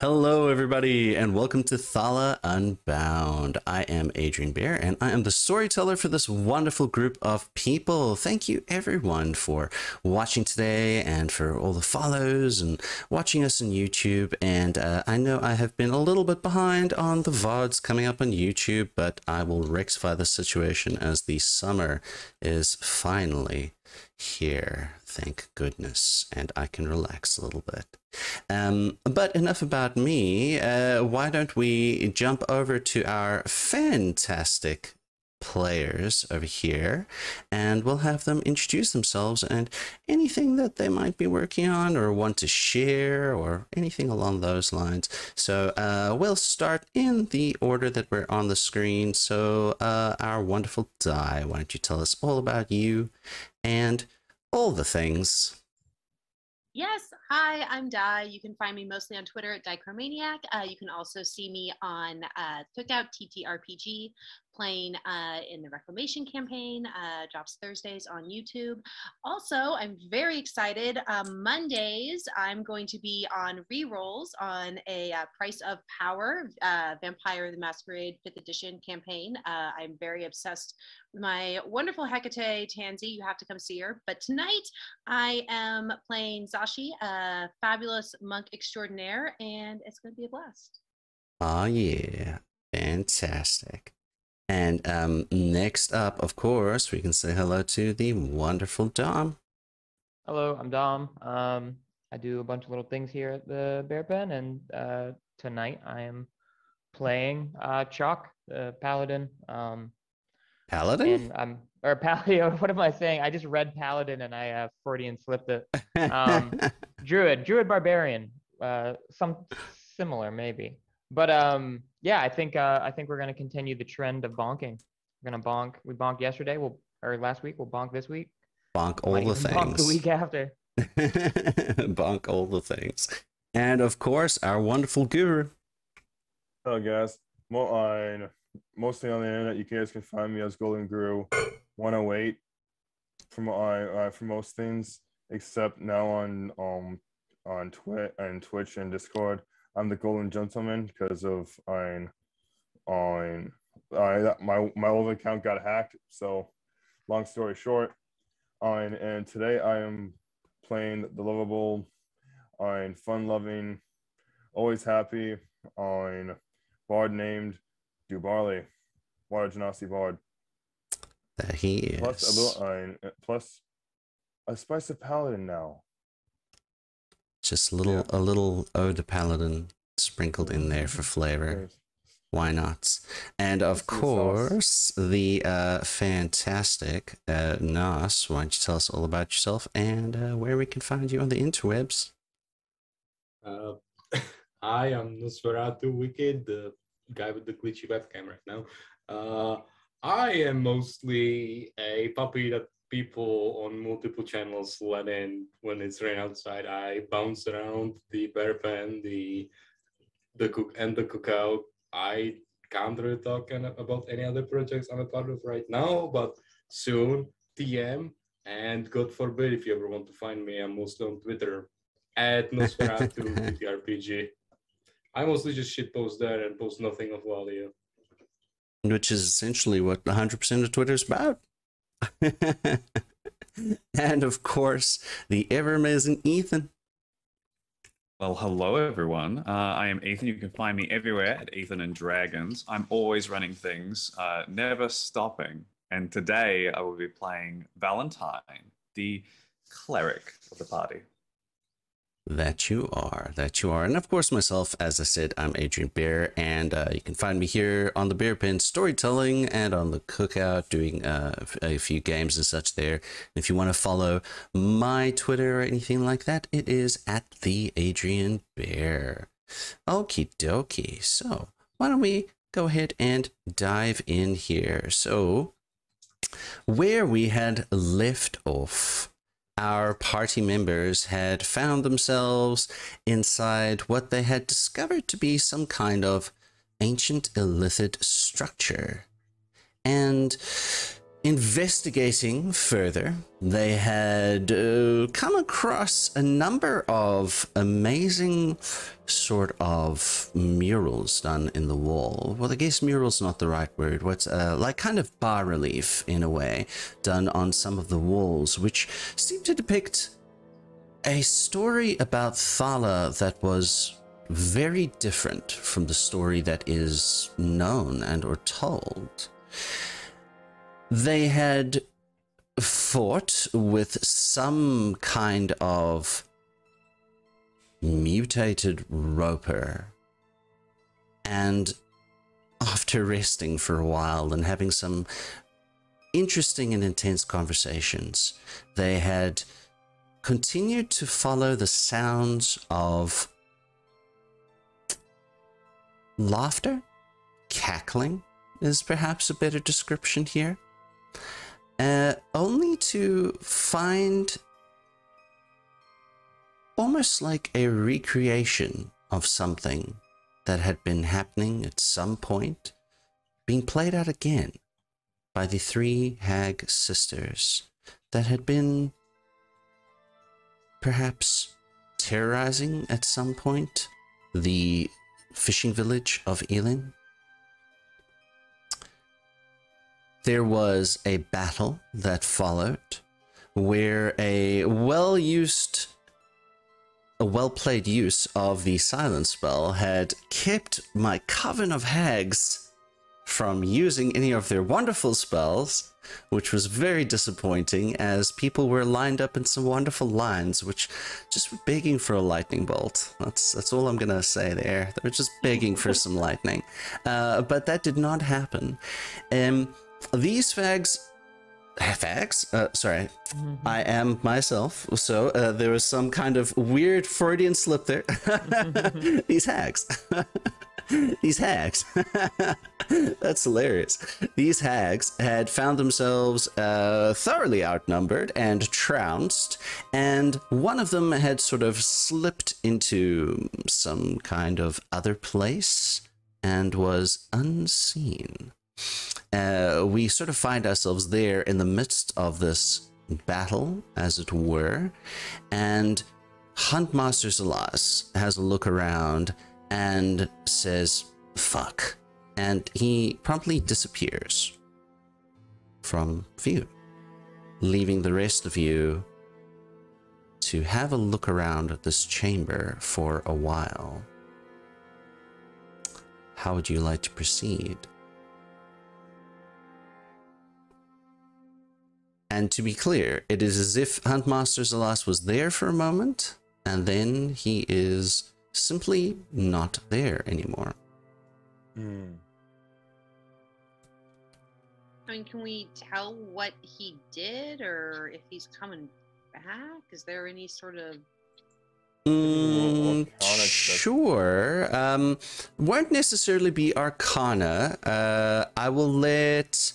Hello, everybody, and welcome to Thala Unbound. I am Adrian Bear, and I am the storyteller for this wonderful group of people. Thank you, everyone, for watching today and for all the follows and watching us on YouTube. And I know I have been a little bit behind on the VODs coming up on YouTube, but I will rectify the situation as the summer is finally here, thank goodness, and I can relax a little bit. But enough about me. Why don't we jump over to our fantastic players over here, and we'll have them introduce themselves and anything that they might be working on or want to share or anything along those lines. So we'll start in the order that we're on the screen. So our wonderful Di, why don't you tell us all about you and all the things? Yes, hi, I'm Di. You can find me mostly on Twitter at Dichromaniac. You can also see me on Cookout TTRPG, playing in the Reclamation campaign, drops Thursdays on YouTube. Also, I'm very excited. Mondays, I'm going to be on rerolls on a Price of Power, Vampire the Masquerade 5th edition campaign. I'm very obsessed with my wonderful Hecate Tansy. You have to come see her. But tonight, I am playing Zashi, a fabulous monk extraordinaire, and it's going to be a blast. Oh, yeah. Fantastic. And next up, of course, we can say hello to the wonderful Dom. Hello, I'm Dom. I do a bunch of little things here at the Bear Pen, and tonight I am playing Chalk, the Paladin. Paladin? And or Paladin. What am I saying? I just read Paladin and I Freudian slipped it. Druid Barbarian. Some similar maybe. But yeah, I think we're gonna continue the trend of bonking. We're gonna bonk. We bonked yesterday. Or last week. We'll bonk this week. Bonk all the things. Bonk the week after. Bonk all the things. And of course, our wonderful guru. Hello, guys. Mostly on the internet, you guys can find me as Golden Guru 108 for most things, except now on Twitch and Discord. I'm the Golden Gentleman because of my old account got hacked. So, long story short, and today I am playing the lovable, fun-loving, always happy, bard named Dubarley, Water Genasi Bard. That he is. Plus a spice of Paladin now. Just a little ode to Paladin sprinkled in there for flavor. Why not? And of course, the fantastic Nas. Why don't you tell us all about yourself and where we can find you on the interwebs? Hi, I'm Nosferatu Wicked, the guy with the glitchy webcam right now. I am mostly a puppy that people on multiple channels let in when it's rain outside. I bounce around the bear pen, the cookout. I can't really talk about any other projects I'm a part of right now, but soon TM, and God forbid if you ever want to find me, I'm mostly on Twitter at Nosferatu TTRPG. I mostly just shitpost there and post nothing of value. Which is essentially what 100% of Twitter is about. And of course, the ever amazing Ethan. Well, hello everyone. I am Ethan. You can find me everywhere at Ethan and Dragons. I'm always running things, never stopping. And today I will be playing Valentine, the cleric of the party. That you are. And of course, myself, as I said, I'm Adrian Bear, and you can find me here on the Bear Pen storytelling and on the Cookout doing a few games and such there. And if you want to follow my Twitter or anything like that, it is at the Adrian Bear. Okie dokie. So why don't we go ahead and dive in here? So where we had left off, our party members had found themselves inside what they had discovered to be some kind of ancient illithid structure. And investigating further, they had come across a number of amazing sort of murals done in the wall. Well, I guess mural's not the right word. What's like kind of bas-relief in a way, done on some of the walls, which seemed to depict a story about Thala that was very different from the story that is known and or told. They had fought with some kind of mutated roper, and after resting for a while and having some interesting and intense conversations, they had continued to follow the sounds of laughter, cackling is perhaps a better description here. Only to find almost like a recreation of something that had been happening at some point, being played out again by the three hag sisters that had been perhaps terrorizing at some point the fishing village of Elin. There was a battle that followed where a well-played use of the silence spell had kept my coven of hags from using any of their wonderful spells, which was very disappointing as people were lined up in some wonderful lines, which just were begging for a lightning bolt. That's all I'm gonna say there. They were just begging for some lightning. But that did not happen. These fags, sorry, I am myself, so there was some kind of weird Freudian slip there. These hags. These hags. That's hilarious. These hags had found themselves thoroughly outnumbered and trounced, and one of them had sort of slipped into some kind of other place and was unseen. We sort of find ourselves there in the midst of this battle, as it were, and Huntmaster Zalas has a look around and says, fuck, and he promptly disappears from view, leaving the rest of you to have a look around at this chamber for a while. How would you like to proceed? And to be clear, it is as if Huntmaster Zalas was there for a moment, and then he is simply not there anymore. I mean, can we tell what he did, or if he's coming back? Is there any sort of... Sure. Won't necessarily be Arcana. I will let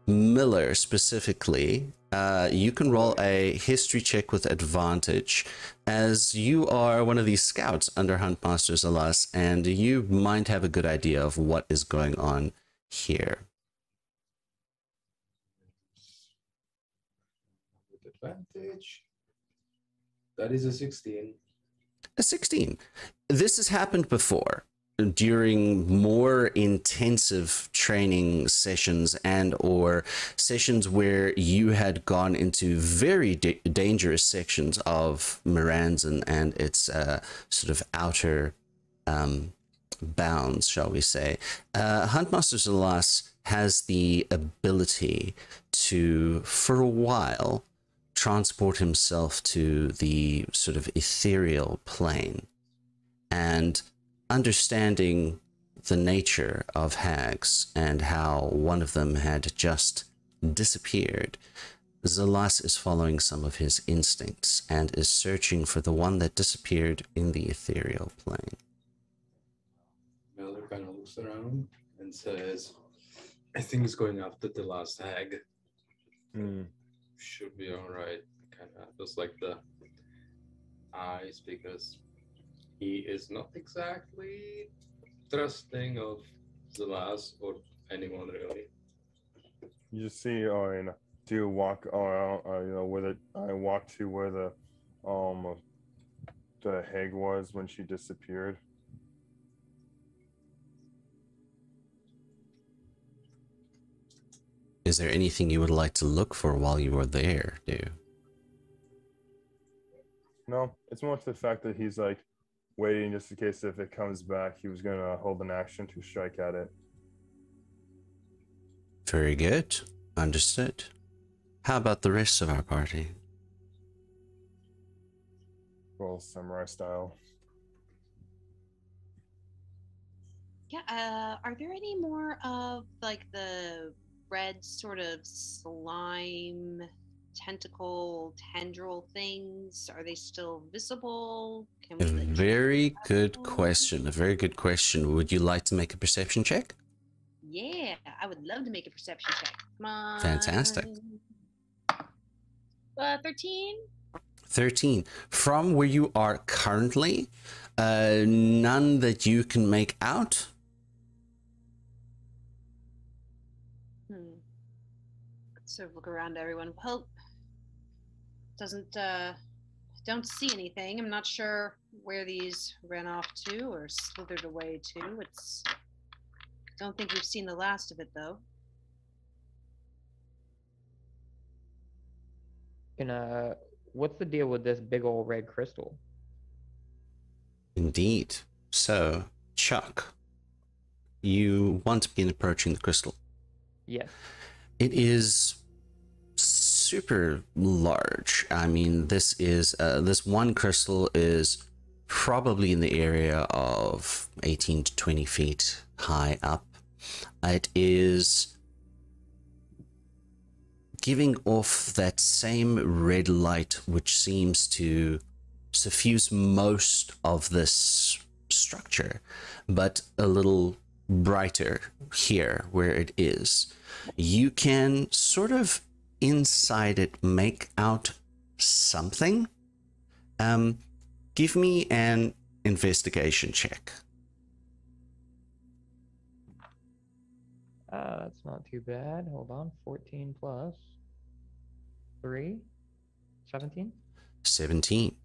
Miller specifically. You can roll a history check with advantage, as you are one of these scouts under Huntmaster Zalas, and you might have a good idea of what is going on here. With advantage. That is a 16. A 16. This has happened before during more intensive training sessions and or sessions where you had gone into very dangerous sections of Miranzan and its sort of outer bounds, shall we say. Huntmaster Zalas has the ability to, for a while, transport himself to the sort of ethereal plane, and understanding the nature of hags and how one of them had just disappeared, Zalas is following some of his instincts and is searching for the one that disappeared in the ethereal plane. Miller kind of looks around and says, I think he's going after the last hag. Should be all right. Kind of just like the eyes, because he is not exactly trusting of Zalas or anyone really. You just see, do you walk around, with it? I walk to where the hag was when she disappeared. Is there anything you would like to look for while you were there, dude? No, it's more to the fact that he's like waiting just in case if it comes back, he was gonna hold an action to strike at it. Very good. Understood. How about the rest of our party? Well, samurai style. Yeah, are there any more of like the red sort of slime tentacle tendril things? Are they still visible? Can A we like, very good question. A very good question. Would you like to make a perception check? Yeah, I would love to make a perception check. Come on. Fantastic. 13. 13. From where you are currently, none that you can make out. Sort of look around everyone. Well, don't see anything. I'm not sure where these ran off to or slithered away to. Don't think we've seen the last of it though. What's the deal with this big old red crystal? Indeed. So, Chuck, you want to begin approaching the crystal. Yes. It is super large. I mean, this one crystal is probably in the area of 18 to 20 feet high up. It is giving off that same red light which seems to suffuse most of this structure, but a little brighter here where it is. You can sort of inside it make out something. Give me an investigation check. That's not too bad. Hold on. 14 plus 3. 17? 17.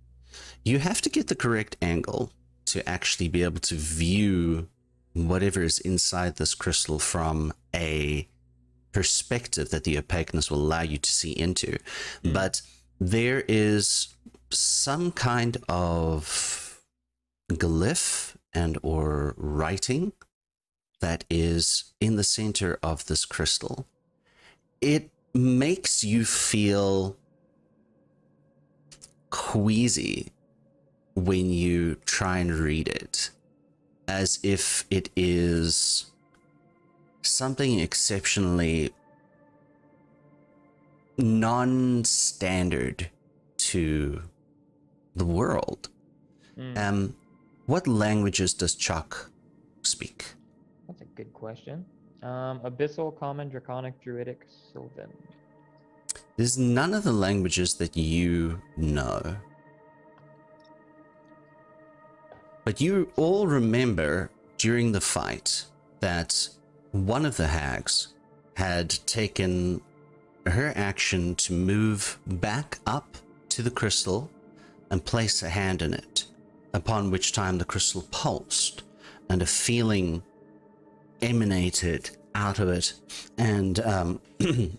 You have to get the correct angle to actually be able to view whatever is inside this crystal from a perspective that the opaqueness will allow you to see into. But there is some kind of glyph and or writing that is in the center of this crystal. It makes you feel queasy when you try and read it, as if it is something exceptionally non-standard to the world. What languages does Chuck speak? That's a good question. Abyssal, Common, Draconic, Druidic, Sylvan. There's none of the languages that you know. But you all remember during the fight that one of the hags had taken her action to move back up to the crystal and place a hand in it, upon which time the crystal pulsed and a feeling emanated out of it. And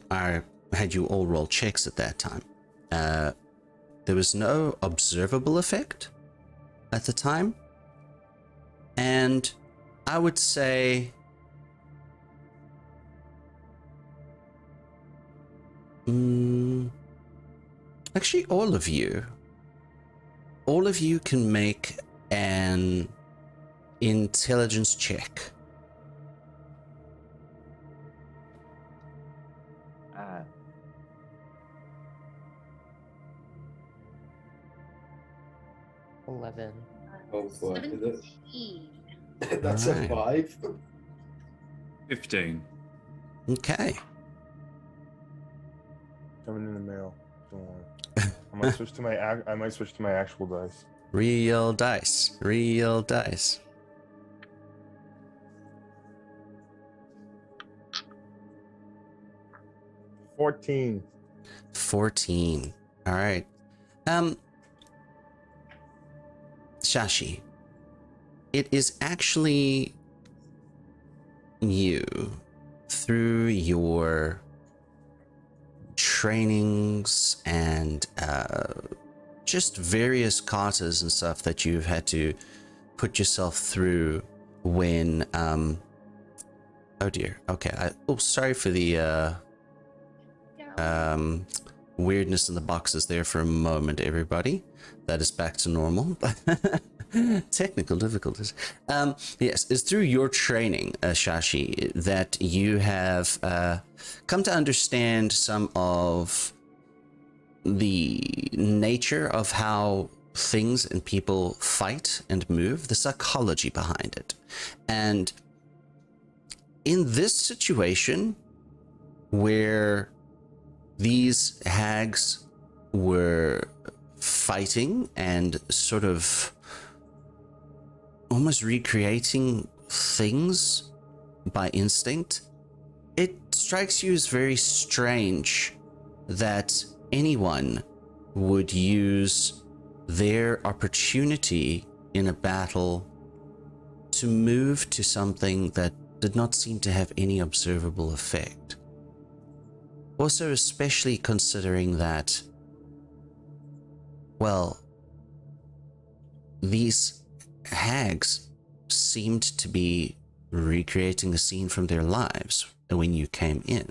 I had you all roll checks at that time. There was no observable effect at the time. And I would say actually all of you can make an intelligence check. Ah. Uh, 11. Oh boy. 17. That's a 5. 15. Okay. Coming in the mail. Don't worry. I might switch to my actual dice. Real dice. Real dice. 14. 14. All right. Shashi, it is actually you, through your trainings and just various causes and stuff that you've had to put yourself through when oh dear, okay, sorry for the weirdness in the boxes there for a moment, everybody. That is back to normal. Technical difficulties. Yes, it's through your training, Shashi, that you have come to understand some of the nature of how things and people fight and move, the psychology behind it. And in this situation where these hags were fighting and sort of almost recreating things by instinct, it strikes you as very strange that anyone would use their opportunity in a battle to move to something that did not seem to have any observable effect. Also, especially considering that, well, these hags seemed to be recreating a scene from their lives when you came in.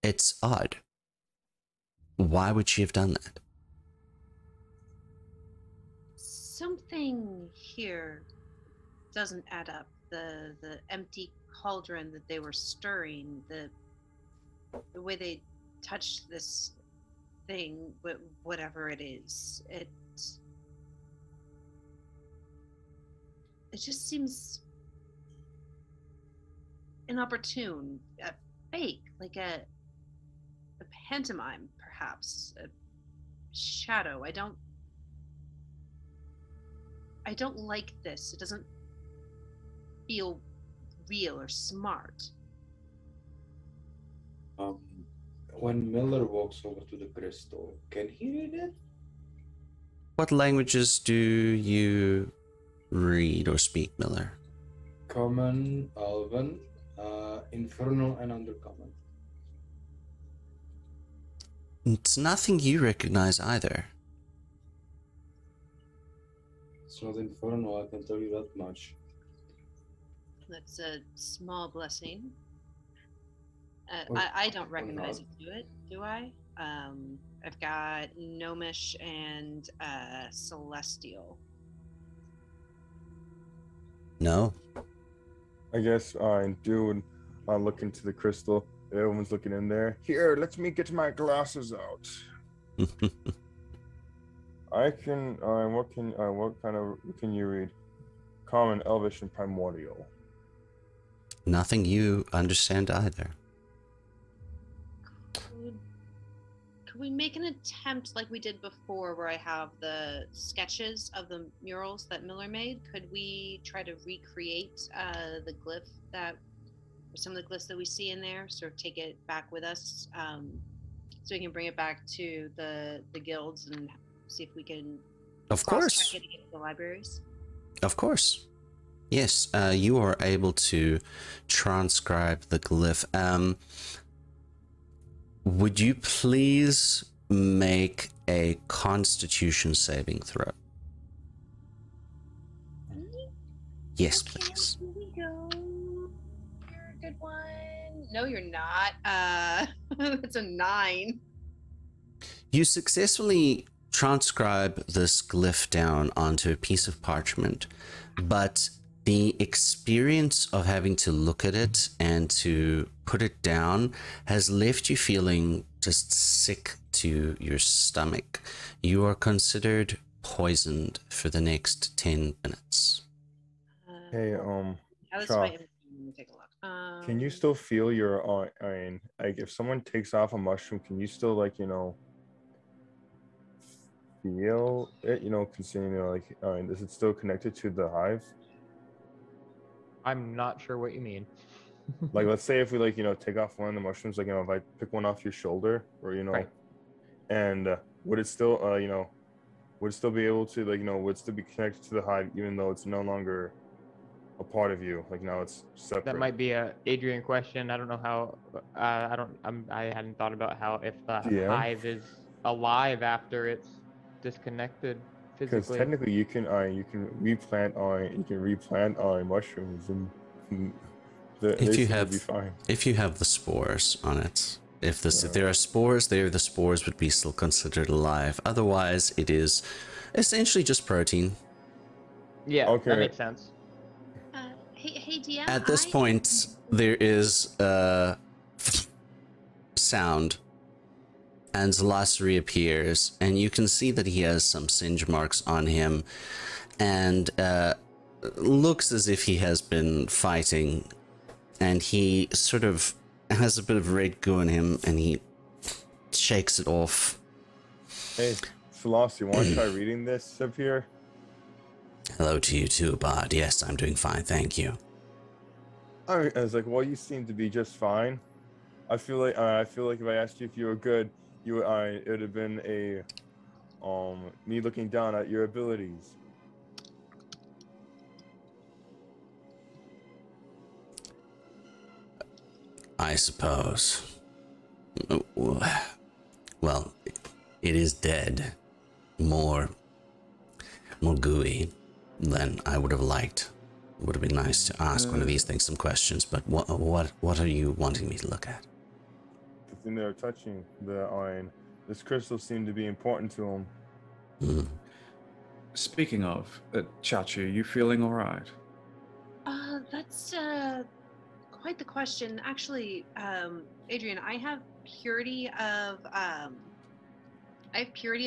It's odd. Why would she have done that? Something here doesn't add up. The empty cauldron that they were stirring, the way they touched this thing, whatever it is, it just seems inopportune, fake, like a pantomime, perhaps a shadow. I don't like this. It doesn't feel real or smart. When Miller walks over to the crystal, can he read it? What languages do you read or speak, Miller? Common, Elven, Infernal, and Undercommon. It's nothing you recognize either. It's not Infernal, I can tell you that much. That's a small blessing. Or- I don't recognize not. it, do I? I've got Gnomish and Celestial. No. I guess I do look into the crystal. Everyone's looking in there. Here, let me get my glasses out. I can. What can you read? Common, Elvish, and Primordial. Nothing you understand either. Could we make an attempt like we did before, where I have the sketches of the murals that Miller made? Could we try to recreate the glyph or some of the glyphs that we see in there, sort of take it back with us, so we can bring it back to the guilds and see if we can Of course. cross-check it against the libraries? Of course. Yes, you are able to transcribe the glyph. Would you please make a Constitution saving throw? Yes, Okay, please. here we go. You're a good one. No, you're not. That's a 9. You successfully transcribe this glyph down onto a piece of parchment, but the experience of having to look at it and to put it down has left you feeling just sick to your stomach. You are considered poisoned for the next 10 minutes. Hey, That was Shaw, my. Let me take a look. can you still feel your like if someone takes off a mushroom, can you still feel it? Considering is it still connected to the hive? I'm not sure what you mean. Like, let's say if we like, take off one of the mushrooms, like, if I pick one off your shoulder, or Right. and would it still, would it still be able to, like, would it still be connected to the hive, even though it's no longer a part of you? Like, now it's separate. That might be a Adrian question. I don't know how. I hadn't thought about how if the Yeah. hive is alive after it's disconnected Because physically. technically, you can replant mushrooms, and they seem to be fine. If you have the spores on it, if there are spores there, the spores would be still considered alive. Otherwise, it is essentially just protein. Yeah, Okay. that makes sense. Hey, DM. At this point, there is a sound, and Ossuary appears, and you can see that he has some singe marks on him, and looks as if he has been fighting, and he sort of has a bit of red goo in him, and he shakes it off. Hey, Celeste, you want to try reading this up here? Hello to you too, Bard. Yes, I'm doing fine, thank you. I was like, well, you seem to be just fine. I feel like if I asked you if you were good, it would have been a me looking down at your abilities. I suppose. Well, it is dead. More gooey than I would have liked. It would have been nice to ask one of these things some questions, but what are you wanting me to look at? The thing they're touching, the iron. This crystal seemed to be important to him. Speaking of, Chachi, you feeling all right? That's quite the question. Actually, Adrian, I have purity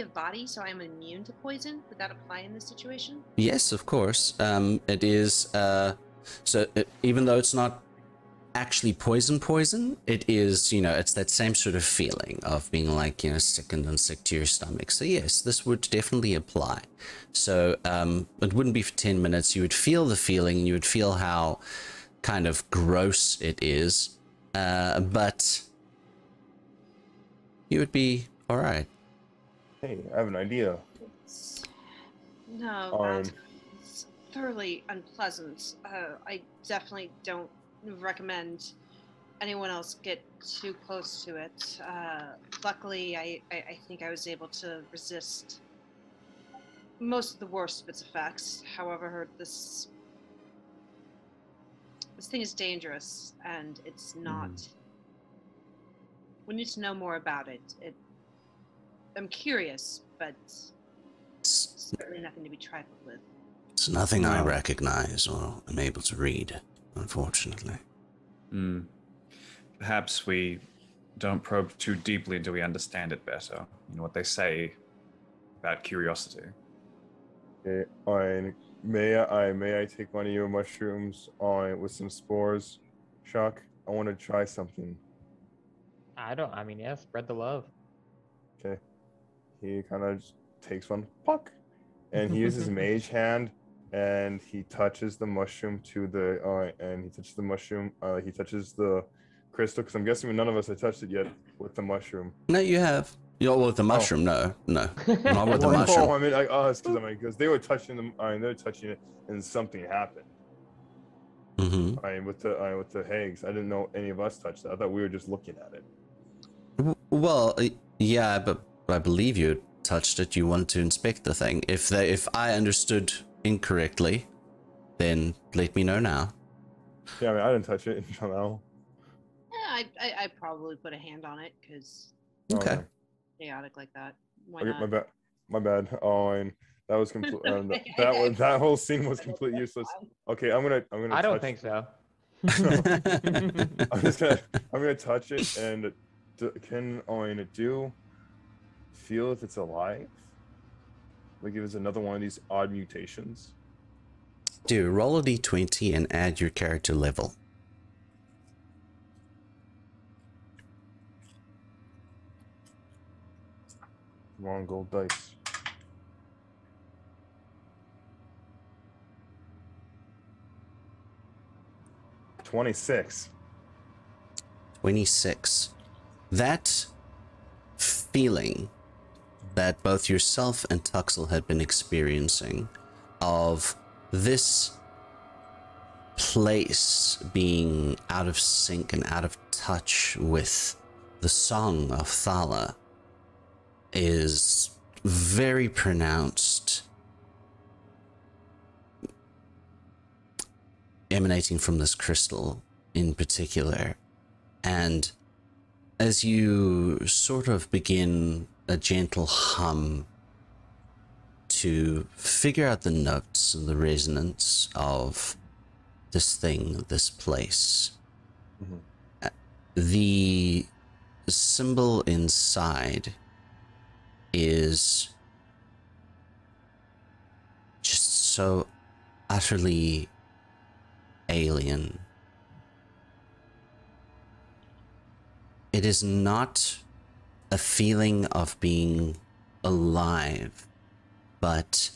of body, so I'm immune to poison. Would that apply in this situation? Yes, of course. It is. Even though it's not actually poison, it is. It's that same sort of feeling of being like sickened and sick to your stomach. So yes, this would definitely apply. So it wouldn't be for 10 minutes. You would feel the feeling. You would feel how kind of gross it is, but you would be all right. Hey, I have an idea. No, it's thoroughly unpleasant. I definitely don't recommend anyone else get too close to it. Luckily, I think I was able to resist most of the worst of its effects. However, this thing is dangerous, and it's not. We need to know more about it. I'm curious, but certainly nothing to be trifled with. It's nothing I recognize or am able to read, unfortunately. Perhaps we don't probe too deeply until we understand it better. You know what they say about curiosity. Okay, may I take one of your mushrooms with some spores, Shock? I want to try something. Yeah, spread the love. Okay. He kind of just takes one, puck, and he uses mage hand, and he touches the mushroom to the he touches the crystal, because I'm guessing none of us have touched it yet with the mushroom. No, you have. With the mushroom, no, not with the mushroom. I mean, it's because they were touching them. They were touching it, and something happened. With the hags, I didn't know any of us touched it. I thought we were just looking at it. Well, yeah, but I believe you touched it. You want to inspect the thing. If I understood incorrectly, then let me know now. Yeah, I mean, I didn't touch it until now. Yeah, I probably put a hand on it because Okay. chaotic like that. Why Okay, not? my bad. And that was complete. That whole scene was completely useless. Okay, I'm gonna. I don't think so. I'm gonna touch it, and can do feel if it's alive? Like if it's another one of these odd mutations? Roll a d20 and add your character level. Come on, gold dice. $26. 26. That feeling that both yourself and Tuxel had been experiencing of this place being out of sync and out of touch with the song of Thala is very pronounced, emanating from this crystal in particular. And as you sort of begin a gentle hum to figure out the notes and the resonance of this thing, this place, the symbol inside is just so utterly alien. It is not a feeling of being alive, but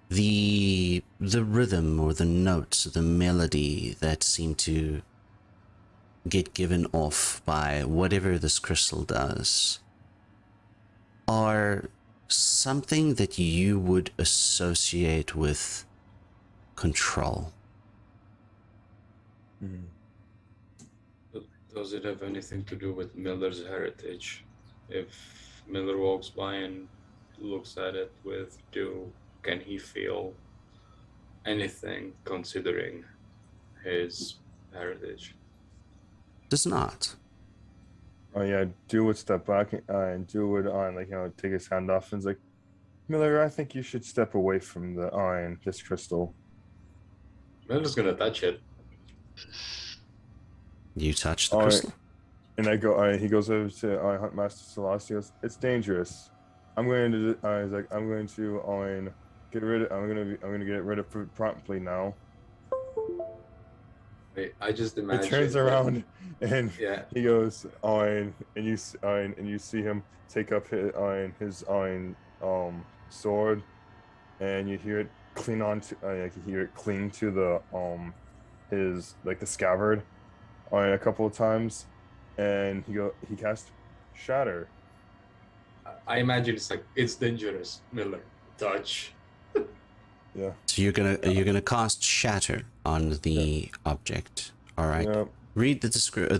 the rhythm or the notes, the melody that seem to get given off by whatever this crystal does are something that you would associate with control. Does it have anything to do with Miller's heritage? If Miller walks by and looks at it with dew, can he feel anything considering his heritage? Does not. Oh yeah, Dew would step back and Dew would take his hand off and is like, Miller, I think you should step away from the this crystal. Miller's gonna touch it. You touch the crystal? And he goes over to Huntmaster Celestia. He goes, it's dangerous. I'm going to get rid of it promptly now. Wait, I just imagine. It turns around and he goes and you see him take up his sword, and you hear it cling to the the scabbard a couple of times, and he casts Shatter. I imagine it's dangerous, Miller. Touch. Yeah. So you're gonna cast Shatter on the object. All right. Yeah. Read the descriptor,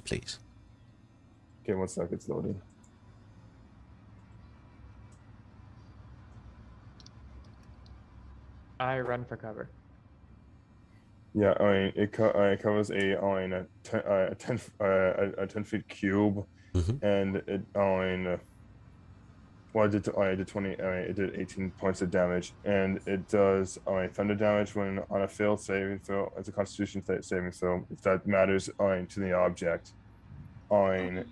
please. Okay, 1 sec. It's loading. I run for cover. Yeah, it covers a 10 feet cube, and it it did 18 points of damage, and it does thunder damage when on a failed saving throw. It's a Constitution saving throw if that matters to the object. On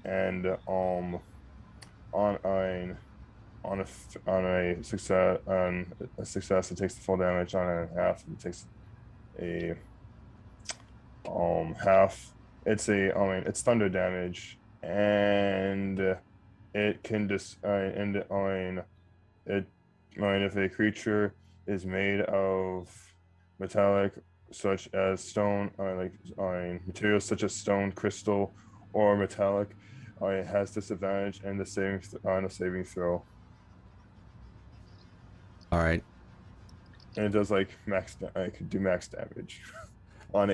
a success, it takes the full damage. On a half, it takes a half. It's it's thunder damage, and it can just if a creature is made of metallic such as stone, materials such as stone, crystal, or metallic, it has disadvantage and the saving throw. All right. And it does max. I could do max damage on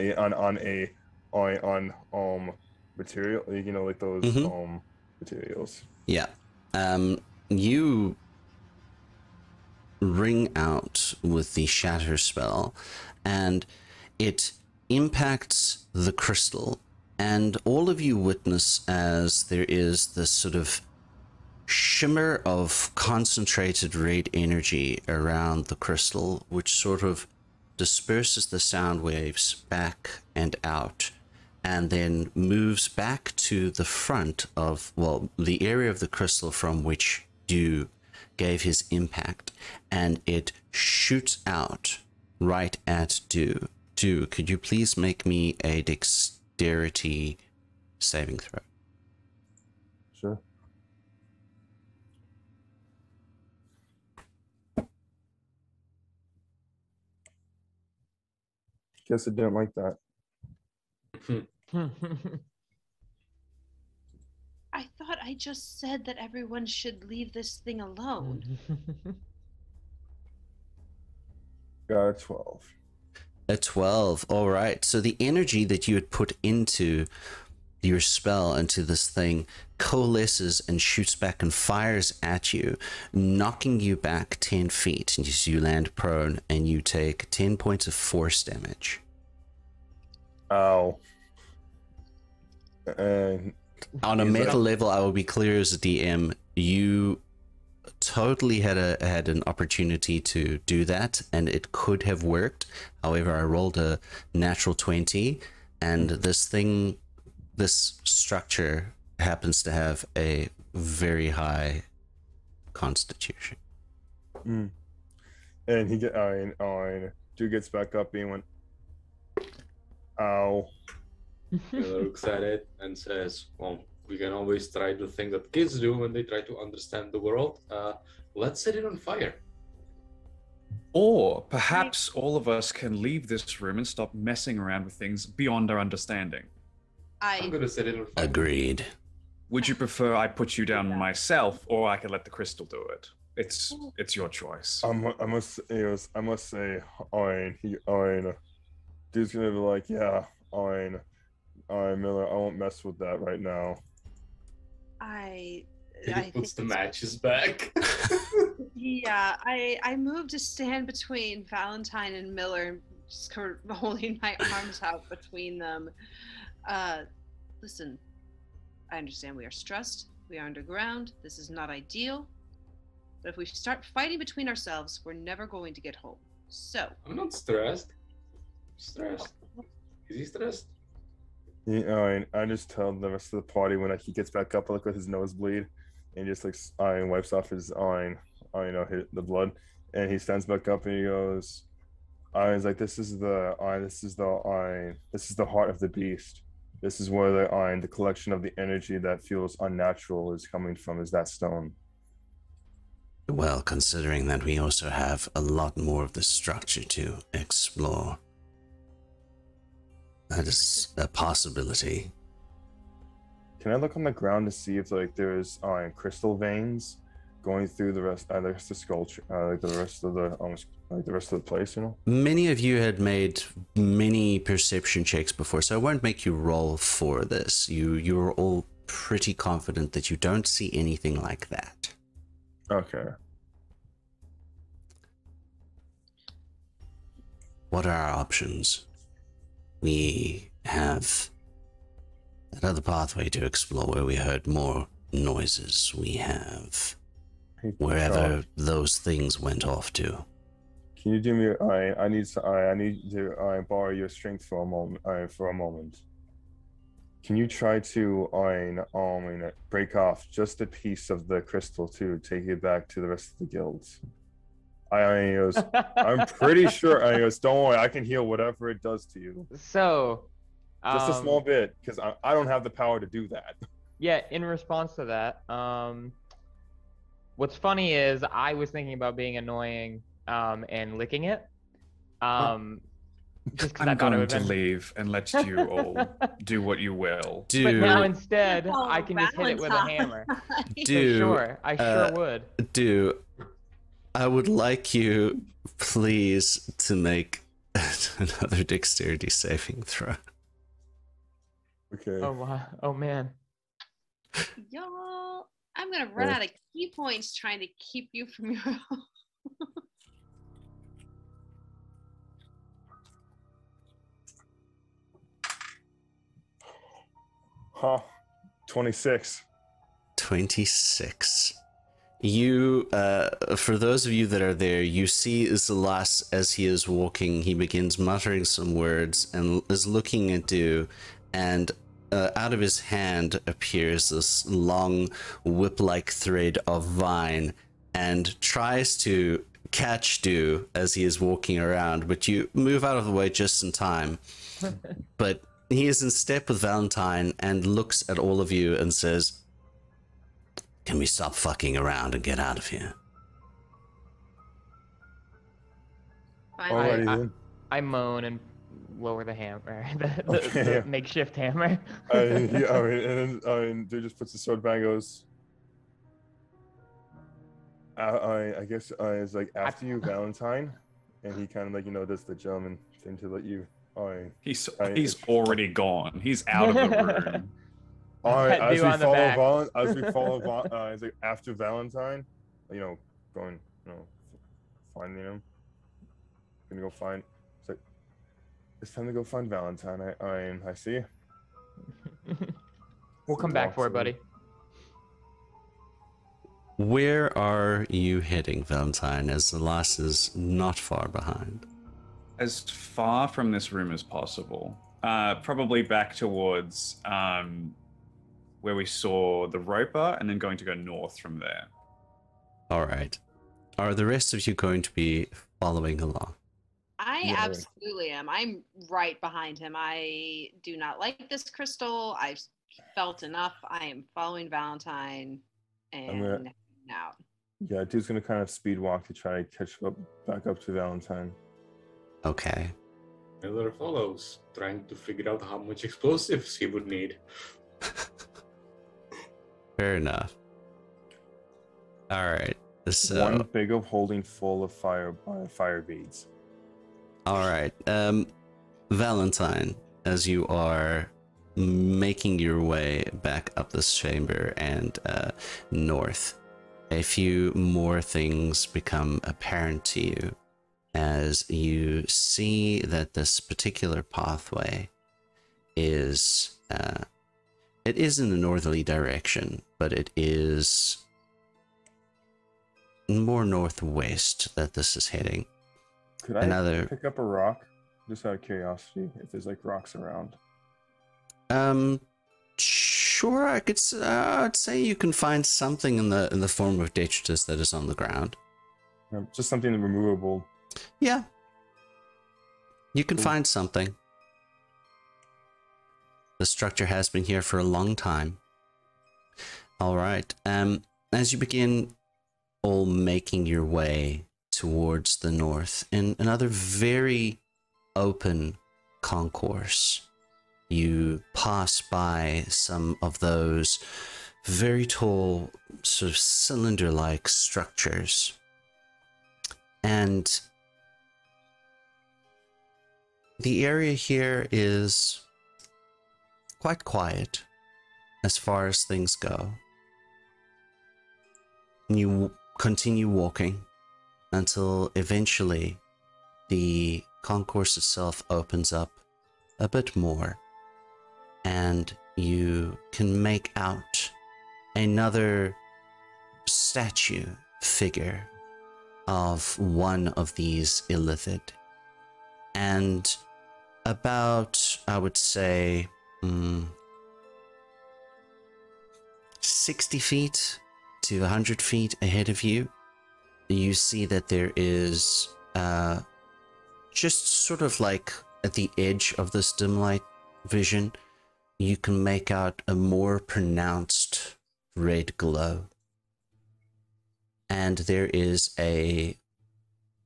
material. Those materials. Yeah. You ring out with the Shatter spell, and it impacts the crystal, and all of you witness as there is this sort of shimmer of concentrated red energy around the crystal, which sort of disperses the sound waves back and out, and then moves back to the front of, well, the area of the crystal from which Dew gave his impact, and it shoots out right at Dew. Dew, could you please make me a dexterity saving throw? Sure. Guess it didn't like that. I thought I just said that everyone should leave this thing alone. Got a 12. A 12. All right. So the energy that you had put into your spell, into this thing, coalesces and shoots back and fires at you, knocking you back 10 feet. And you land prone, and you take 10 points of force damage. Ow. And On a meta level, I will be clear as a DM, you totally had an opportunity to do that, and it could have worked. However, I rolled a natural 20, and this structure happens to have a very high constitution. And he Drew gets back up and went, ow. Miller looks at it and says, well, we can always try the thing that kids do when they try to understand the world. Let's set it on fire. Or perhaps all of us can leave this room and stop messing around with things beyond our understanding. I'm going to set it on fire. Agreed. Would you prefer I put you down myself, or I could let the crystal do it? It's your choice. I must say, dude's gonna be like, yeah, Miller, I won't mess with that right now. He puts the matches back. Yeah, I moved to stand between Valentine and Miller, just holding my arms out between them. Listen, I understand we are stressed, we are underground, this is not ideal, but if we start fighting between ourselves, we're never going to get home. So. I'm not stressed. Stressed. Is he stressed? Yeah, I just tell the rest of the party when he gets back up, like with his nosebleed, and just like wipes off his the blood, and he stands back up and he goes, he's like, this is the heart of the beast. This is where the collection of the energy that feels unnatural is coming from, is that stone. Well, considering that we also have a lot more of the structure to explore, that is a possibility. Can I look on the ground to see if there's crystal veins going through the rest of the sculpture, the rest of the place, you know? Many of you had made many perception checks before, so I won't make you roll for this. You're all pretty confident that you don't see anything like that. Okay. What are our options? We have that other pathway to explore where we heard more noises. We have wherever those things went off to. Can you do me? I need to borrow your strength for a moment. Can you try to break off just a piece of the crystal to take it back to the rest of the guilds? I'm pretty sure. Don't worry, I can heal whatever it does to you. So, just a small bit, because I don't have the power to do that. Yeah, in response to that, what's funny is I was thinking about being annoying and licking it. Just I'm going to leave and let you all do what you will. But now instead, I can just hit it with a hammer. I sure would. I would like you, please, to make another dexterity saving throw. Okay. Oh, wow. Oh, man. Y'all, I'm going to run out of key points trying to keep you from your... Huh. 26. 26. You, for those of you that are there, you see Zalas as he is walking, he begins muttering some words and is looking at you, and out of his hand appears this long whip-like thread of vine and tries to catch Dew as he is walking around, but you move out of the way just in time. But he is in step with Valentine and looks at all of you and says, "Can we stop fucking around and get out of here?" I moan and lower the hammer, Okay, the yeah. makeshift hammer. And then dude just puts the sword back and goes. I guess it's like after you, Valentine, and he kind of like does the gentleman thing to let you. He's already gone. He's out of the room. As Dude we on the back. follow, it's like after Valentine, going, finding him. Gonna go find. It's like it's time to go find Valentine. I see. We'll come back for it, buddy. Where are you heading, Valentine, as the last is not far behind? As far from this room as possible. Probably back towards where we saw the roper, and then going to go north from there. All right. Are the rest of you going to be following along? I absolutely am. I'm right behind him. I do not like this crystal. I've felt enough. I am following Valentine and out. Yeah, dude's gonna kind of speed walk to try to catch back up to Valentine. Okay. Miller follows, trying to figure out how much explosives he would need. Fair enough. All right. So one big of holding full of fire beads. all right. Valentine, as you are making your way back up this chamber and north, a few more things become apparent to you as you see that this particular pathway is it is in a northerly direction, but it is more northwest that this is heading. Could I pick up a rock, just out of curiosity, if there's like rocks around? Sure. I'd say you can find something in the form of detritus that is on the ground. Just something removable. Yeah. You can find something. The structure has been here for a long time. All right. As you begin all making your way towards the north in another very open concourse, you pass by some of those very tall, sort of cylinder-like structures. And the area here is quite quiet as far as things go. And you continue walking until eventually the concourse itself opens up a bit more, and you can make out another statue figure of one of these illithid. And about, I would say, 60 feet to 100 feet ahead of you, you see that there is just sort of like at the edge of this dim light vision, you can make out a more pronounced red glow. And there is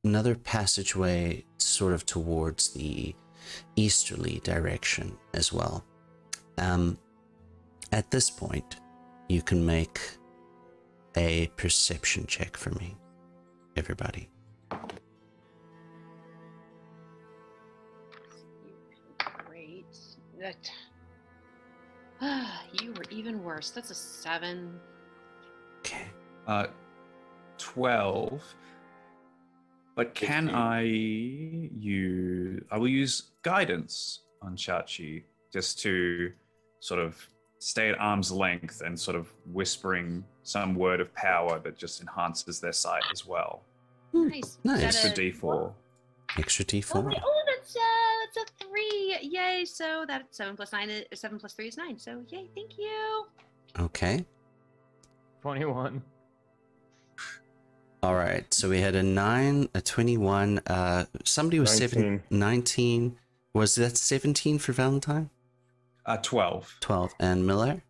another passageway sort of towards the easterly direction as well. At this point, you can make a perception check for me, everybody. Great. You were even worse. That's a 7. Okay. 12. But can 15. I will use guidance on Chachi just to sort of stay at arm's length and sort of whispering some word of power that just enhances their sight as well. Nice. Nice. Extra D4. Extra Oh, D4. wait, that's a 3. Yay. So that's 7 plus 9. 7 plus 3 is 9. So yay. Thank you. Okay. 21. All right. So we had a 9, a 21. Somebody was 19. Was that 17 for Valentine? 12. 12. And Miller?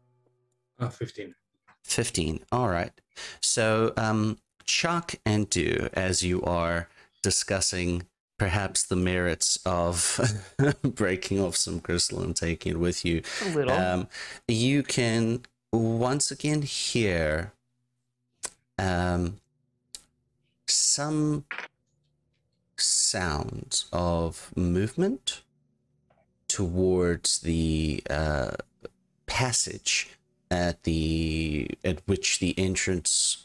15. 15. All right. So, Chuck and Do, as you are discussing perhaps the merits of breaking off some crystal and taking it with you. A little. You can once again hear some sounds of movement towards the passage at which the entrance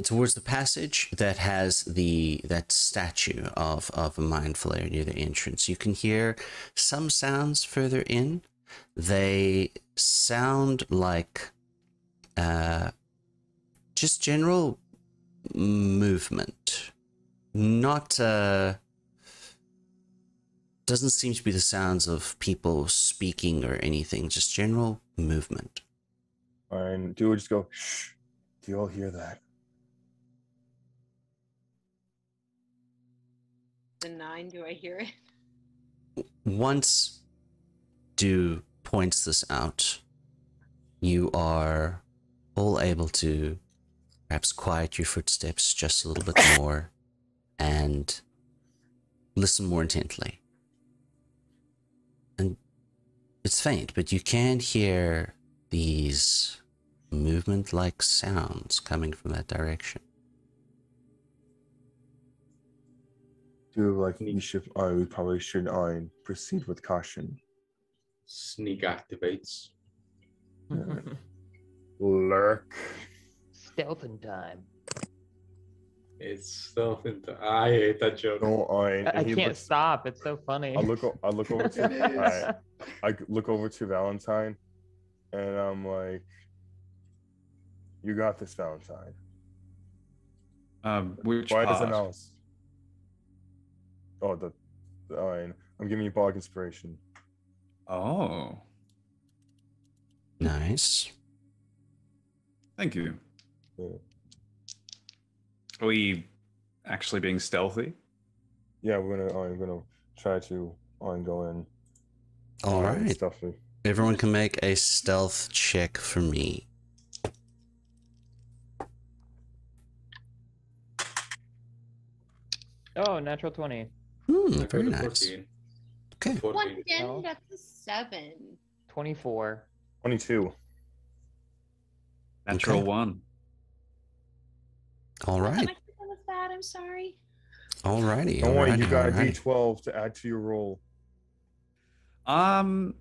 towards the passage that has that statue of a mind flayer near the entrance. You can hear some sounds further in. They sound like just general movement, not doesn't seem to be the sounds of people speaking or anything, just general movement. And dude would just go, shh, do you all hear that? The 9, do I hear it? Once Du points this out, you are all able to perhaps quiet your footsteps just a little bit more and listen more intently. And it's faint, but you can hear these movement-like sounds coming from that direction. Do like we probably should proceed with caution. Sneak activates. Lurk. Stealthing time. It's stuff into. I hate that joke. No, I can't stop. It's so funny. I look over to I look over to Valentine, and I'm like, "You got this, Valentine." Which Why part? doesn't else? Oh, I'm giving you bog inspiration. Oh, Nice. thank you. Yeah. Are we actually being stealthy? Yeah, I'm gonna try to go in. All right. Stuffy. Everyone can make a stealth check for me. Oh, natural 20. I Very got a nice. 14. Okay. 14. Once again, No. that's a 7. 24. 22. Natural Okay. 1. All Am right. I thinking of that? I'm sorry. All righty. Don't worry, you got a alrighty. D12 to add to your roll. I can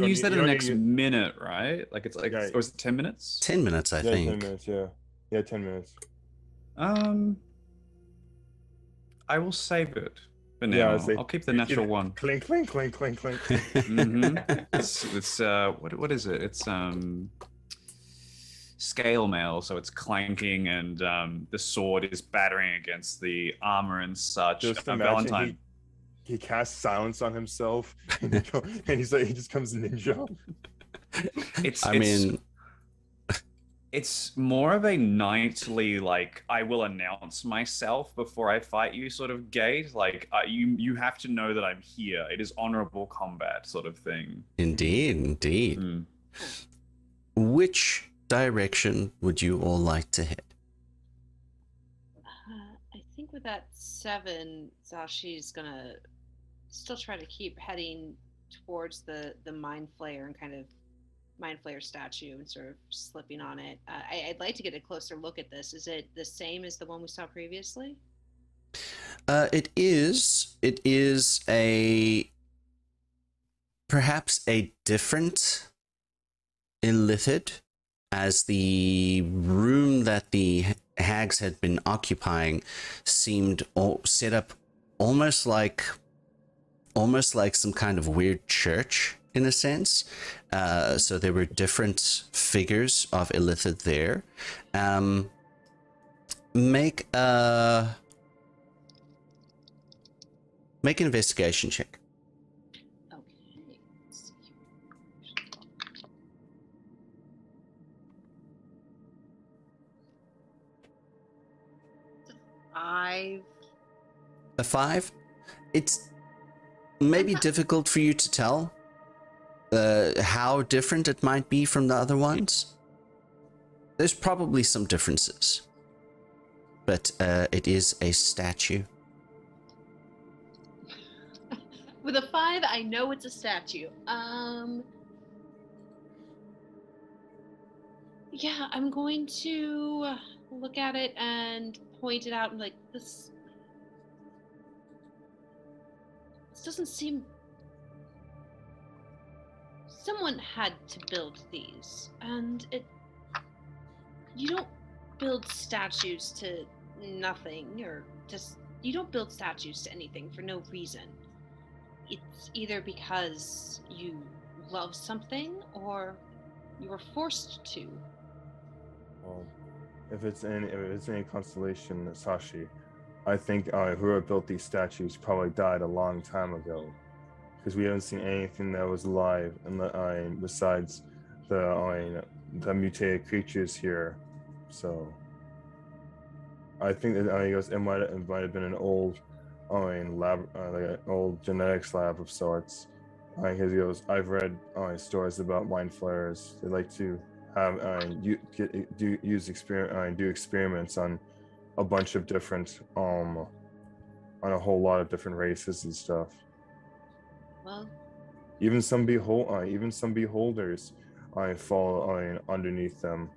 use that in the next You- minute, right? Like it's like, Yeah. or is it 10 minutes? 10 minutes, I Yeah, think. 10 minutes. Yeah, 10 minutes. I will save it for Yeah, now. I say- I'll keep the natural 1. Clink, clink, clink, clink, clink. It's what is it? It's scale mail, so it's clanking, and the sword is battering against the armor and such. Just imagine Valentine. he casts silence on himself, and he's like, he just comes ninja. It's more of a knightly, like, I will announce myself before I fight you sort of gait. Like, you have to know that I'm here. It is honorable combat sort of thing. Indeed, indeed. Mm. Which direction would you all like to hit? I think with that 7, Zashi's gonna still try to keep heading towards the mind flayer and kind of mind flayer statue and sort of slipping on it. I'd like to get a closer look at this. Is it the same as the one we saw previously? It is perhaps a different illithid, as the room that the hags had been occupying seemed set up almost like some kind of weird church in a sense. So there were different figures of illithid there. Make an investigation check. Okay. Let's see. 5. A 5? It's maybe difficult for you to tell how different it might be from the other ones. There's probably some differences, but it is a statue. With a 5, I know it's a statue. Yeah, I'm going to look at it and point it out and like, this doesn't seem... Someone had to build these, and you don't build statues to nothing, or just, you don't build statues to anything for no reason. It's either because you love something, or you were forced to. Well, if it's any constellation, Sashi, I think whoever built these statues probably died a long time ago, because we haven't seen anything that was alive besides the mutated creatures here. So I think that it might have been an old lab, like an old genetics lab of sorts. Because he goes, I've read stories about mind flayers. They like to have do experiments on a bunch of different on a whole lot of different races and stuff. Well, even some beholders fall underneath them.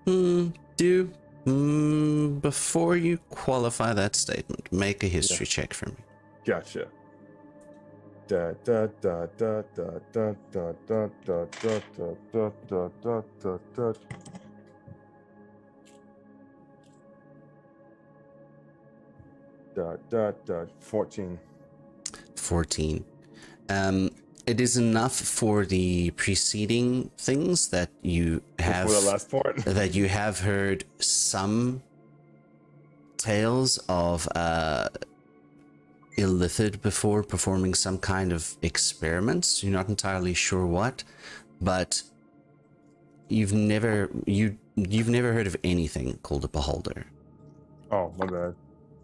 Before you qualify that statement, make a history check for me. Gotcha. Da da da da da da da da da da da da da da da. Da 14. 14. It is enough for the preceding things that you have. Before the last part. That you have heard some tales of Illithid before performing some kind of experiments. You're not entirely sure what, but you've never heard of anything called a beholder. Oh, my bad.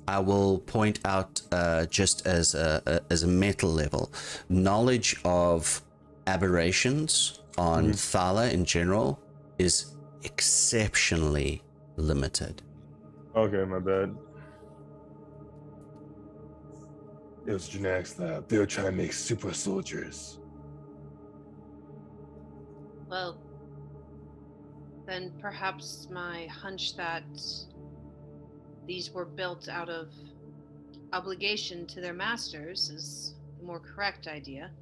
I will point out, just as a meta level, knowledge of aberrations on Thala in general is exceptionally limited. Okay, my bad. It was genetics lab. They were trying to make super soldiers. Well, then perhaps my hunch that these were built out of obligation to their masters is the more correct idea.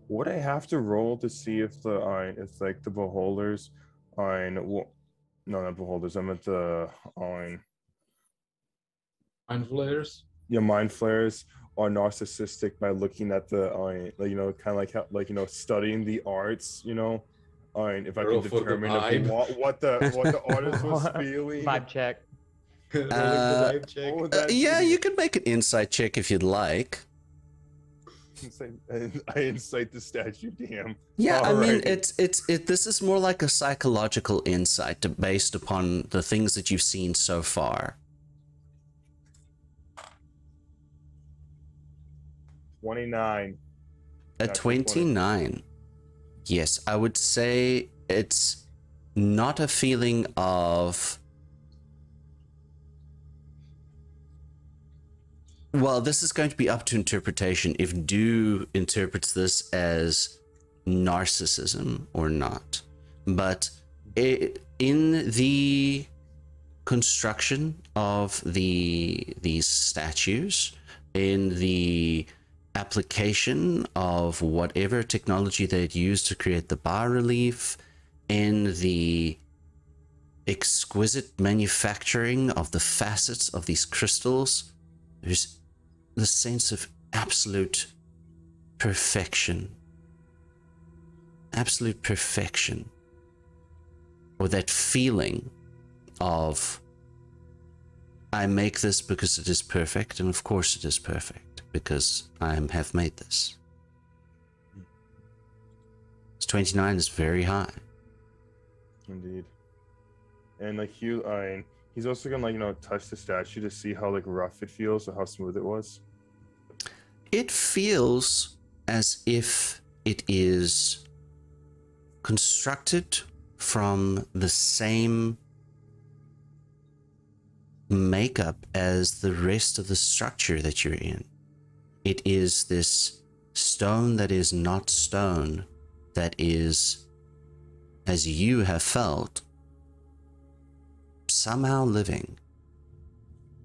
Would I have to roll to see if it's like the beholders no, not beholders, I meant the Mind flayers? Yeah, mind flayers are narcissistic by looking at the kind of like how, studying the arts, if I Roll can for the determine vibe. what the artist was feeling. Vibe check. Rolling the vibe check. What would that Yeah, be? you can make an insight check if you'd like. I incite the statue. Damn. Yeah, I mean, Alright. this is more like a psychological insight based upon the things that you've seen so far. 29. At 29, yes, I would say it's not a feeling of... Well, this is going to be up to interpretation if Do interprets this as narcissism or not. But in the construction of these statues, in the application of whatever technology they'd used to create the bas-relief, in the exquisite manufacturing of the facets of these crystals, there's the sense of absolute perfection. Absolute perfection. Or that feeling of, I make this because it is perfect, and of course it is perfect, because I have made this. 29 is very high. Indeed. And like he's also gonna touch the statue to see how rough it feels or how smooth it was. It feels as if it is constructed from the same makeup as the rest of the structure that you're in. It is this stone that is not stone, that is, as you have felt, somehow living.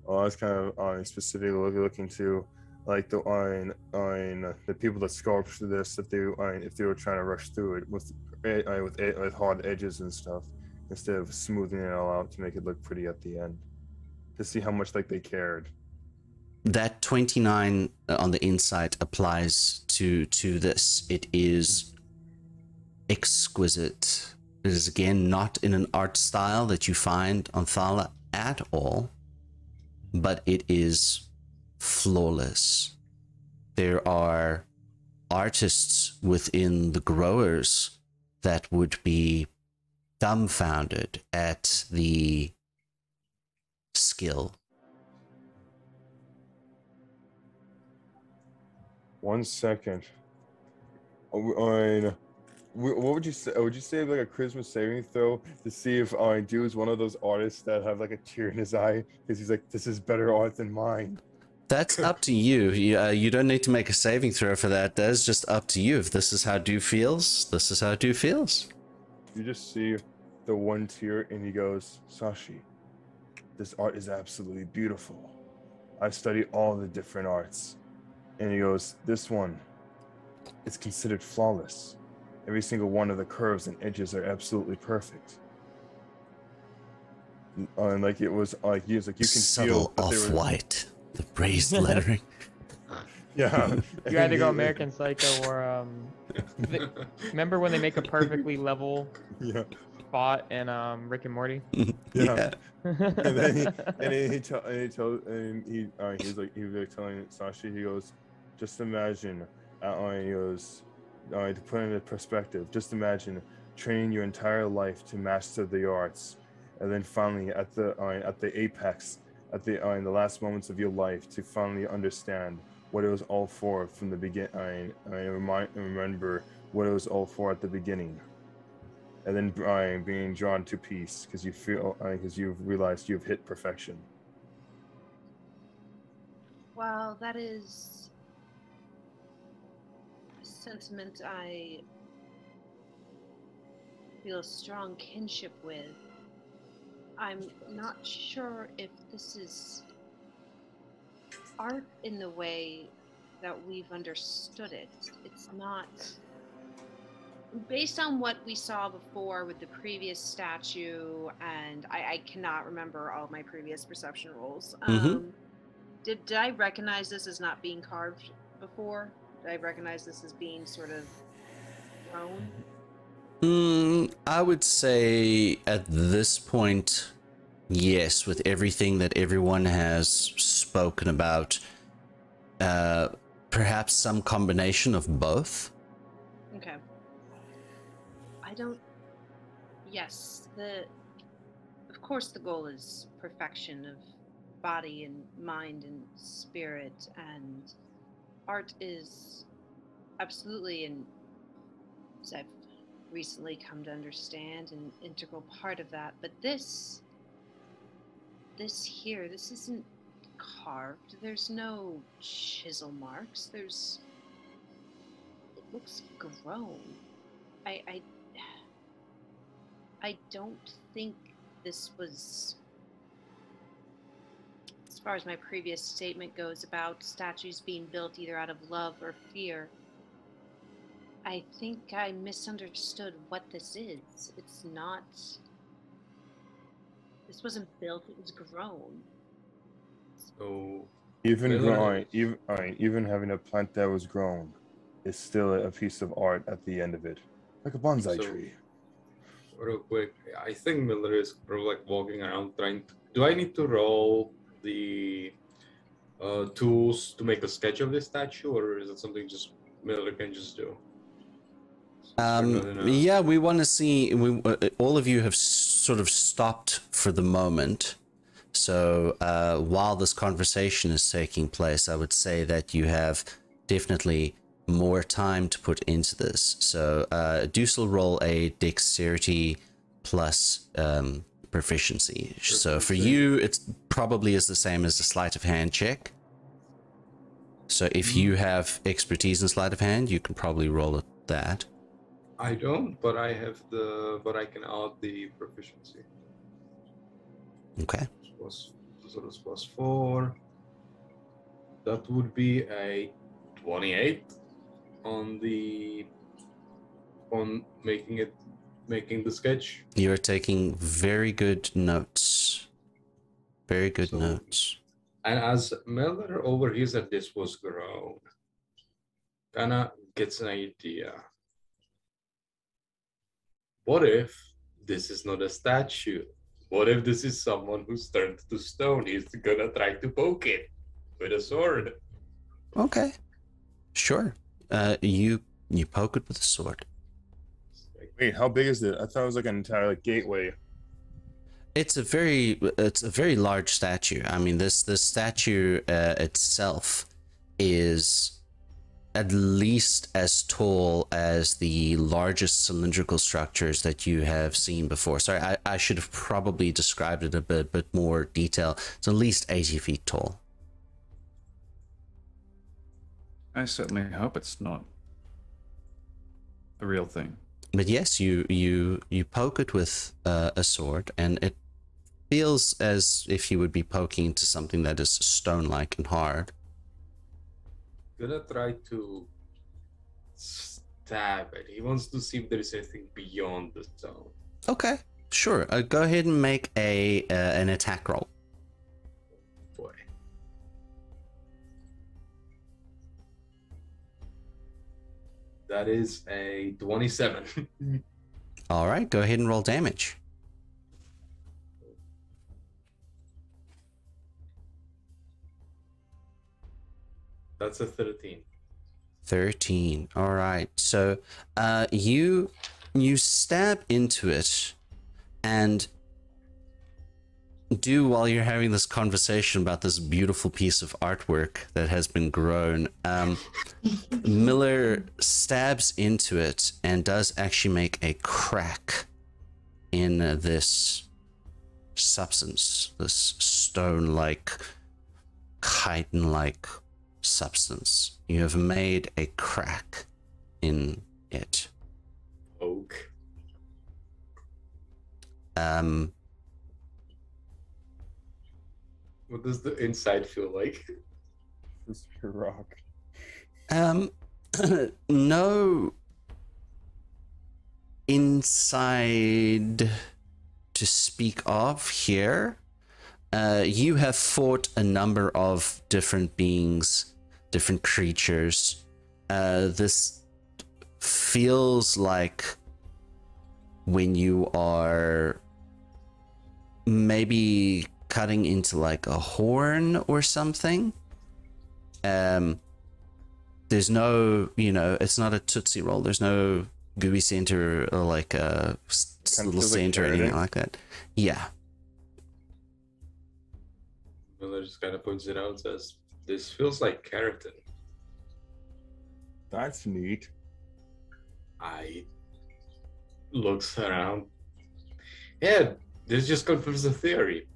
Oh, I was kind of specifically looking to like the people that sculpted this, if they were trying to rush through it with hard edges and stuff, instead of smoothing it all out to make it look pretty at the end, to see how much like they cared. That 29 on the inside applies to this. It is exquisite. It is again not in an art style that you find on Thala at all, but it is flawless. There are artists within the growers that would be dumbfounded at the skill. 1 second. What would you say? Would you say like a charisma saving throw to see if dude is one of those artists that have like a tear in his eye because he's like, this is better art than mine? That's up to you. You don't need to make a saving throw for that. That's just up to you. If this is how Do feels, this is how Do feels. You just see the one tear and he goes, Sashi, this art is absolutely beautiful. I've studied all the different arts. And he goes, this one is considered flawless. Every single one of the curves and edges are absolutely perfect. And like it was like he was like, you can subtle feel off-white, the raised lettering. Yeah. You either go American Psycho or remember when they make a perfectly level spot in Rick and Morty? Yeah. And then he was like telling Sashi, he goes, just imagine, he goes, to put it into perspective, just imagine training your entire life to master the arts, and then finally at the apex, in the last moments of your life, to finally understand what it was all for from the beginning. Remember what it was all for at the beginning, and then being drawn to peace because you feel because you've realized you've hit perfection. Well, that is a sentiment I feel a strong kinship with. I'm not sure if this is art in the way that we've understood it. It's not, based on what we saw before with the previous statue, and I cannot remember all my previous perception rolls. Did I recognize this as not being carved before? Did I recognize this as being sort of thrown? I would say at this point, yes, with everything that everyone has spoken about, perhaps some combination of both. Okay. Yes, of course the goal is perfection of body and mind and spirit, and art is absolutely, and as I've recently come to understand, an integral part of that. But this isn't carved. There's no chisel marks. It looks grown. I don't think this was, as far as my previous statement goes about statues being built either out of love or fear, I think I misunderstood what this is. This wasn't built, it was grown. So even having a plant that was grown is still a piece of art at the end of it, like a bonsai tree. Real quick, I think Miller is probably like walking around do I need to roll the tools to make a sketch of this statue, or is it something just Miller can just do? Yeah, we want to see. All of you have sort of stopped for the moment. So while this conversation is taking place, I would say that you have definitely more time to put into this. So Deuce will roll a dexterity plus proficiency. So for you, it probably is the same as the sleight of hand check. So if you have expertise in sleight of hand, you can probably roll at that. I don't, but I have but I can add the proficiency. Okay. So this plus 4. That would be a 28 on making the sketch. You're taking very good notes. Very good notes. And as Miller overhears that this was grown, kinda gets an idea. What if this is not a statue? What if this is someone who's turned to stone? He's gonna try to poke it with a sword. Okay. Sure. You poke it with a sword. Wait, how big is it? I thought it was like an entire gateway. It's a very large statue. I mean, this statue itself is at least as tall as the largest cylindrical structures that you have seen before. Sorry, I should have probably described it a bit more detail. It's at least 80 feet tall. I certainly hope it's not a real thing. But yes, you poke it with a sword, and it feels as if you would be poking into something that is stone-like and hard. Gonna try to stab it. He wants to see if there is anything beyond the stone. Okay, sure. Go ahead and make an attack roll. Boy. That is a 27. All right, go ahead and roll damage. That's a 13. 13. All right. So you stab into it, and while you're having this conversation about this beautiful piece of artwork that has been grown, Miller stabs into it and does actually make a crack in this substance, this stone-like, chitin-like substance. You have made a crack in it. Oak. What does the inside feel like? It's a rock. No inside to speak of here. You have fought a number of different beings, different creatures. This feels like when you are maybe cutting into like a horn or something. There's no, it's not a Tootsie Roll. There's no gooey center or like a little center or anything like that. Yeah. Miller just kind of points it out and says, this feels like keratin. That's neat. I looks around. Yeah, this just confirms the theory.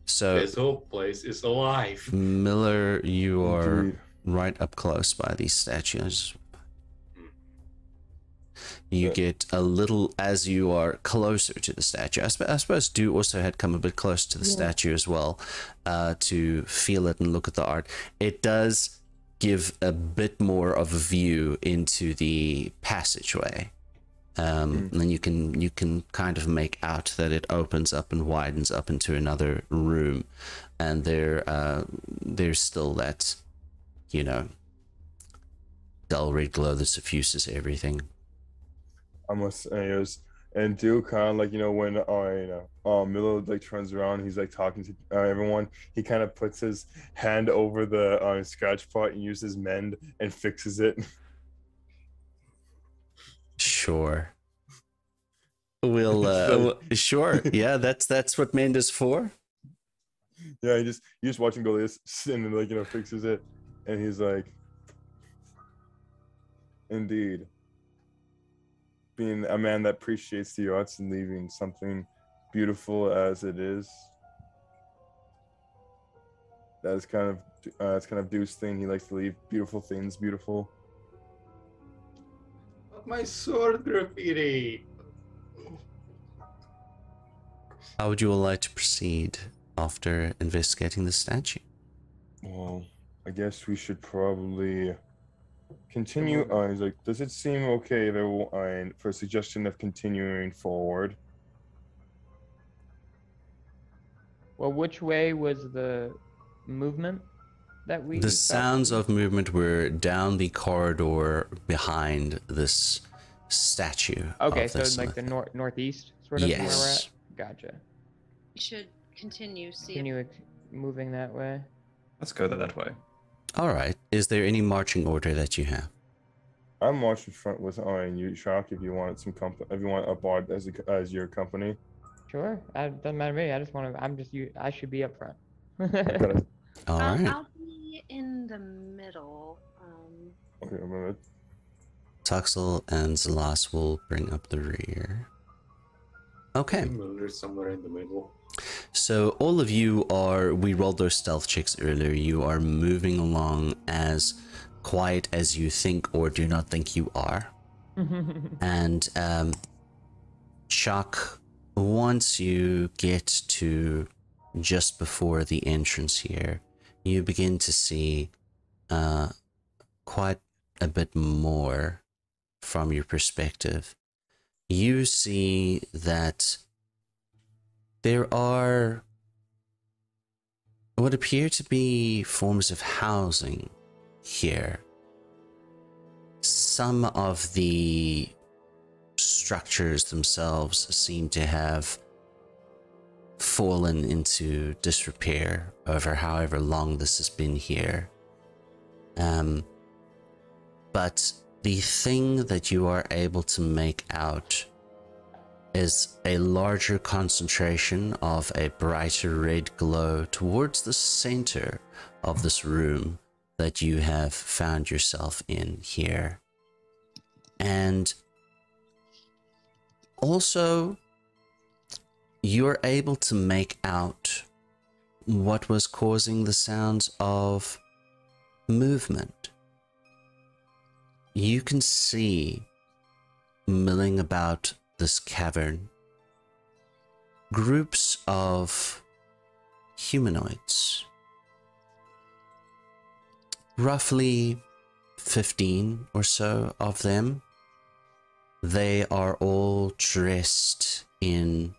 So this whole place is alive. Miller, you are right up close by these statues. You get a little, as you are closer to the statue. I suppose Du also had come a bit close to the statue as well, to feel it and look at the art. It does give a bit more of a view into the passageway. And then you can kind of make out that it opens up and widens up into another room, and there's still that, dull red glow that suffuses everything. Almost, and Do kind of like, when Milo like turns around, he's like talking to everyone. He kind of puts his hand over the scratch pot and uses mend and fixes it. Sure. We'll sure. Yeah, that's what mend is for. Yeah, you just watch him go this and then fixes it, and he's like, indeed. Being a man that appreciates the arts and leaving something beautiful as it is. That's kind of Deuce's thing. He likes to leave beautiful things beautiful. My sword graffiti. How would you all like to proceed after investigating the statue? Well, I guess we should probably continue. He's like, does it seem okay for a suggestion of continuing forward? Well, which way was the movement that we? The sounds of movement were down the corridor behind this statue. Okay, of so this like the Smith. northeast sort of where we're Yes. at. Gotcha. We should continue. See. Continue moving that way. Let's go that way. All right. Is there any marching order that you have? I'm marching front with you, Shock. If you want if you want a bard as your company. Sure, doesn't matter to me. I just want to. I should be up front. All right. I'll be in the middle. Okay, a minute. Tuxel and Zalas will bring up the rear. Okay. There's somewhere in the middle. So all of you we rolled those stealth checks earlier. You are moving along as quiet as you think or do not think you are. And Chuck, once you get to just before the entrance here, you begin to see quite a bit more from your perspective. You see that there are what appear to be forms of housing here. Some of the structures themselves seem to have fallen into disrepair over however long this has been here. But the thing that you are able to make out is a larger concentration of a brighter red glow towards the center of this room that you have found yourself in here. And also, you're able to make out what was causing the sounds of movement. You can see milling about this cavern groups of humanoids, roughly 15 or so of them. They are all dressed in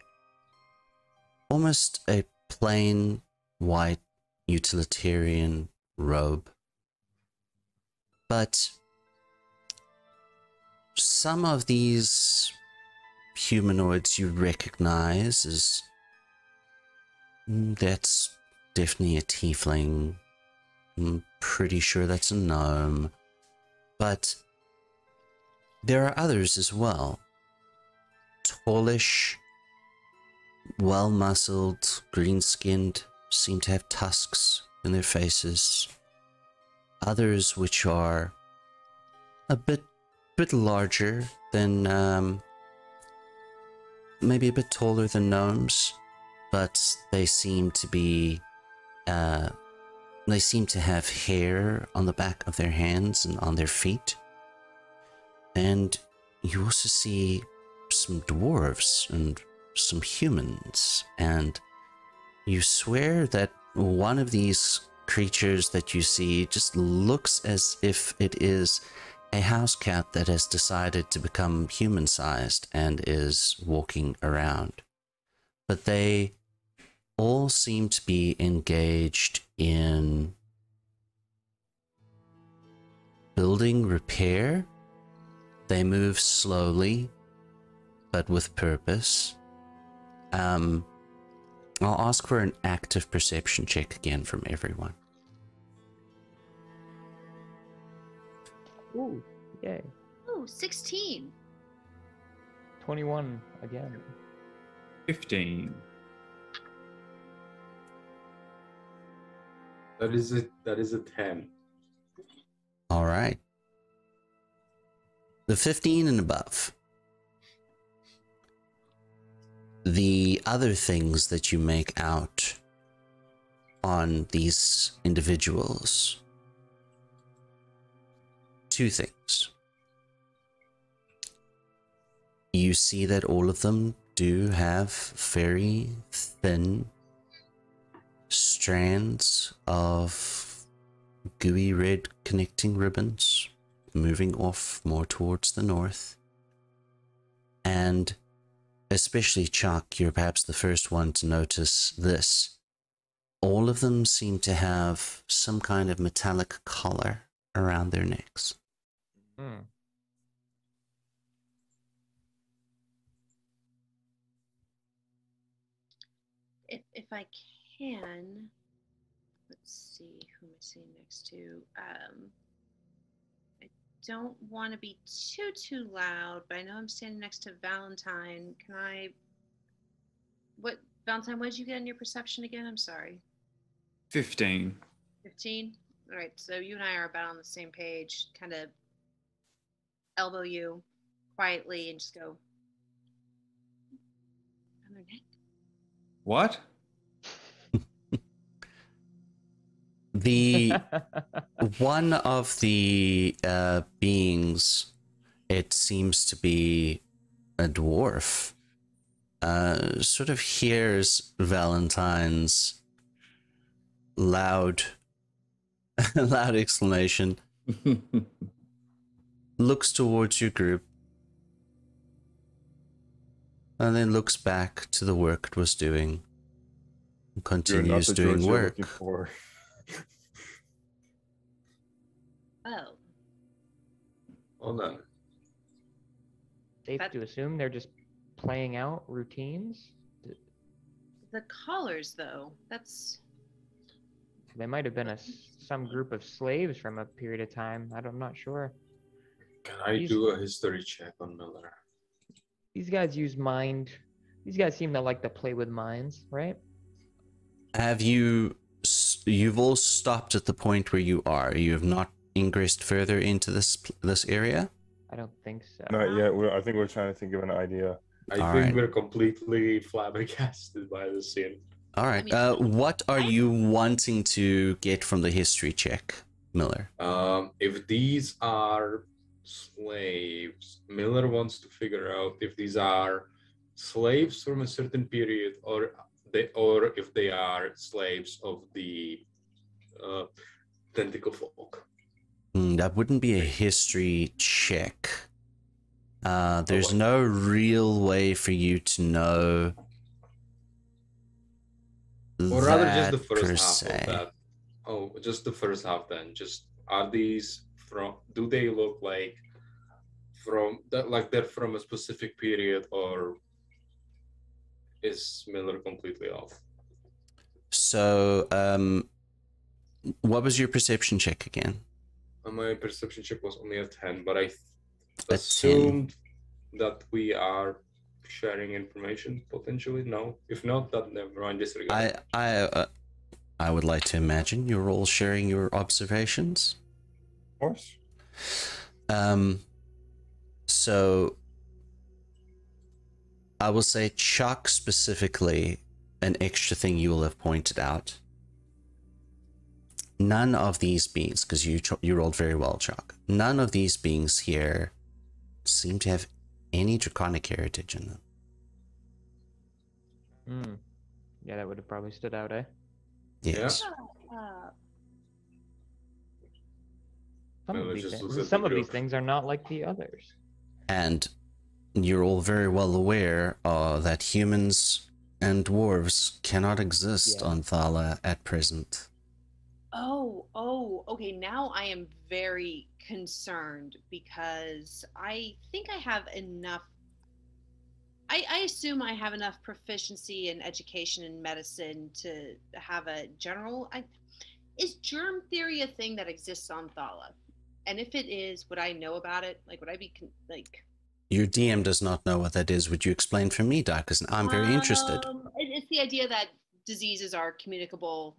almost a plain white utilitarian robe, but some of these humanoids you recognize as that's definitely a tiefling. I'm pretty sure that's a gnome, but there are others as well. Tallish, well-muscled, green-skinned, seem to have tusks in their faces. Others which are a bit larger than, maybe a bit taller than gnomes, but they seem to be, they seem to have hair on the back of their hands and on their feet. And you also see some dwarves and some humans, and you swear that one of these creatures that you see just looks as if it is a house cat that has decided to become human-sized and is walking around. But they all seem to be engaged in building repair. They move slowly, but with purpose. I'll ask for an active perception check again from everyone. Ooh, yay. Oh, 16. 21 again. 15. That is a 10. All right. The 15 and above. the other things that you make out on these individuals, two things. You see that all of them do have very thin strands of gooey red connecting ribbons moving off more towards the north. And especially Chuck, you're perhaps the first one to notice this. All of them seem to have some kind of metallic collar around their necks. Hmm. If I can, let's see, who am I sitting next to? I don't want to be too loud, but I know I'm standing next to Valentine. Valentine, what did you get in your perception again? I'm sorry. 15. 15? All right, so you and I are about on the same page. Kind of elbow you quietly and just go on their neck. What? The one of the beings, it seems to be a dwarf, sort of hears Valentine's loud exclamation, looks towards your group, and then looks back to the work it was doing, and continues doing work. Oh. Hold on. Safe to assume they're just playing out routines? The collars, though, that's... They might have been some group of slaves from a period of time. I'm not sure. Can I do a history check on Miller? These guys use mind. These guys seem to like to play with minds, right? Have you've all stopped at the point where you are? You have not ingressed further into this area? I don't think so. Not yet. I think we're trying to think of an idea. I think we're completely flabbergasted by the scene. All right. What are you wanting to get from the history check, Miller? If these are slaves, Miller wants to figure out if these are slaves from a certain period, or if they are slaves of the tentacle folk. That wouldn't be a history check. There's no real way for you to know. Or rather, just the first half of that. Oh, just the first half then. Just, are these do they look like they're from a specific period, or is Miller completely off? So, what was your perception check again? My perception check was only a 10, but I assumed that we are sharing information potentially. No, if not, that never mind. Disregard. I would like to imagine you're all sharing your observations. Of course. So I will say, Chuck specifically, an extra thing you will have pointed out. None of these beings, because you rolled very well, Chuck. None of these beings here seem to have any draconic heritage in them. Yeah, that would have probably stood out, eh? Yes. Some of these things are not like the others. And you're all very well aware that humans and dwarves cannot exist on Thala at present. Okay, now I am very concerned because I think I have enough. I assume I have enough proficiency in education and medicine to have a general. Is germ theory a thing that exists on Thala? And if it is, would I know about it? Like, would I be like? Your DM does not know what that is. Would you explain for me, Doc? Because I'm very interested. It's the idea that diseases are communicable,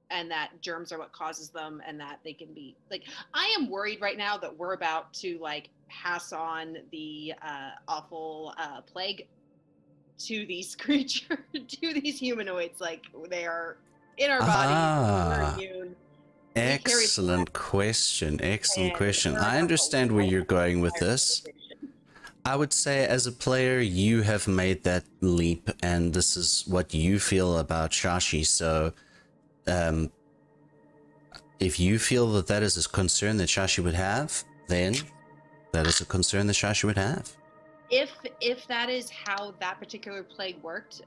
and that germs are what causes them, and that they can be like. I am worried right now that we're about to like pass on the awful plague to these creatures, to these humanoids. Like they are in our bodies. Ah. We're immune. Excellent question. Excellent And question. we're I understand where you're going with this. civilization. I would say as a player, you have made that leap, and this is what you feel about Shashi. So, if you feel that that is a concern that Shashi would have, then that is a concern that Shashi would have. If that is how that particular plague worked,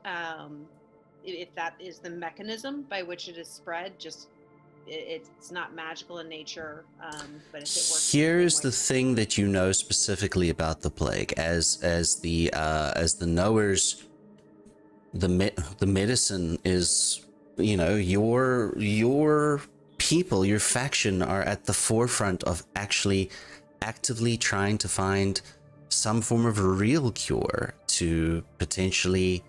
if that is the mechanism by which it is spread, just it's not magical in nature, but if it works. Here's the thing that you know specifically about the plague, as the knowers, the medicine is, you know, your people, your faction are at the forefront of actually actively trying to find some form of a real cure to potentially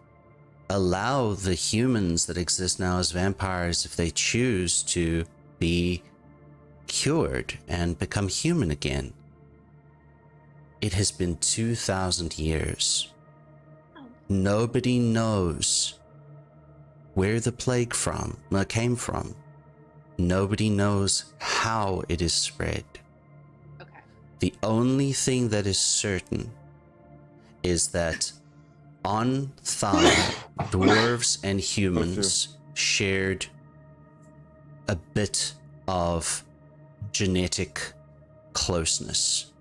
allow the humans that exist now as vampires, if they choose, to be cured and become human again. It has been 2,000 years. Nobody knows where the plague came from. Nobody knows how it is spread. Okay. The only thing that is certain is that on Thala, dwarves and humans shared a bit of genetic closeness.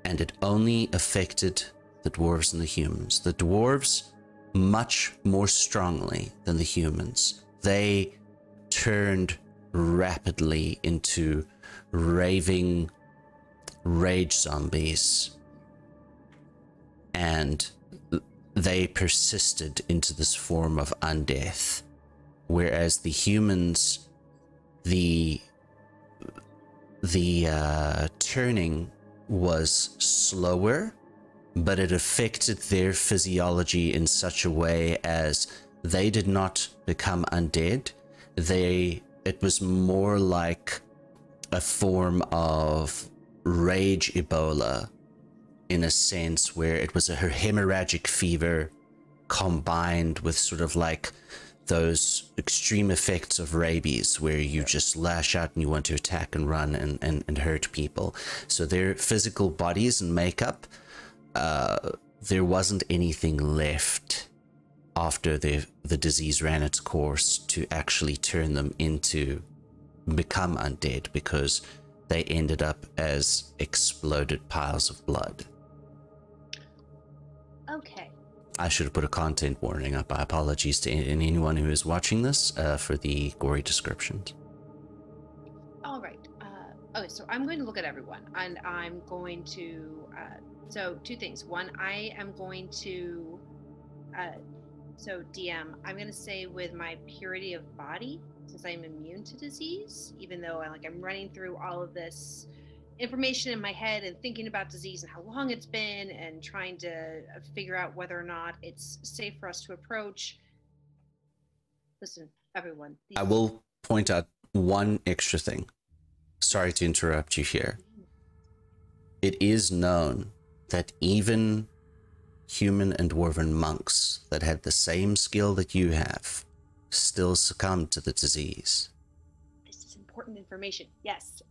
And it only affected the dwarves and the humans. The dwarves much more strongly than the humans. They turned rapidly into raving rage zombies, and they persisted into this form of undeath, whereas the humans, the turning was slower, but it affected their physiology in such a way as they did not become undead. It was more like a form of rage Ebola, in a sense, where it was a hemorrhagic fever combined with sort of like those extreme effects of rabies, where you just lash out and you want to attack and run and hurt people. So their physical bodies and makeup, there wasn't anything left after the disease ran its course to actually turn them into become undead, because they ended up as exploded piles of blood. Okay. I should have put a content warning up. My apologies to anyone who is watching this for the gory descriptions. All right. Okay, so I'm going to look at everyone, and I'm going to. So two things. One, I am going to. So DM, I'm going to say with my purity of body, since I'm immune to disease, even though I'm running through all of this information in my head and thinking about disease and how long it's been and trying to figure out whether or not it's safe for us to approach. Listen, everyone. I will point out one extra thing. Sorry to interrupt you here. It is known that even human and dwarven monks that had the same skill that you have still succumbed to the disease. This is important information. Yes.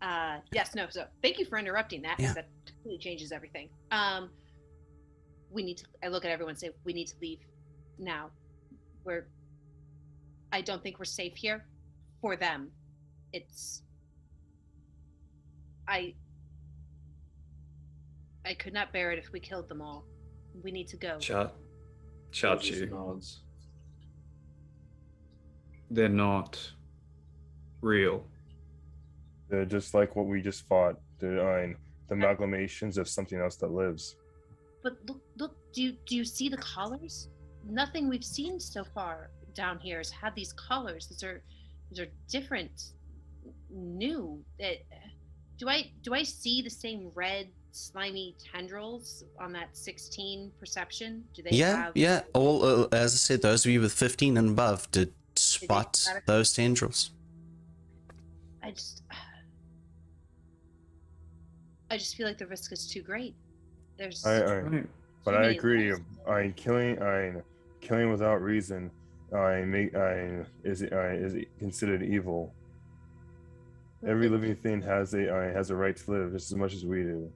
Yes. No. So thank you for interrupting that. Yeah. That totally changes everything. We need to. I look at everyone and say we need to leave now. I don't think we're safe here. For them, it's. I could not bear it if we killed them all. We need to go. Chachi. Nods. They're not real. They're just like what we just fought. They're the amalgamations of something else that lives. But look. Do you see the collars? Nothing we've seen so far down here has had these collars. These are different, new. Do I see the same red slimy tendrils on that 16 perception? Do they have? Yeah. All as I said, those of you with 15 and above did spot those tendrils. I just feel like the risk is too great. There's All right. But You I may agree. lose. Killing without reason. Is it considered evil? Every living thing has a right to live just as much as we do.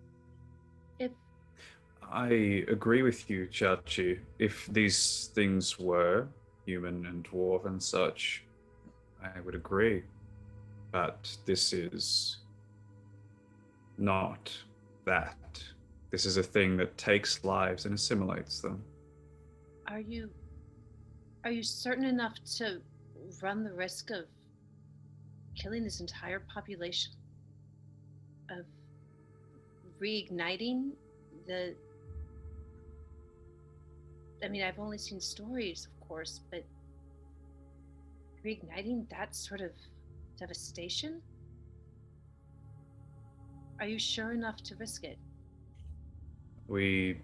I agree with you, Chachi. If these things were human and dwarf and such, I would agree. But this is not that. This is a thing that takes lives and assimilates them. Are you certain enough to run the risk of killing this entire population? Of reigniting the... I mean, I've only seen stories, of course, but reigniting that sort of devastation? Are you sure enough to risk it? We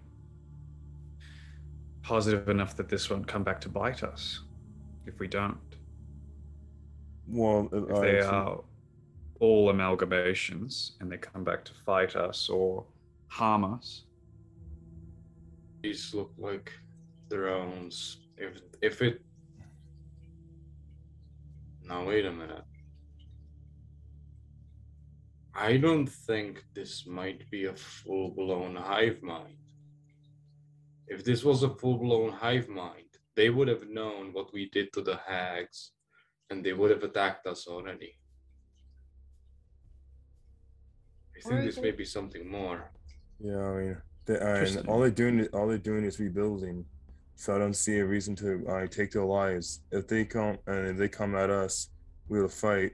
positive enough that this won't come back to bite us if we don't. Well, If they are all amalgamations and they come back to fight us or harm us. These look like drones. If it... Now wait a minute. I don't think this might be a full-blown hive mind. If this was a full-blown hive mind, they would have known what we did to the hags, and they would have attacked us already. I think this may be something more. Yeah, I mean, all they're doing is rebuilding. So I don't see a reason to take their lives. If they come at us, we'll fight.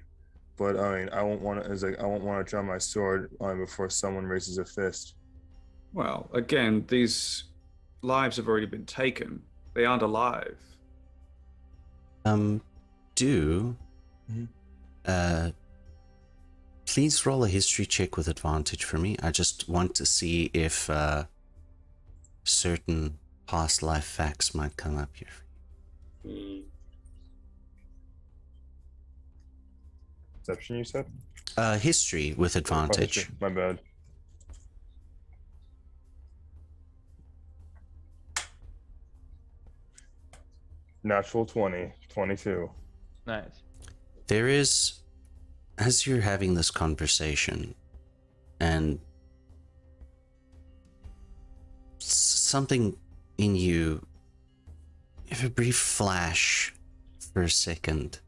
But I mean, I won't want to draw my sword before someone raises a fist. Well, again, these lives have already been taken. They aren't alive. Please roll a history check with advantage for me. I just want to see if certain past life facts might come up here. Perception, you said? History with advantage. My bad. Natural 20, 22. Nice. There is, as you're having this conversation, and something in you have a brief flash for a second.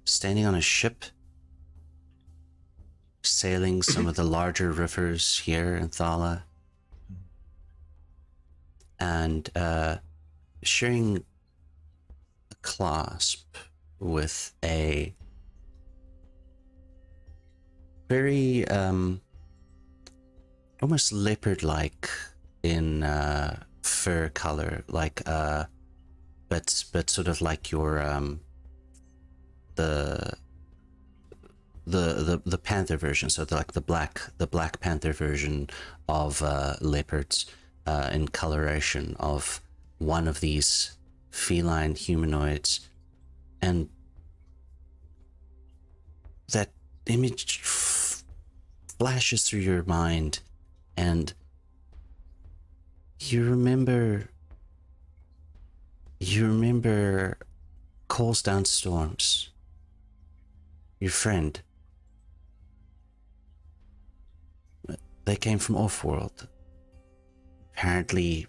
Standing on a ship, sailing some of the larger rivers here in Thala, and sharing a clasp with a very almost leopard-like in fur color, like but sort of like your the panther version, so like the black panther version of leopards in coloration of one of these feline humanoids, and that image flashes through your mind, and you remember Calls Down Storms, your friend. They came from Offworld. Apparently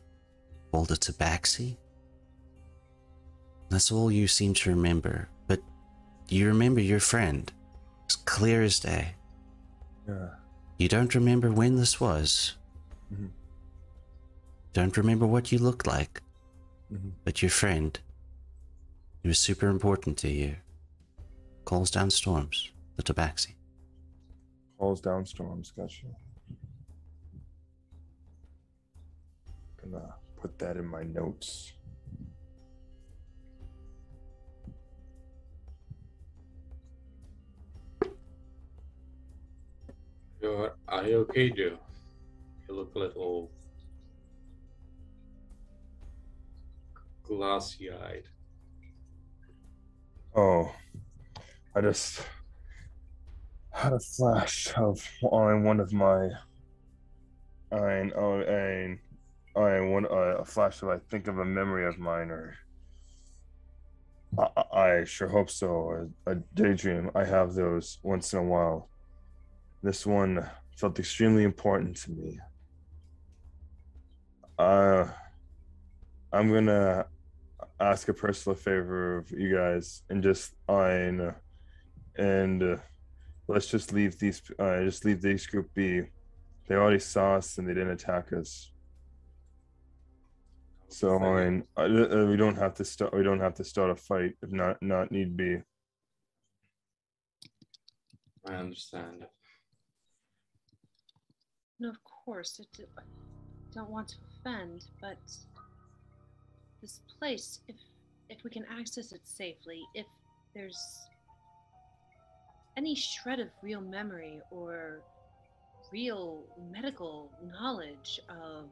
called it Tabaxi. That's all you seem to remember. But you remember your friend. It's clear as day. Yeah. You don't remember when this was. Mm-hmm. Don't remember what you looked like. Mm-hmm. But your friend, he was super important to you. Calls Down Storms, the Tabaxi. Calls Down Storms, gotcha. Gonna put that in my notes. Are you okay, Joe? You look a little glassy-eyed. Oh, I just had a flash of one of my want a flash of, I think of a memory of mine, or I sure hope so. A daydream. I have those once in a while. This one felt extremely important to me. I'm gonna ask a personal favor of you guys, and let's just leave these group be. They already saw us and they didn't attack us. So we don't have to start a fight if not need be. I understand. No, of course, I don't want to offend, but this place, if we can access it safely, if there's any shred of real memory or real medical knowledge of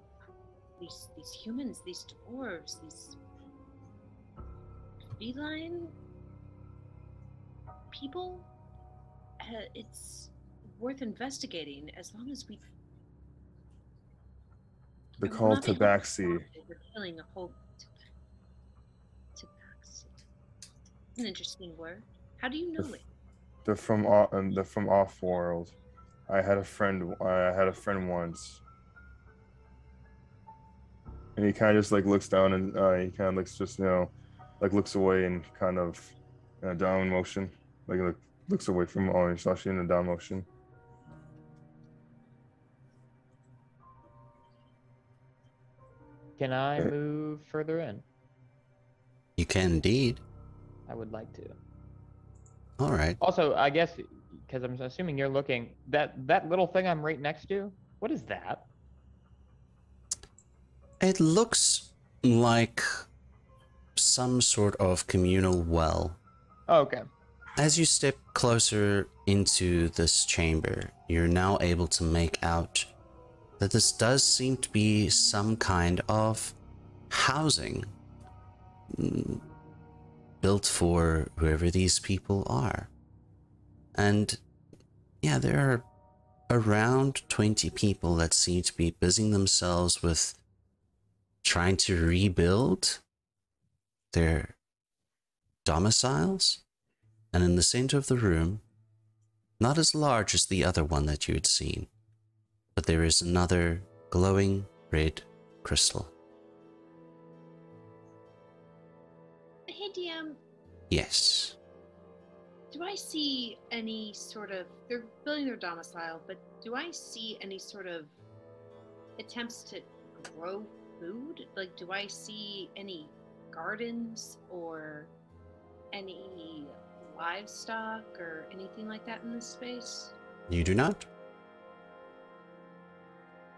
these humans, these dwarves, these feline people, it's worth investigating as long as we. They're called tabaxi. We're killing a whole tabaxi. An interesting word. How do you know it? They're from off world. I had a friend once, and he kind of just like looks down, and he kind of looks just looks away and kind of in a down motion, looks away from he's actually in a down motion. Can I move further in? You can indeed. I would like to. All right. Also, I guess, because I'm assuming you're looking, that little thing I'm right next to, what is that? It looks like some sort of communal well. Oh, okay. As you step closer into this chamber, you're now able to make out that this does seem to be some kind of housing built for whoever these people are. And yeah, there are around 20 people that seem to be busying themselves with trying to rebuild their domiciles. And in the center of the room, not as large as the other one that you had seen, but there is another glowing red crystal. Hey, DM. Yes. Do I see any sort of... They're building their domicile, but do I see any sort of attempts to grow food? Like, do I see any gardens or any livestock or anything like that in this space? You do not?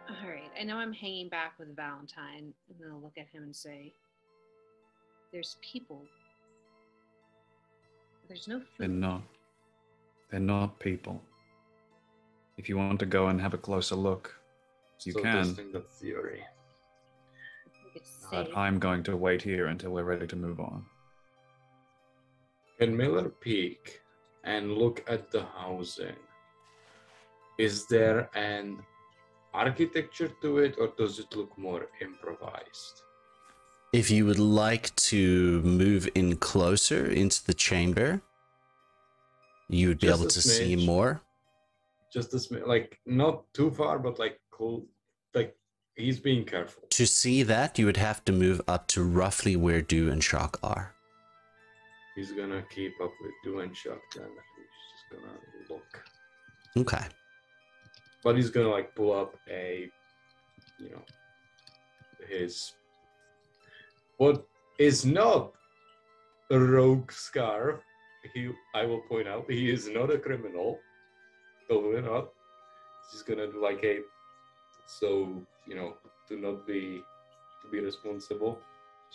All right. I know I'm hanging back with Valentine. I'm going to look at him and say, there's people. There's no food. They're not people. If you want to go and have a closer look, you can. Testing the theory. But I'm going to wait here until we're ready to move on. Can Miller peek and look at the housing? Is there an architecture to it, or does it look more improvised? If you would like to move in closer into the chamber, you would be able to see more. Just a smidge, like not too far, but like cool, like he's being careful. To see that, you would have to move up to roughly where Do and Shock are. He's gonna keep up with Do and Shock then. He's just gonna look. Okay. But he's gonna like pull up his what is not a rogue scarf. I will point out, he is not a criminal. Totally not. He's gonna do like to be responsible,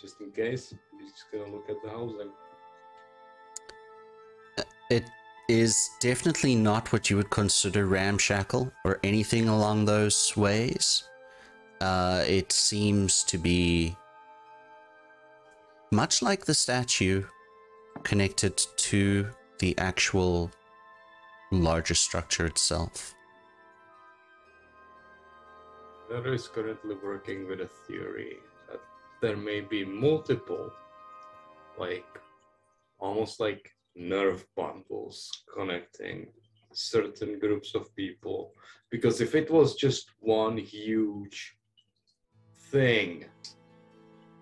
just in case. He's just gonna look at the housing. It is definitely not what you would consider ramshackle or anything along those ways. It seems to be much like the statue connected to the actual larger structure itself. Miller is currently working with a theory that there may be multiple, like, almost like nerve bundles connecting certain groups of people. Because if it was just one huge thing,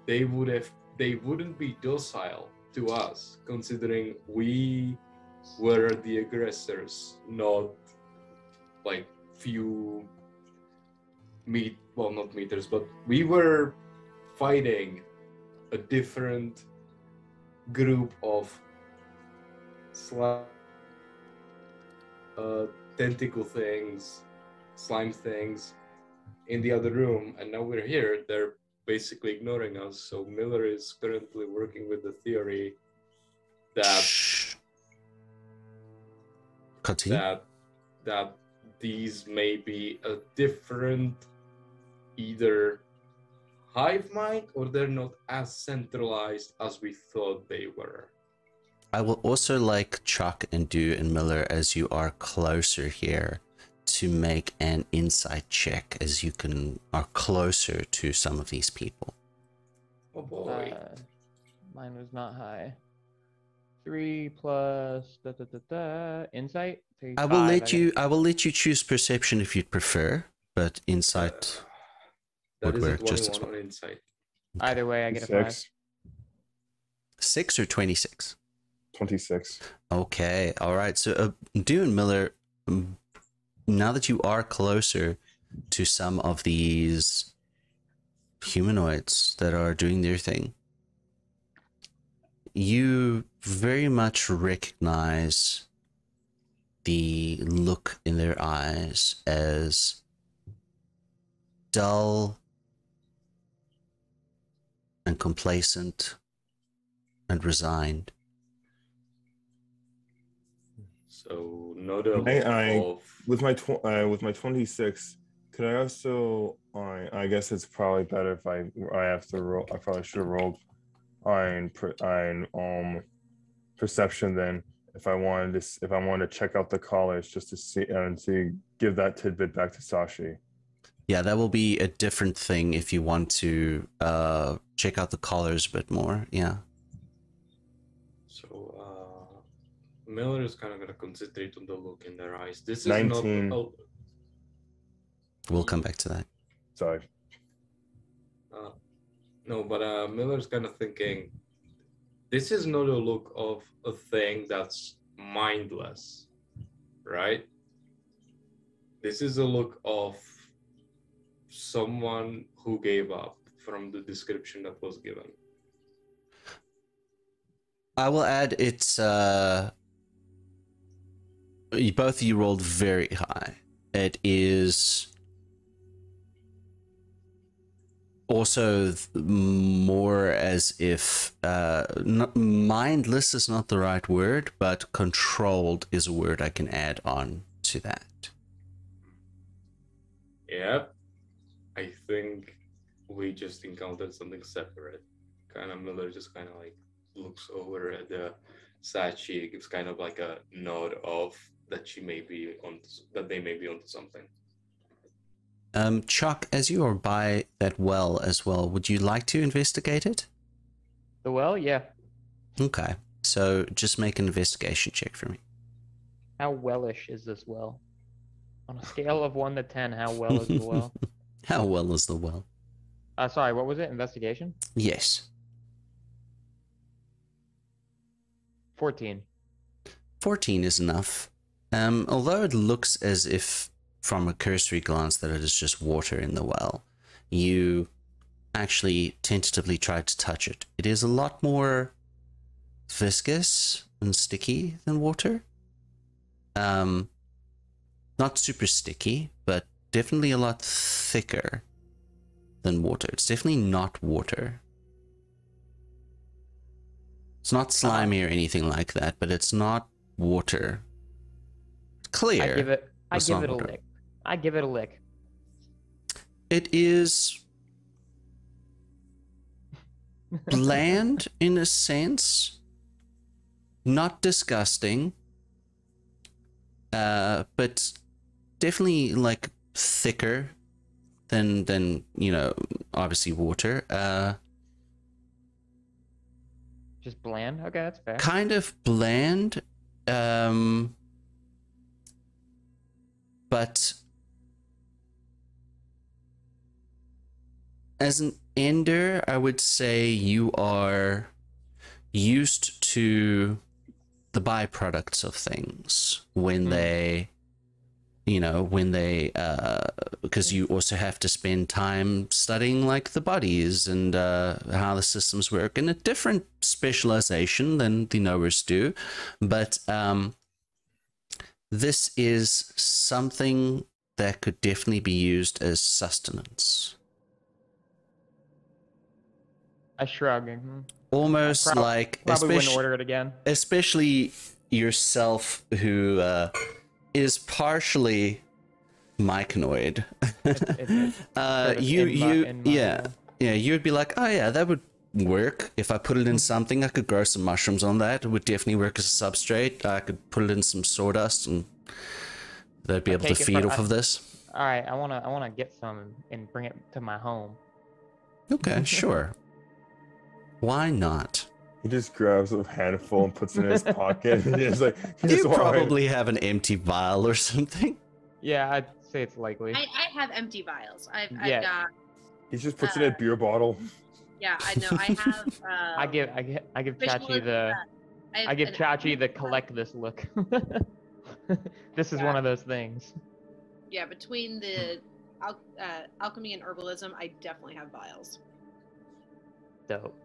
they wouldn't be docile to us, considering we were the aggressors, not like few not meters, but we were fighting a different group of tentacle things, slime things in the other room, and now we're here. They're basically ignoring us. So Miller is currently working with the theory that Continue. that these may be a different either hive mind, or they're not as centralized as we thought they were. I will also like Chuck and Du and Miller, as you are closer here, to make an insight check, as you are closer to some of these people. Oh boy. Mine was not high. 3 plus insight. I will let you choose perception if you'd prefer, but insight would work just as well. On insight. Either way, I get a 5. 6 or 26? 26. Okay, all right. So, Du and Miller, now that you are closer to some of these humanoids that are doing their thing, you very much recognize the look in their eyes as dull and complacent and resigned. So not a with my 26. Could I also? I guess it's probably better if I have to roll. I probably should have rolled on perception then. If I wanted to check out the collars just to see and to give that tidbit back to Sashi. Yeah, that will be a different thing if you want to check out the collars a bit more. Yeah. So Miller is kind of gonna concentrate on the look in their eyes. This is 19. not. We'll come back to that. Sorry. No, but Miller's kind of thinking, this is not a look of a thing that's mindless, right? This is a look of someone who gave up from the description that was given. I will add it's both of you rolled very high. It is also more as if mindless is not the right word, but controlled is a word I can add on to that. Yep. I think we just encountered something separate. Kind of Miller just kind of like looks over at the Sachi, gives kind of like a nod of that they may be onto something. Chuck, as you are by that well as well, would you like to investigate it? The well? Yeah. Okay, so just make an investigation check for me. How wellish is this well? On a scale of 1 to 10, how well is the well? How well is the well? Sorry, what was it? Investigation? Yes. 14. 14 is enough. Although it looks as if from a cursory glance that it is just water in the well, you actually tentatively try to touch it. It is a lot more viscous and sticky than water. Not super sticky, but definitely a lot thicker than water. It's definitely not water. It's not slimy or anything like that, but it's not water. It's clear. I give it a lick. I give it a lick. It is bland in a sense, not disgusting, but definitely like thicker than you know, obviously water. Just bland. Okay, that's fair. Kind of bland, but as an ender, I would say you are used to the byproducts of things when they, you know, when they, because you also have to spend time studying like the bodies and how the systems work, in a different specialization than the knowers do. But this is something that could definitely be used as sustenance. I shrug. Almost like, probably wouldn't order it again. Especially yourself, who is partially Mechanolith. You'd be like, oh yeah, that would work. If I put it in something, I could grow some mushrooms on that. It would definitely work as a substrate. I could put it in some sawdust and they'd be able to feed off of this. All right, I wanna get some and bring it to my home. Okay, sure. Why not? He just grabs a handful and puts it in his pocket. And he's like, you probably have an empty vial or something. Yeah, I'd say it's likely. I have empty vials. I've got. He just puts it in a beer bottle. Yeah, I know. I have. I give Chachi the. I give Chachi the collect this look. This is one of those things. Yeah, between the alchemy and herbalism, I definitely have vials. Dope.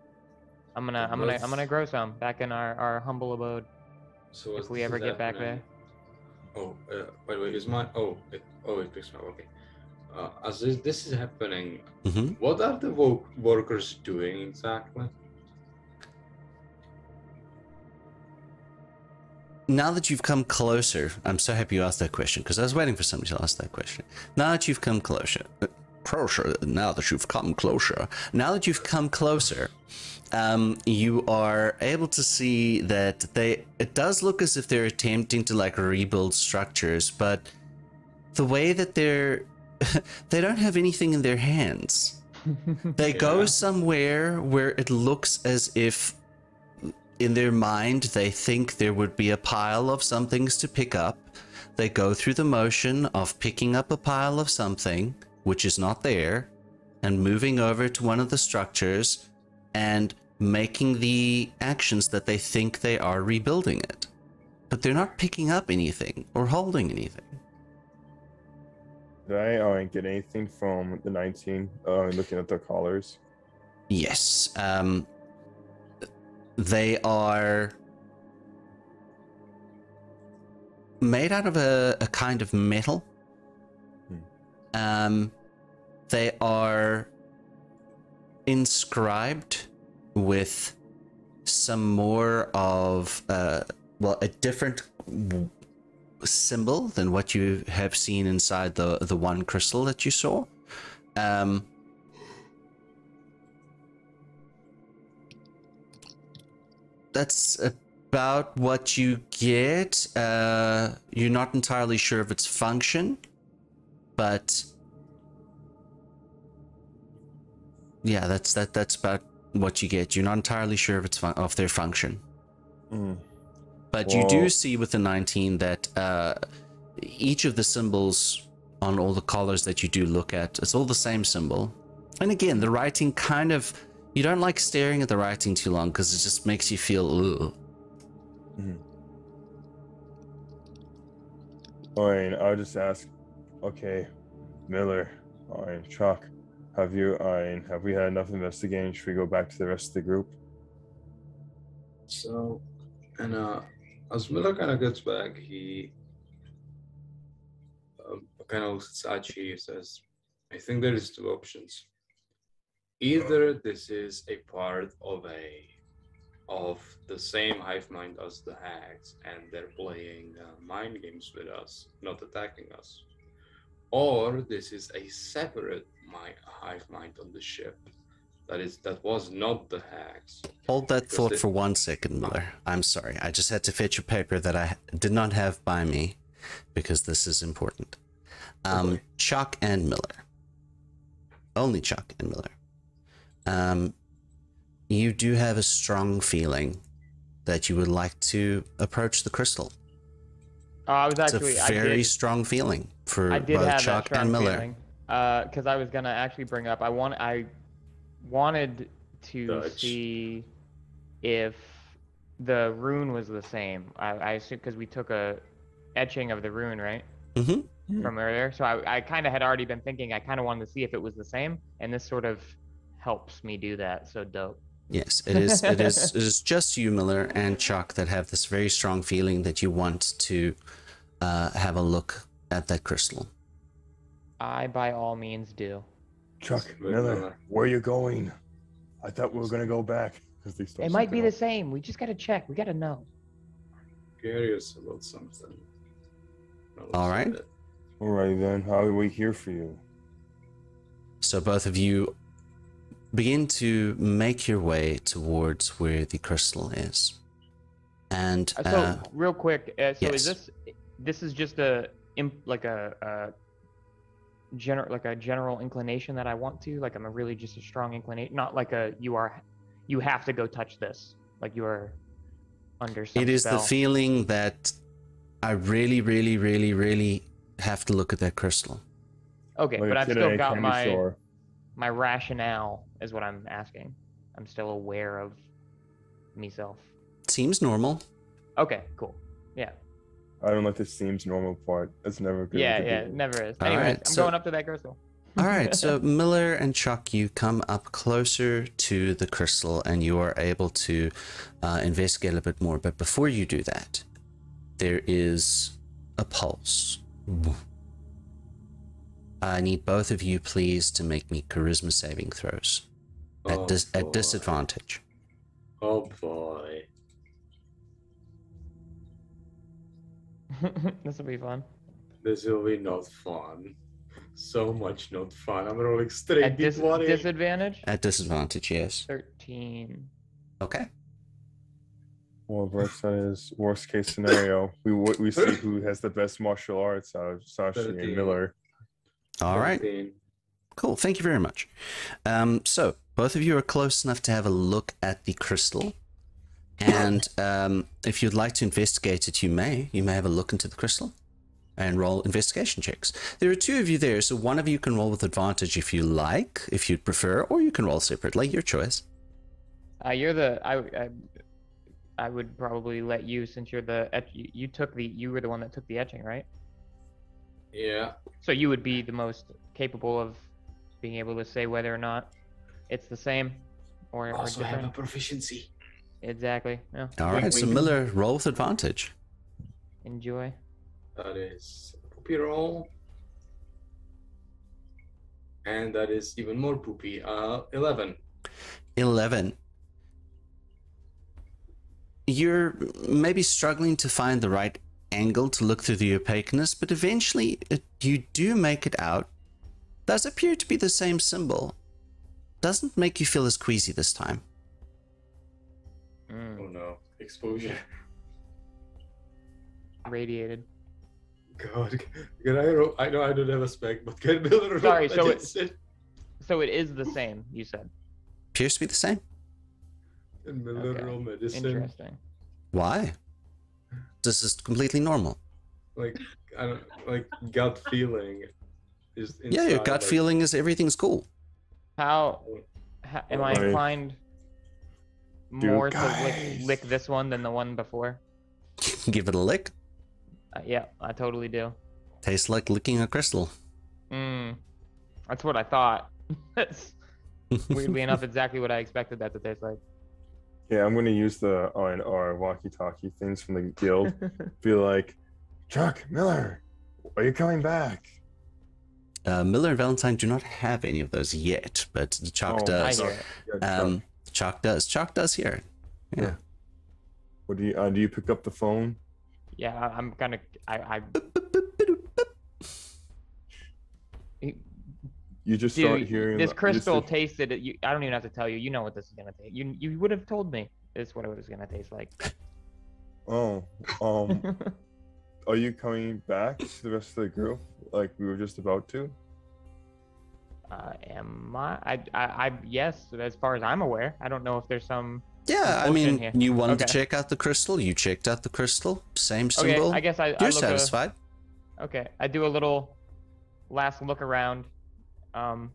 I'm gonna grow some back in our humble abode. So if we ever get back there. Oh, by the way, is my it picks me up. Okay. As this is happening, what are the workers doing exactly? Now that you've come closer, I'm so happy you asked that question, because I was waiting for somebody to ask that question. Now that you've come closer, now that you've come closer, you are able to see that it does look as if they're attempting to like rebuild structures, but the way that they don't have anything in their hands. They go somewhere where it looks as if in their mind they think there would be a pile of some things to pick up. They go through the motion of picking up a pile of something which is not there and moving over to one of the structures and making the actions that they think they are rebuilding it. But they're not picking up anything or holding anything. Did I get anything from the 19, looking at the collars? Yes. They are made out of a kind of metal. They are inscribed with some more of a different symbol than what you have seen inside the one crystal that you saw. That's about what you get. You're not entirely sure of its function, but yeah, that's about what you get. You're not entirely sure of their function. But you do see with the 19 that each of the symbols on all the collars that you do look at, it's all the same symbol. And again, the writing kind of, you don't like staring at the writing too long because it just makes you feel, ugh. I'll just ask, okay, Miller, Chuck, have we had enough investigating? Should we go back to the rest of the group? So, and as Miller kind of gets back, he kind of looks at Sachi, says, I think there is two options. Either this is a part of the same hive mind as the hags, and they're playing mind games with us, not attacking us, or this is a separate hive mind on the ship. That was not the hags. Hold that thought for 1 second, Miller. I'm sorry. I just had to fetch a paper that I did not have by me because this is important. Chuck and Miller. only Chuck and Miller, you do have a strong feeling that you would like to approach the crystal. I was It's actually, a very strong feeling for both Chuck and Miller. Because I was gonna actually bring up, I wanted to Dutch. see if the rune was the same. I assume because we took a etching of the rune, right? Mm-hmm. From earlier. So I kind of had already been thinking, I kind of wanted to see if it was the same, and this sort of helps me do that. So dope. Yes, it is. It is just you, Miller, and Chuck that have this very strong feeling that you want to have a look at that crystal. I, by all means, do. Chuck, Miller, where are you going? I thought we were gonna go back. It might be the same. We just gotta check. We gotta know. Curious about something. All right. All right then. How are we here for you? So both of you begin to make your way towards where the crystal is. And so real quick, so yes. is this is just like a general inclination that I want to, like I'm really just a strong inclination, not like you have to go touch this, like you are under some it is spell. the feeling that I really, really, really, really have to look at that crystal. Okay, Like but I've still got sure. my rationale is what I'm asking. I'm still aware of myself. Seems normal. Okay, cool. Yeah. I don't like the seems normal part. That's never good. Yeah, it never is. All Anyways, right, I'm so- going up to that crystal. All right, so Miller and Chuck, you come up closer to the crystal and you are able to investigate a bit more. But before you do that, there is a pulse. I need both of you, please, to make me charisma saving throws at disadvantage. Oh boy. This will be fun. This will be not fun. So much not fun. I'm rolling straight At D20. disadvantage? At disadvantage, yes. 13. Okay. Well, verse that is worst case scenario. We see who has the best martial arts out of Sashi 13. and Miller. All right. 13. Cool. Thank you very much. So both of you are close enough to have a look at the crystal. And if you'd like to investigate it, you may have a look into the crystal and roll investigation checks. There are two of you there, so one of you can roll with advantage if you like, if you'd prefer, or you can roll separately, your choice. You're the I would probably let you, since you're the you were the one that took the etching, right? Yeah. So you would be the most capable of being able to say whether or not it's the same or Also have a different. proficiency. Exactly. Yeah. All right, so Miller, roll with advantage. Enjoy. That is a poopy roll. And that is even more poopy. 11. 11. You're maybe struggling to find the right angle to look through the opaqueness, but eventually you do make it out. Does appear to be the same symbol. Doesn't make you feel as queasy this time. Oh no. Exposure. Radiated. God. Can I know I don't have a spec, but can Miller roll? Sorry, so it is the same, you said. Appears to be the same. Can Miller Okay. roll medicine? Interesting. Why? This is completely normal. Like, I don't, like gut feeling is inside, Yeah, your gut like, feeling is everything's cool. How am I Right. inclined Dude, more to guys. lick this one than the one before? Give it a lick. Yeah, I totally do. Tastes like licking a crystal. That's what I thought. That's weirdly enough exactly what I expected that to taste like. Yeah, I'm gonna use our walkie-talkie things from the guild. Be like, Chuck, Miller, are you coming back? Miller and Valentine do not have any of those yet, but Chuck does. I hear it. Yeah, Chuck. Chuck does. Chuck does hear it. Yeah. What do you pick up the phone? Yeah, I'm gonna. You just start Dude, hearing this crystal this- tasted it. I don't even have to tell you. You know what this is gonna taste. You would have told me this is what it was gonna taste like. Oh, are you coming back to the rest of the group like we were just about to? Am I? Yes, as far as I'm aware. I don't know if there's some. Yeah, I compulsion mean, here. you wanted to Okay. check out the crystal. You checked out the crystal. Same Okay, symbol. I guess I You're look satisfied. Okay, I do a little last look around, and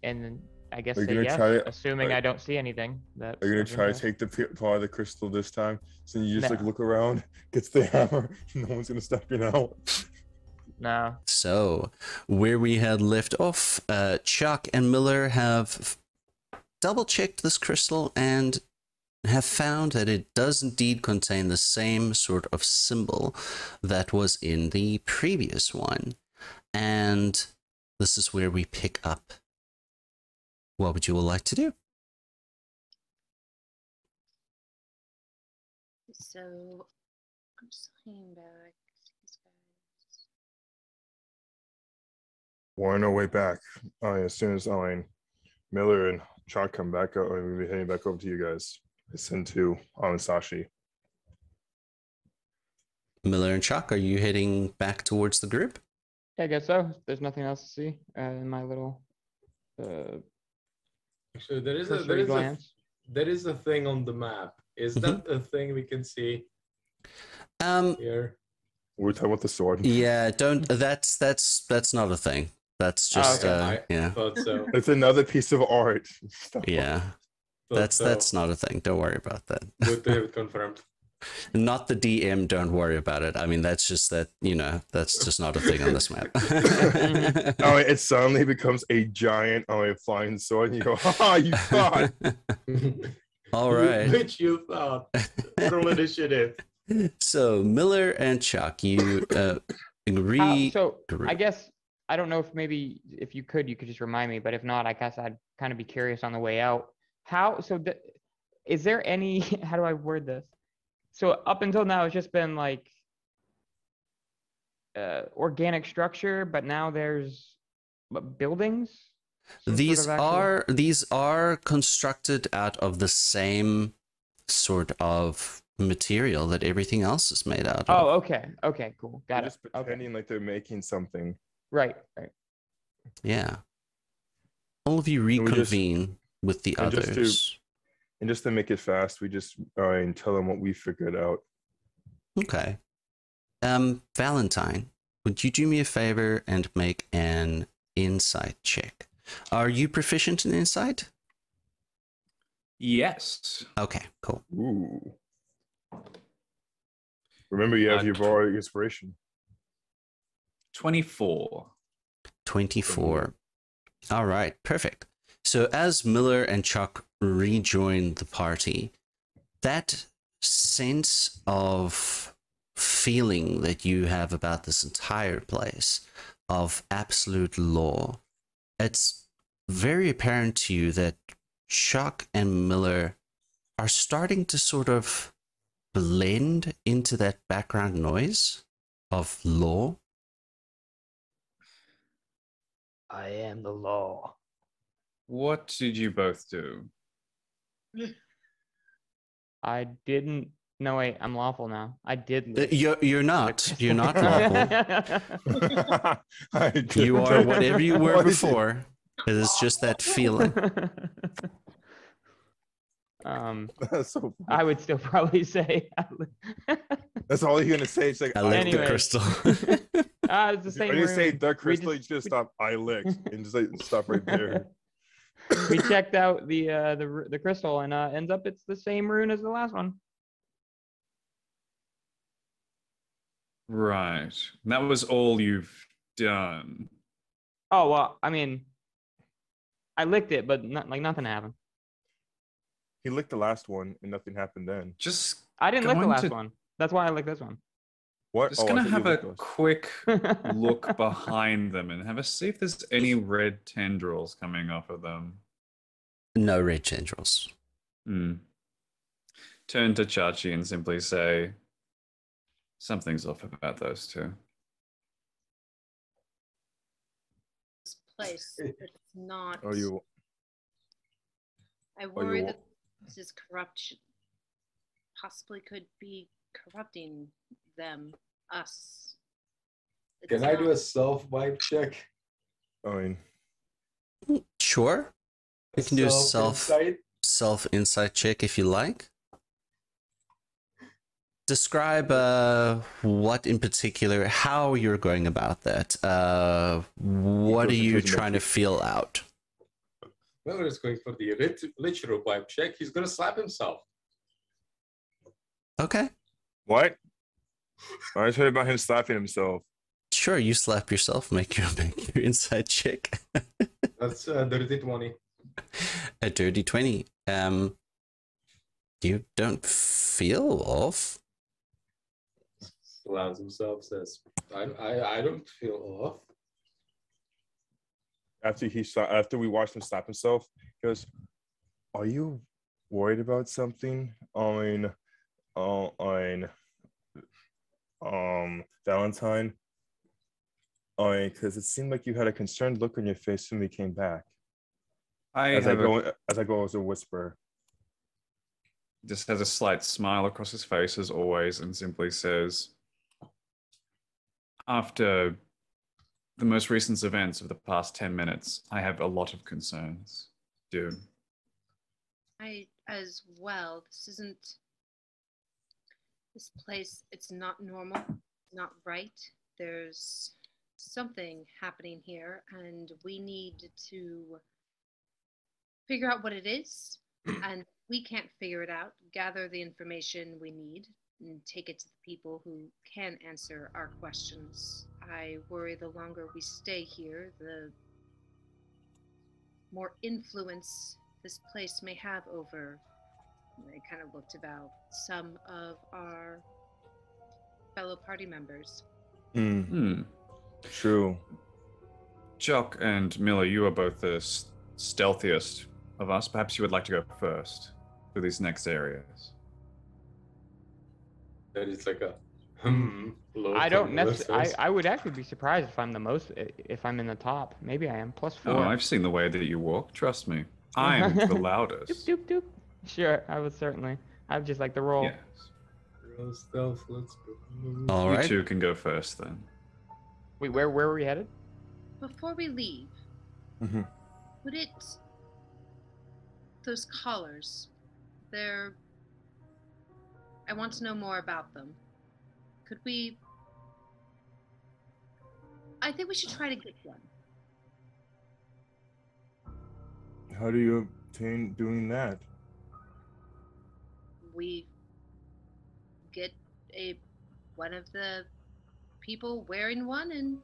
then I guess Are you say gonna yes, try to- assuming I don't see anything. That Are you gonna try to take the part of the crystal this time? So you just like No. look around, gets the hammer, no one's gonna stop you now. No. So, where we had left off, Chuck and Miller have double-checked this crystal and have found that it does indeed contain the same sort of symbol that was in the previous one. And this is where we pick up. What would you all like to do? So I'm just looking back. These guys. We're on our way back. As soon as Miller and Chuck come back, we'll be heading back over to you guys. I send to Sashi. Miller and Chuck, are you heading back towards the group? Yeah, I guess so. There's nothing else to see in my little Actually, there cursory glance. is a thing on the map. Is that a thing we can see here? We're talking about the sword. Yeah, don't. That's not a thing. That's just I yeah. thought so. It's another piece of art. Yeah. That's not a thing. Don't worry about that. Good to have it confirmed. Not the DM. Don't worry about it. I mean, that's just that. That's just not a thing on this map. It suddenly becomes a giant flying sword, and you go, "Ha! You thought." All right. Which you thought. Roll initiative. So Miller and Chuck, you agree. So I guess I don't know if maybe if you could just remind me, but if not, I guess I'd kind of be curious on the way out. Is there any? How do I word this? So up until now, it's just been like organic structure, but now there's buildings. These are constructed out of the same sort of material that everything else is made out of. Oh, okay, cool, got They're it. just pretending like they're making something. Right. Yeah. All of you reconvene with the others. And just to make it fast, we just and tell them what we figured out. Okay. Valentine, would you do me a favor and make an insight check? Are you proficient in insight? Yes. Okay, cool. Ooh. Remember, you have your bar inspiration. 24. 24. All right, perfect. So as Miller and Chuck rejoin the party, that sense of feeling that you have about this entire place of absolute law, it's very apparent to you that Chuck and Miller are starting to sort of blend into that background noise of law. I am the law. What did you both do? I didn't. No, wait. I'm lawful now. I did. Live. You're not. You're not lawful. You are whatever you were before. It is just that feeling. That's so funny. I would still probably say. That's all you're gonna say. It's like I licked Anyway. the crystal. It's the same. When you say room. the We crystal, you just stop. I licked and just like stop right there. We checked out the crystal and ends up it's the same rune as the last one. Right. That was all you've done. Oh well, I mean, I licked it, but nothing happened. He licked the last one and nothing happened then. Just I didn't lick the going last to- one. That's why I licked this one. What? Just I gonna thought you have a licked those. quick look behind them and have a see if there's any red tendrils coming off of them. No red tendrils. Turn to Chachi and simply say, something's off about those two. This place, it's not. Oh, you. I worry wa- that this is corruption. Possibly could be corrupting them, us. Can I do a self vibe check? I mean, Sure. You can do a Self-insight? self insight check if you like. Describe what in particular, how you're going about that. What are you trying to feel out? Miller is going for the literal vibe check. He's gonna slap himself. Okay. What? I just heard about him slapping himself. Sure, you slap yourself, make your inside check. That's a dirty 20. A dirty 20. You don't feel off. Slaps himself, says, I don't feel off. After we watched him slap himself, he goes, "Are you worried about something on Valentine? Because it seemed like you had a concerned look on your face when we came back." As I go as a whisper. Just has a slight smile across his face as always and simply says, after the most recent events of the past 10 minutes, I have a lot of concerns, dude. I as well. This place, it's not normal, not right. There's something happening here, and we need to figure out what it is. And we can't figure it out. Gather the information we need and take it to the people who can answer our questions. I worry the longer we stay here, the more influence this place may have over, I kind of looked about, some of our fellow party members. True. Jock and Miller, you are both the stealthiest of us. Perhaps you would like to go first for these next areas. That is like a I don't necessarily. I would actually be surprised if I'm if I'm in the top. Maybe I am +4. Oh, I've seen the way that you walk. Trust me, I'm the loudest. Doop, doop, doop. Sure, I would certainly. I'd just like the roll. Yes. Real stealth. Let's go. All You right. two can go first then. Wait, where were we headed? Before we leave, would it... Those collars, I want to know more about them. Could we... I think we should try to get one. How do you obtain doing that? We get one of the people wearing one and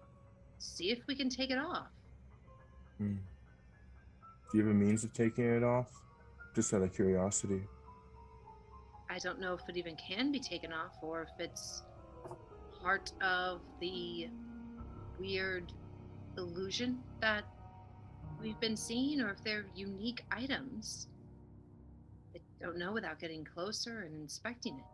see if we can take it off. Do you have a means of taking it off? Just out of curiosity. I don't know if it even can be taken off or if it's part of the weird illusion that we've been seeing, or if they're unique items. I don't know without getting closer and inspecting it.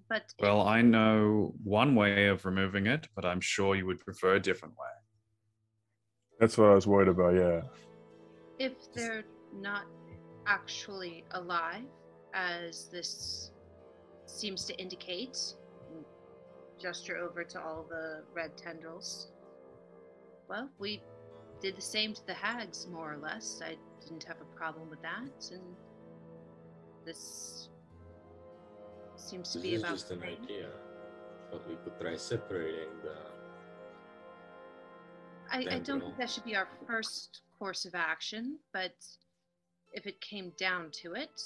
But Well, I know one way of removing it, but I'm sure you would prefer a different way. That's what I was worried about, yeah. if they're not actually alive, as this seems to indicate, gesture over to all the red tendrils, well, we did the same to the hags, more or less. I didn't have a problem with that, and this seems to This be is about just an the same. idea, but we could try separating the. I don't tendril. think that should be our first course of action, but if it came down to it,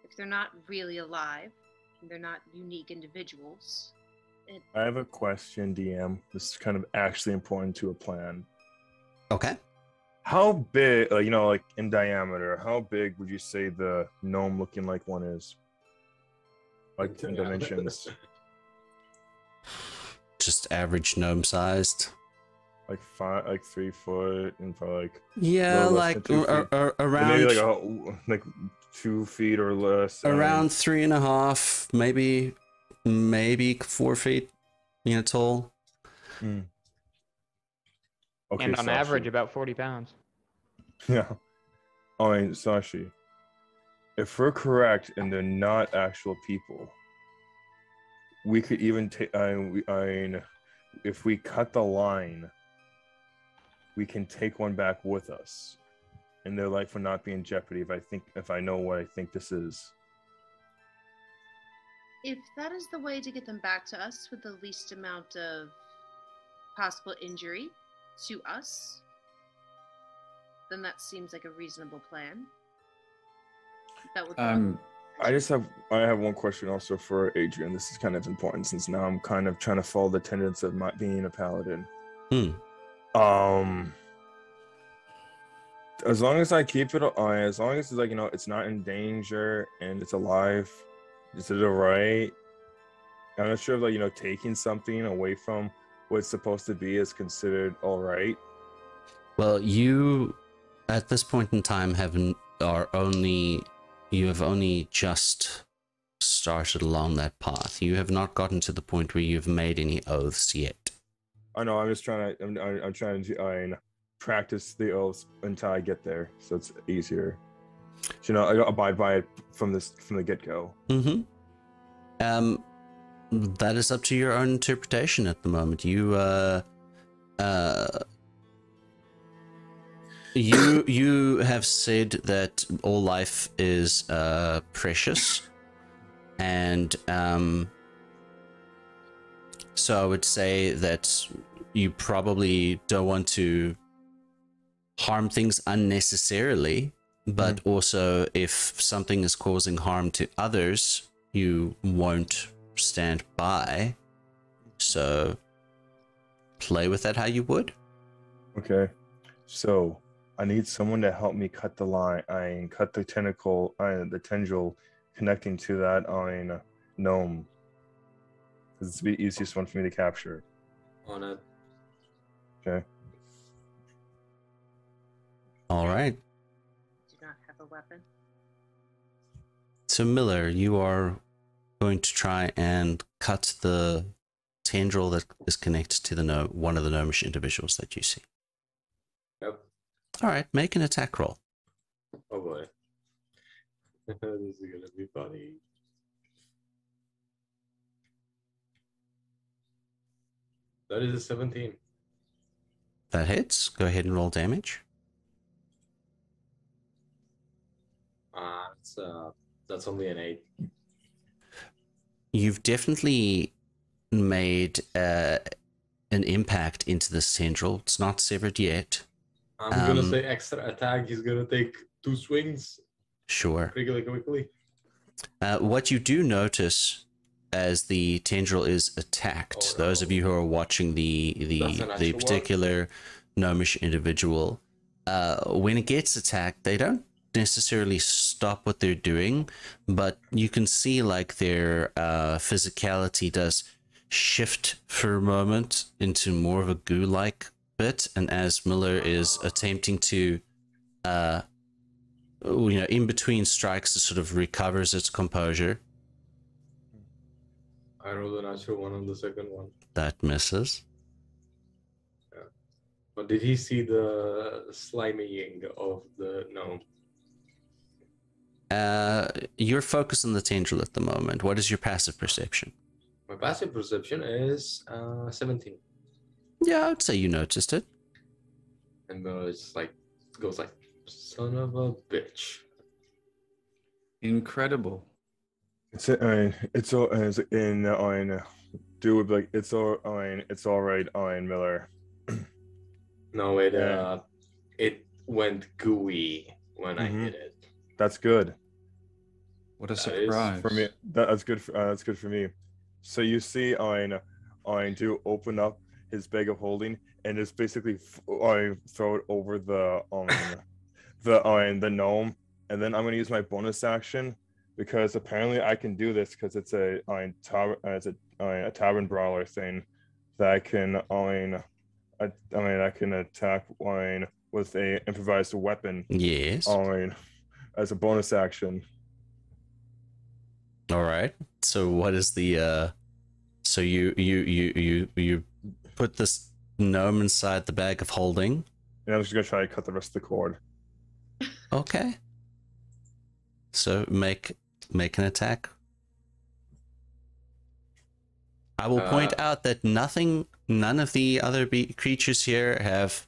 if they're not really alive, and they're not unique individuals, I have a question, DM. This is kind of actually important to a plan. Okay. How big, like in diameter, how big would you say the gnome looking like one is? Like in dimensions? Just average gnome sized. Like 3 foot and probably like Yeah, little less like than 2 feet. around Maybe like 2 feet or less. around 3.5, maybe 4 feet, tall. Okay, And on Sashi. average, about 40 pounds. Yeah. Sashi. if we're correct and they're not actual people, we could even take. If we cut the line, we can take one back with us, and their life will not be in jeopardy. If I know what I think this is. If that is the way to get them back to us with the least amount of possible injury to us, then that seems like a reasonable plan. That would. I have one question also for Adrian. This is kind of important since now I'm kind of trying to follow the tenets of my being a paladin. As long as I keep it, as long as it's like, it's not in danger and it's alive, is it alright? I'm not sure if taking something away from what it's supposed to be is considered alright. Well, you at this point in time have only just started along that path. You have not gotten to the point where you've made any oaths yet. I know. I'm just trying to. I'm trying to practice the oaths until I get there, so it's easier. So, I abide by it from the get-go. That is up to your own interpretation at the moment. You have said that all life is precious, and so I would say that you probably don't want to harm things unnecessarily, but also if something is causing harm to others, you won't stand by. So play with that how you would. Okay, so I need someone to help me cut the line. Cut the tentacle, the tendril connecting to that gnome. Because it's the easiest one for me to capture. On it. Okay. All right. Do not have a weapon. So Miller, you are going to try and cut the tendril that is connected to one of the gnomish individuals that you see. Yep. All right, make an attack roll. Oh boy. This is gonna be funny. That is a 17. That hits. Go ahead and roll damage. That's only an 8. You've definitely made an impact into this tendril. It's not severed yet. I'm gonna say extra attack. He's gonna take 2 swings. Sure. Really quickly. What you do notice as the tendril is attacked, those of you who are watching the particular gnomish individual, when it gets attacked, they don't necessarily stop what they're doing, but you can see like their physicality does shift for a moment into more of a goo-like bit, and as Miller is attempting to in between strikes, it sort of recovers its composure. I rolled a natural 1 on the second one. That misses. Yeah. But did he see the slimying of the gnome? You're focused on the tendril at the moment. What is your passive perception? My passive perception is 17. Yeah, I'd say you noticed it. And it's goes like, son of a bitch. Incredible. It's all right, Miller. No, it went gooey when I hit it. That's good. What a surprise for me. That's good for me. So you see, do open up his bag of holding and just basically throw it over the gnome, and then I'm gonna use my bonus action because apparently I can do this because it's a tavern brawler thing that I can I can attack with a improvised weapon. Yes. As a bonus action. All right. So what is the so you put this gnome inside the bag of holding? And I'm just gonna try to cut the rest of the cord. Okay. So make an attack. I will point out that none of the other creatures here have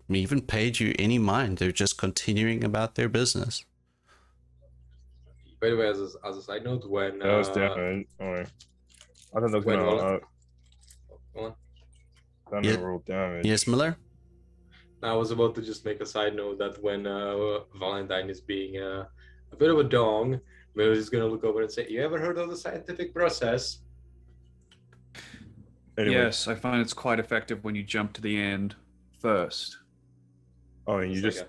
even paid you any mind. They're just continuing about their business. By the way, as a side note, when That was damage. Alright. I thought that was when gonna go on. thunder roll damage. Yes, Miller? I was about to just make a side note that when Valentine is being a bit of a dong, Miller is gonna look over and say, "You ever heard of the scientific process?" Anyway. Yes, I find it's quite effective when you jump to the end first. Oh, and you just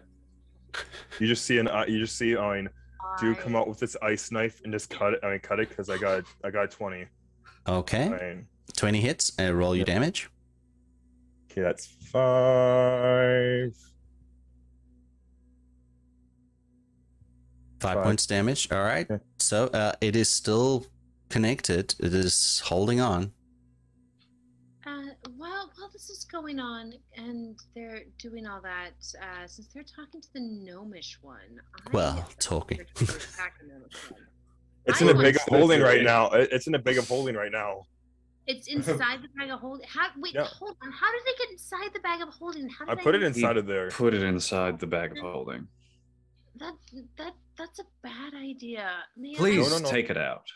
see Drew come out with this ice knife and just cut it. Cut it because I got 20. Okay. 20 hits and roll your damage. Okay, that's 5. 5 points damage. All right. Okay. So it is still connected. It is holding on. While this is going on and they're doing all that, since they're talking to the gnomish one, talking. It's in a bag of holding right now. It's in a bag of holding right now. It's inside the bag of holding. Hold on. How did they get inside the bag of holding? I put it inside of there. Put it inside the bag of holding. That's a bad idea. Please take it out.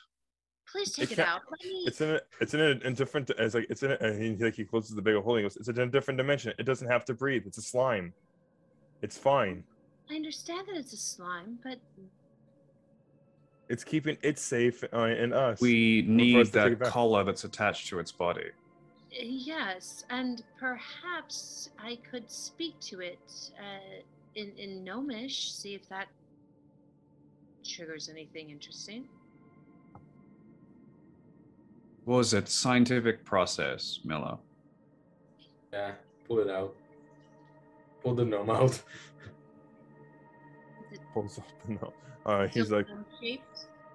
Please take it out. It's in a different. It's like it's in. And he closes the bag of holding. He goes, it's in a different dimension. It doesn't have to breathe. It's a slime. It's fine. I understand that it's a slime, but it's keeping it safe in us. We need that collar that's attached to its body. Yes, and perhaps I could speak to it in Gnomish, see if that triggers anything interesting. What was it? Scientific process, Miller. Yeah, pull it out. Pull the gnome out. Pulls out the gnome. He's like.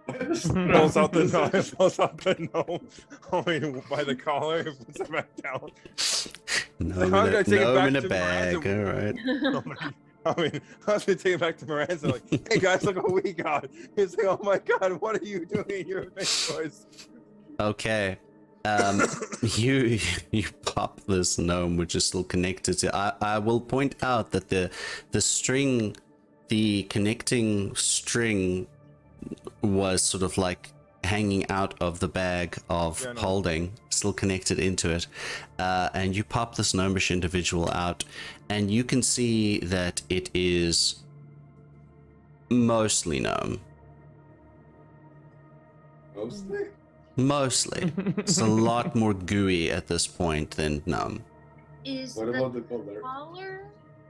Pulls out the gnome. Pulls out the gnome. I mean, by the collar, puts it back down. Gnome in a bag. All right. I mean, I was gonna take it back to Miranda. Like, hey guys, look what we got. He's like, oh my god, what are you doing? You're a big choice. Okay. You pop this gnome, which is still connected to. I will point out that the string, the connecting string, was sort of like hanging out of the bag of holding, still connected into it. And you pop this gnomish individual out, and you can see that it is mostly gnome. Mostly. It's a lot more gooey at this point than gnome. Is what about the collar? Collar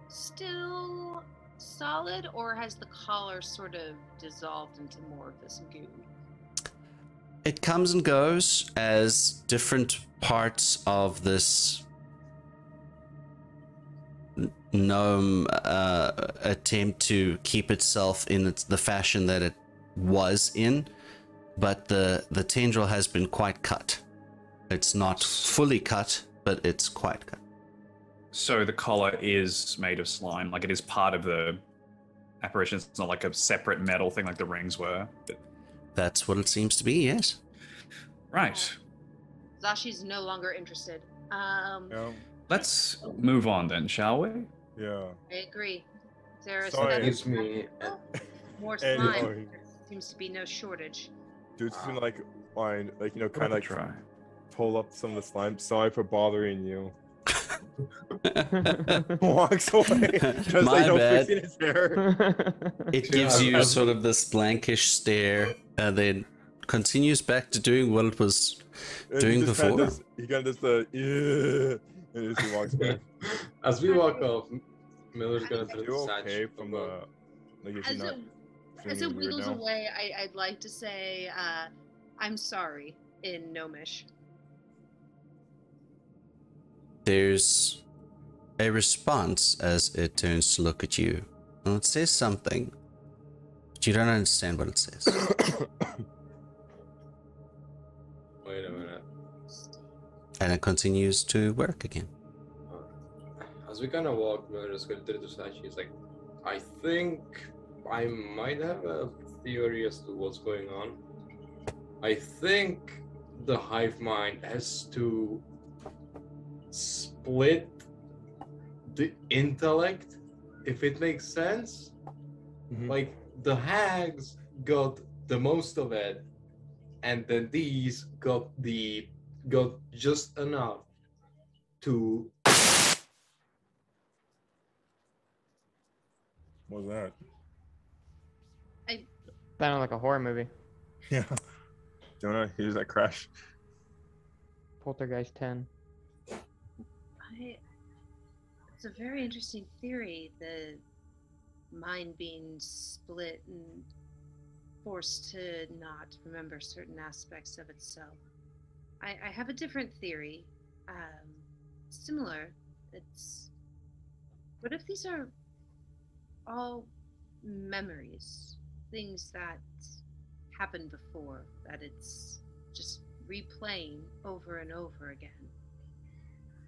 still solid, or has the collar sort of dissolved into more of this goo? It comes and goes as different parts of this gnome attempt to keep itself in the fashion that it was in. But the tendril has been quite cut. It's not fully cut, but it's quite cut. So the collar is made of slime, like it is part of the apparition. It's not like a separate metal thing like the rings were. That's what it seems to be, yes. Right. Zashi's no longer interested. Let's move on then, shall we? Yeah. I agree. There is more slime. There seems to be no shortage. Dude's just gonna kind of like try. Pull up some of the slime. Sorry for bothering you. Walks away. My bad. His hair. It gives you sort of this blankish stare, and then continues back to doing what it was doing before. He kind of does and he walks back. As we walk off, Miller's gonna turn the side. Okay from the. As it wiggles away, I'd like to say, I'm sorry in Gnomish. There's a response as it turns to look at you. And it says something, but you don't understand what it says. Wait a minute. And it continues to work again. As we kind of walk, Miller's gonna turn to the side. She's like, I think I might have a theory as to what's going on. I think the hive mind has to split the intellect, if it makes sense. Like the hags got the most of it, and then these got just enough to. What was that? Sounded like a horror movie. Yeah. Don't know. Here's that crash. Poltergeist 10. It's a very interesting theory, the mind being split and forced to not remember certain aspects of itself. I have a different theory, similar. It's, what if these are all memories, things that happened before, that it's just replaying over and over again?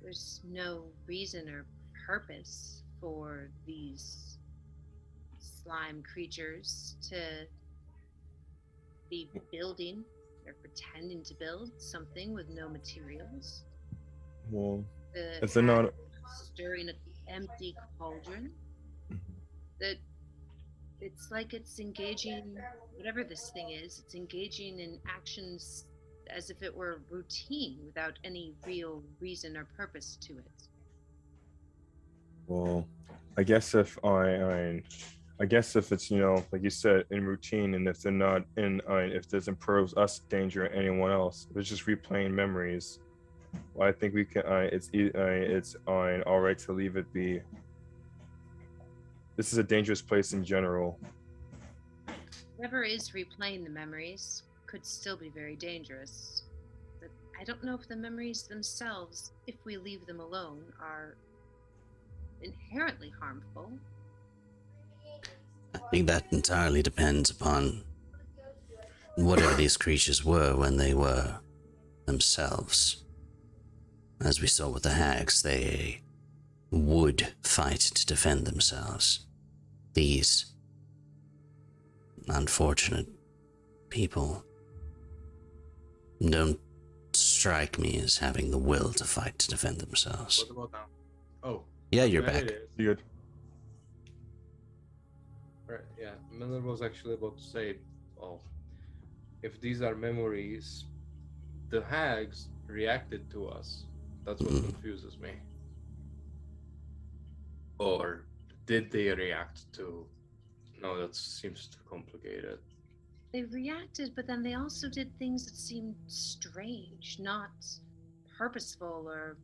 There's no reason or purpose for these slime creatures to be building or pretending to build something with no materials. Well, The if they're not stirring an empty cauldron. That it's like it's engaging, whatever this thing is, it's engaging in actions as if it were routine without any real reason or purpose to it. Well, I guess if I guess if it's, you know, like you said, in routine, and if they're not in, if this improves us danger or anyone else, if it's just replaying memories, well, I think we can. It's all right to leave it be. This is a dangerous place in general. Whoever is replaying the memories could still be very dangerous. But I don't know if the memories themselves, if we leave them alone, are inherently harmful. I think that entirely depends upon whatever these creatures were when they were themselves. As we saw with the hags, they would fight to defend themselves. These unfortunate people don't strike me as having the will to fight to defend themselves. What about now? Oh. Yeah, you're there back. it is. You good? Right, yeah, Miller was actually about to say, oh, if these are memories, the hags reacted to us. That's what confuses me. Or did they react to? No, that seems too complicated. They reacted, but then they also did things that seemed strange, not purposeful or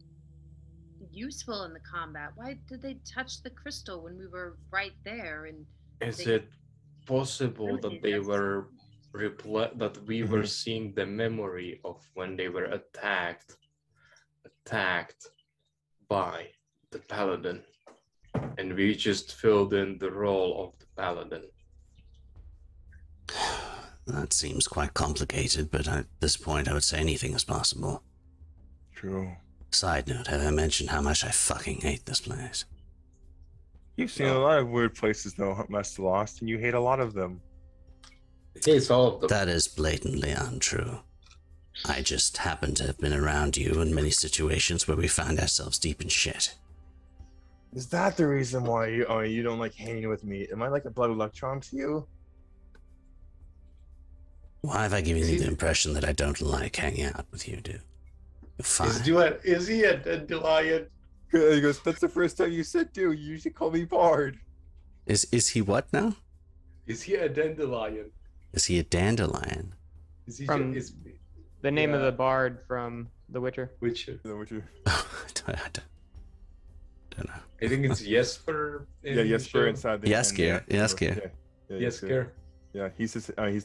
useful in the combat. Why did they touch the crystal when we were right there? And is it possible that they were that we were seeing the memory of when they were attacked by the paladin, and we just filled in the role of the paladin? That seems quite complicated, but at this point I would say anything is possible. True. Side note, have I mentioned how much I fucking hate this place? You've seen a lot of weird places though, Master Lost, and you hate a lot of them. It's all of them. That is blatantly untrue. I just happen to have been around you in many situations where we found ourselves deep in shit. Is that the reason why you don't like hanging with me? Am I like a blood electron to you? Why have I given you the impression that I don't like hanging out with you, dude? You're fine. Is he a dandelion? He goes, that's the first time you said dude. You usually call me Bard. Is he what now? Is he a dandelion? Is he a dandelion? Is he From the name of the bard from The Witcher. Witcher? The Witcher. I don't know. I think it's Jesper. Yeah, Jesper inside the Jaskier. Jaskier. Yeah, Jaskier. Yeah, he's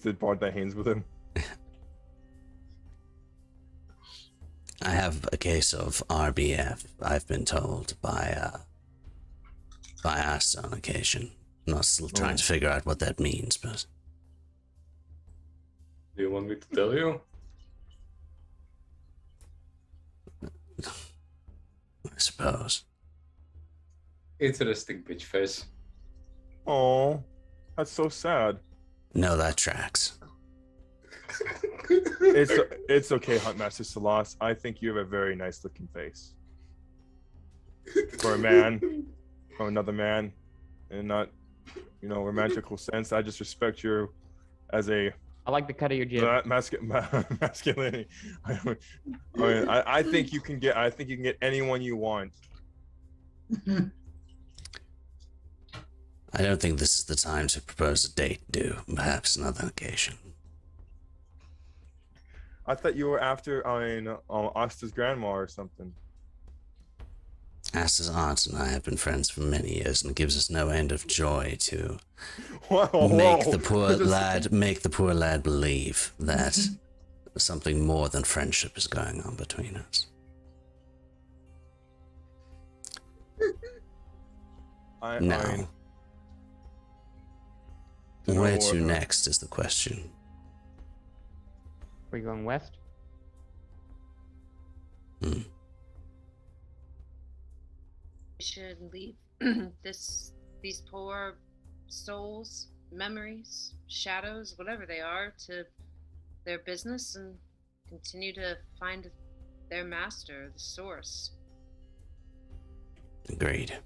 the bard that hangs with him. I have a case of RBF, I've been told by us on occasion. I'm not still trying to figure out what that means, but... Do you want me to tell you? I suppose. Interesting bitch face. Oh, that's so sad. No, that tracks. It's okay, Huntmaster Salas. I think you have a very nice looking face. For a man, from another man, and not, romantical sense. I just respect you as a I like the cut of your jib. masculinity. I think you can get anyone you want. I don't think this is the time to propose a date, do. Perhaps another occasion. I thought you were after, Asta's grandma or something. Asta's aunt and I have been friends for many years, and it gives us no end of joy to Whoa. make the poor lad believe that something more than friendship is going on between us. Now, where to next is the question. Are you going west? We should leave these poor souls, memories, shadows, whatever they are, to their business and continue to find their master, the source. Agreed.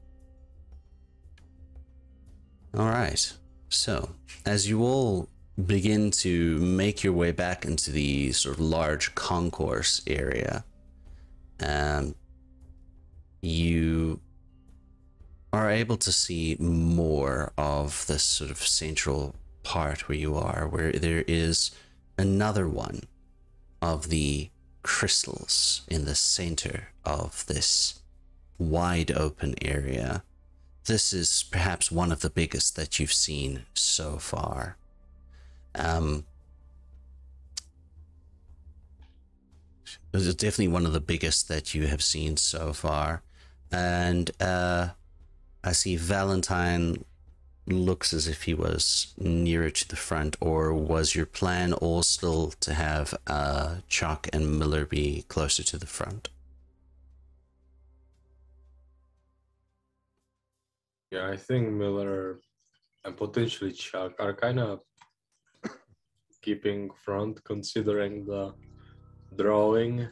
All right. So, as you all begin to make your way back into the sort of large concourse area, you are able to see more of this sort of central part where you are, where there is another one of the crystals in the center of this wide open area. This is perhaps one of the biggest that you've seen so far. This is definitely one of the biggest that you have seen so far. And I see Valentine looks as if he was nearer to the front, or was your plan all still to have Chuck and Miller be closer to the front? Yeah, I think Miller and potentially Chuck are kind of keeping front, considering the drawing.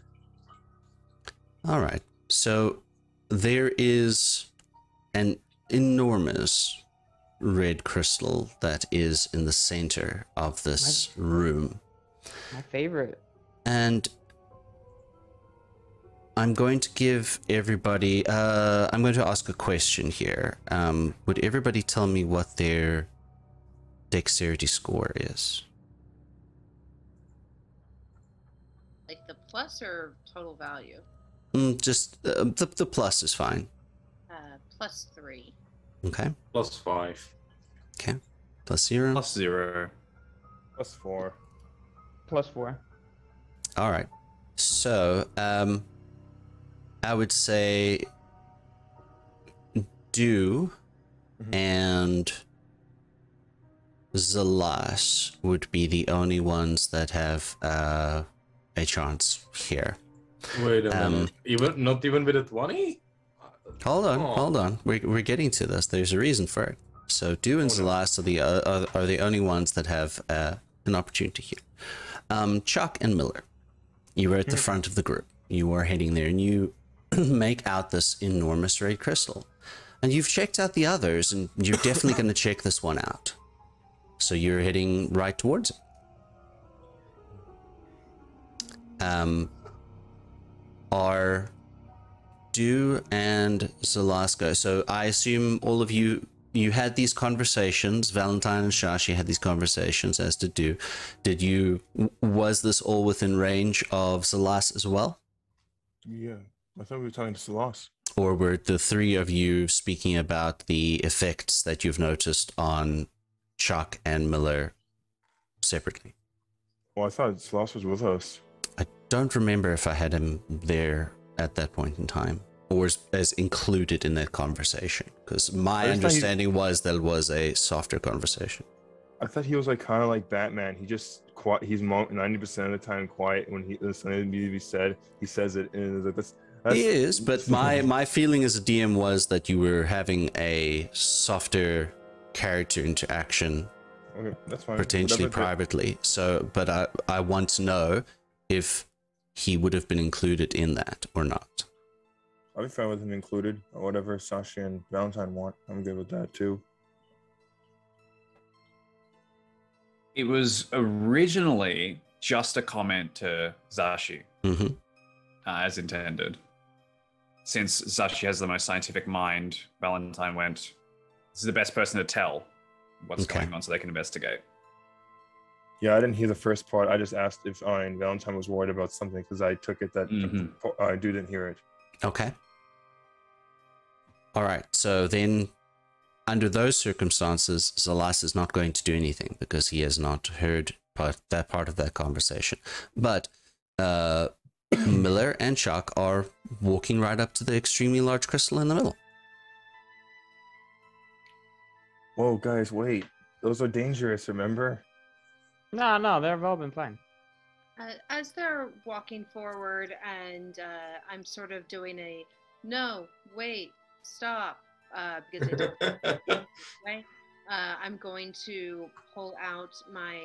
All right. So there is an enormous red crystal that is in the center of this room. My favorite. And I'm going to give everybody, I'm going to ask a question here. Would everybody tell me what their dexterity score is? Like the plus or total value? Just the plus is fine. +3. Okay. +5. Okay. +0. +0. +4. +4. All right. So, I would say Do and Zalas would be the only ones that have a chance here. Wait a minute. Not even with a 20? Hold on. We're getting to this. There's a reason for it. So Do and Zalas are the only ones that have an opportunity here. Chuck and Miller, you were at the front of the group. You are heading there, and you make out this enormous red crystal. And you've checked out the others, and you're definitely going to check this one out. So you're heading right towards it. Are Do and Zalaska. So I assume all of you had these conversations. Valentine and Shashi had these conversations, as did Do. Was this all within range of Zalas as well? Yeah, I thought we were talking to Salas. Or were the three of you speaking about the effects that you've noticed on Chuck and Miller separately? Well, I thought Salas was with us. I don't remember if I had him there at that point in time, or as included in that conversation, because my understanding was that it was a softer conversation. I thought he was like kind of like Batman. He's 90% of the time quiet. When something needs to be said, he says it, and that's he is. But my feeling as a DM was that you were having a softer character interaction Okay, that's fine. potentially Whatever privately. So, but I want to know if he would have been included in that or not. I'll be fine with him included, or whatever Sashi and Valentine want. I'm good with that too. It was originally just a comment to Zashi, Mm-hmm. as intended. Since Zashi has the most scientific mind, Valentine went, this is the best person to tell what's Okay. going on so they can investigate. Yeah, I didn't hear the first part. I just asked if Valentine was worried about something because I took it that I didn't hear it. Okay. All right. So then, under those circumstances, Zalas is not going to do anything because he has not heard that part of that conversation. But Miller and Chuck are walking right up to the extremely large crystal in the middle. Whoa, guys, wait. Those are dangerous, remember? No, they've all been fine. As they're walking forward, and I'm sort of doing a no, wait, stop, because they don't way. I'm going to pull out my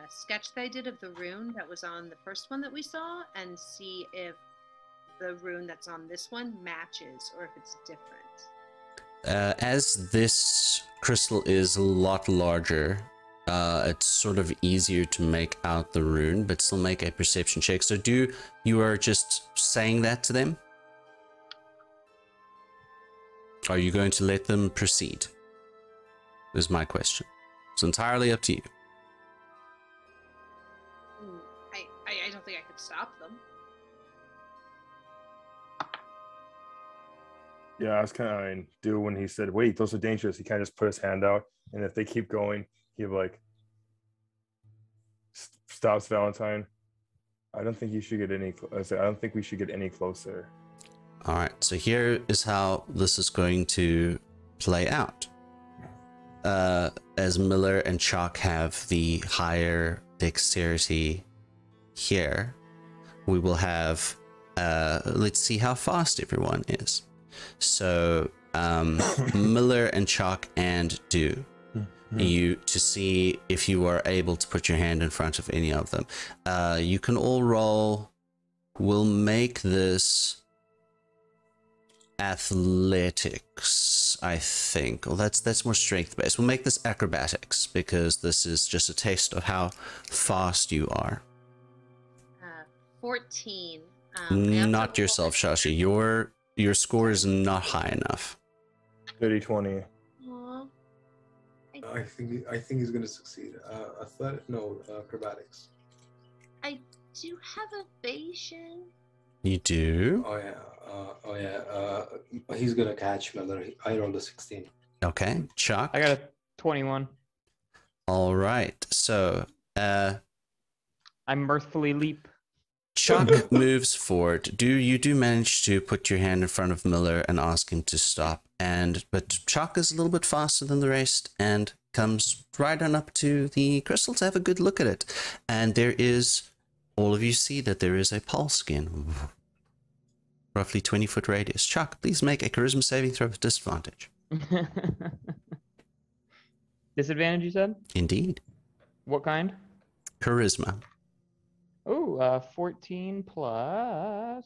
sketch that I did of the rune that was on the first one that we saw, and see if the rune that's on this one matches or if it's different. As this crystal is a lot larger, it's sort of easier to make out the rune, but still make a perception check. So you are just saying that to them? Are you going to let them proceed? Is my question. It's entirely up to you. I don't think I could stop them. Yeah, I was kind of do when he said, wait, those are dangerous. He kind of just put his hand out, and if they keep going, he like stops Valentine. I don't think you should get any. I don't think we should get any closer. All right. So here is how this is going to play out. As Miller and Chalk have the higher dexterity here, we will have. Let's see how fast everyone is. So Miller and Chalk and Do. You to see if you are able to put your hand in front of any of them. You can all roll. We'll make this athletics, I think. Well, that's more strength based. We'll make this acrobatics because this is just a test of how fast you are. 14. Not yourself, Shashi. Your score is not high enough. 30-20. I think he's going to succeed. Acrobatics. I do have evasion. You do? Oh yeah. He's going to catch Miller. I rolled a 16. Okay. Chuck? I got a 21. All right. So, I mirthfully leap. Chuck moves forward. You do manage to put your hand in front of Miller and ask him to stop. But Chuck is a little bit faster than the rest and comes right on up to the crystal to have a good look at it. And there is, all of you see that there is a pulse skin, roughly 20-foot radius. Chuck, please make a charisma saving throw with disadvantage. Disadvantage, you said? Indeed. What kind? Charisma. Oh, 14 plus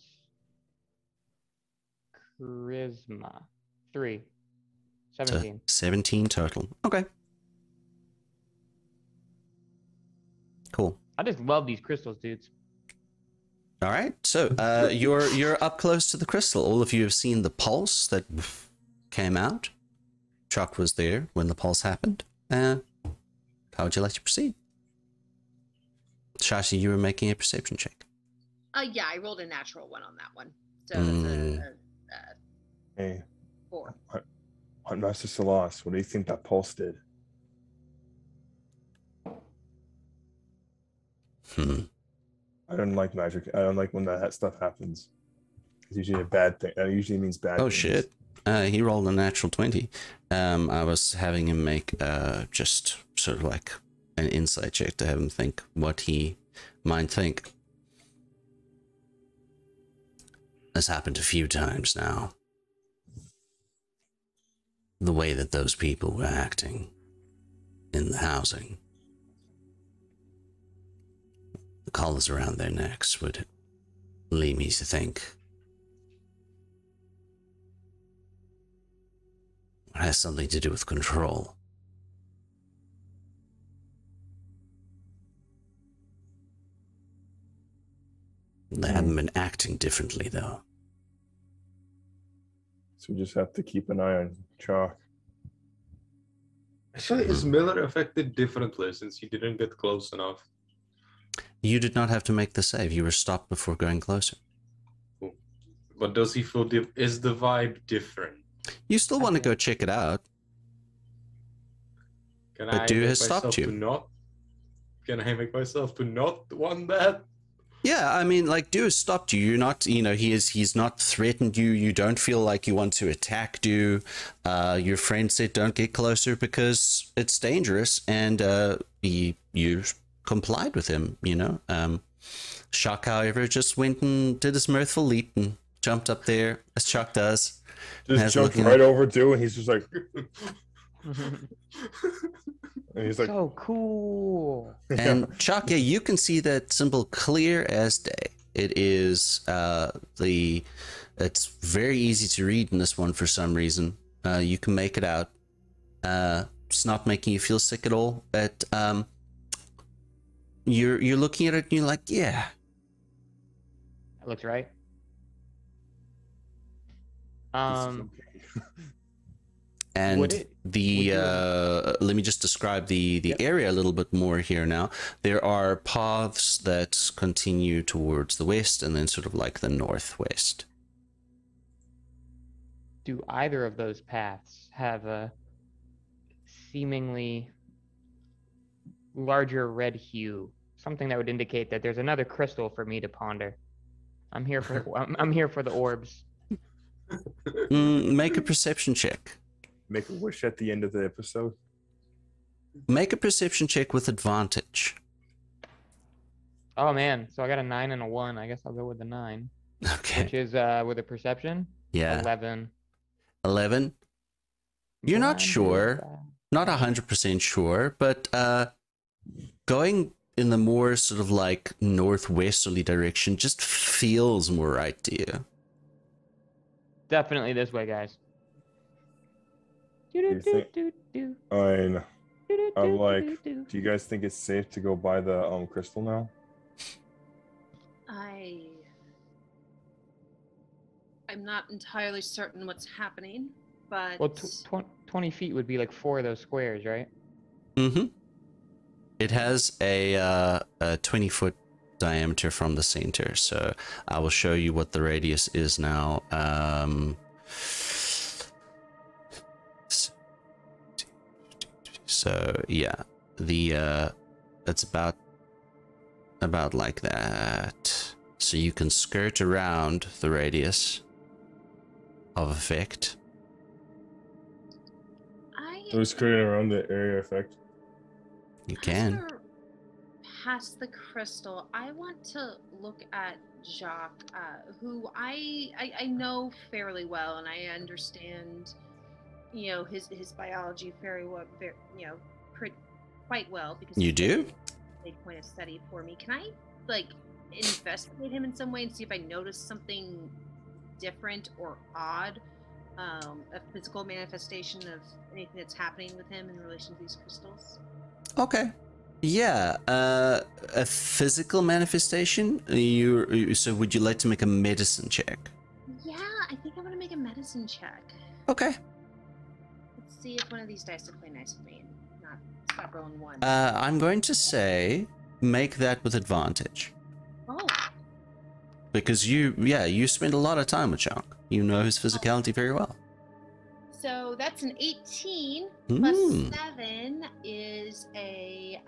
charisma. 3. 17. So 17 total. Okay. Cool. I just love these crystals, dudes. All right. So you're up close to the crystal. All of you have seen the pulse that came out. Chuck was there when the pulse happened. How would you like to proceed? Shashi, you were making a perception check. Yeah, I rolled a natural one on that one. So it's Hey, 4. Master Salas, what do you think that pulse did? I don't like magic. I don't like when that stuff happens. It's usually a bad thing. It usually means bad Oh, things. shit. He rolled a natural 20. I was having him make just sort of like an insight check to have him think what he might think. This happened a few times now. The way that those people were acting. in the housing. The collars around their necks would lead me to think it has something to do with control. They haven't been acting differently, though. So we just have to keep an eye on Chalk. Actually, is Miller affected differently since he didn't get close enough? You did not have to make the save. You were stopped before going closer. But does he feel is the vibe different? You still want to go check it out. Can But I Dew make has stopped myself you. to not? Can I make myself to not want that? Yeah, I mean, like, Dew has stopped you. You're not, you know, he's not threatened you. You don't feel like you want to attack Dew. Your friend said don't get closer because it's dangerous, and you complied with him, you know. Shock, however, just went and did his mirthful leap and jumped up there, as Chuck does. Just jumped right over Dew, and he's just like... And he's like, so cool. And Chuck, yeah, you can see that symbol clear as day. It is it's very easy to read in this one for some reason. You can make it out. It's not making you feel sick at all. But you're looking at it and you're like, yeah, That looks right. And Would let me just describe the area a little bit more here now. There are paths that continue towards the west and then sort of like the northwest. Do either of those paths have a seemingly larger red hue? Something that would indicate that there's another crystal for me to ponder. I'm here for I'm here for the orbs. Make a perception check. make a wish at the end of the episode. Make a perception check with advantage. Oh man, so I got a 9 and a 1. I guess I'll go with the 9. Okay. Which is with a perception. Yeah. 11. 11. You're not Blinded sure, by- not 100% sure, but going in the more sort of like northwesterly direction just feels more right to you. Definitely this way, guys. You think- I'm like, do you guys think it's safe to go buy the crystal now? I'm not entirely certain what's happening, but Well, 20 feet would be like 4 of those squares, right? Mm-hmm. It has a 20-foot diameter from the center, so I will show you what the radius is now. So yeah, it's about like that. So you can skirt around the radius of effect. So it's creating around the area effect. You can. After past the crystal, I want to look at Jacques, who I know fairly well, and I understand, you know, his biology very well, quite well, because You he's do? a big point of study for me. Can I like investigate him in some way and see if I notice something different or odd, a physical manifestation of anything that's happening with him in relation to these crystals? Okay. Yeah, a physical manifestation? So would you like to make a medicine check? Yeah, I think I'm gonna make a medicine check. Okay. Let's see if one of these dice will play nice with me and not stop rolling one. I'm going to say make that with advantage. Oh, Because you spend a lot of time with Chuck. You know his physicality very well. so that's an 18 Hmm. plus 7 is a,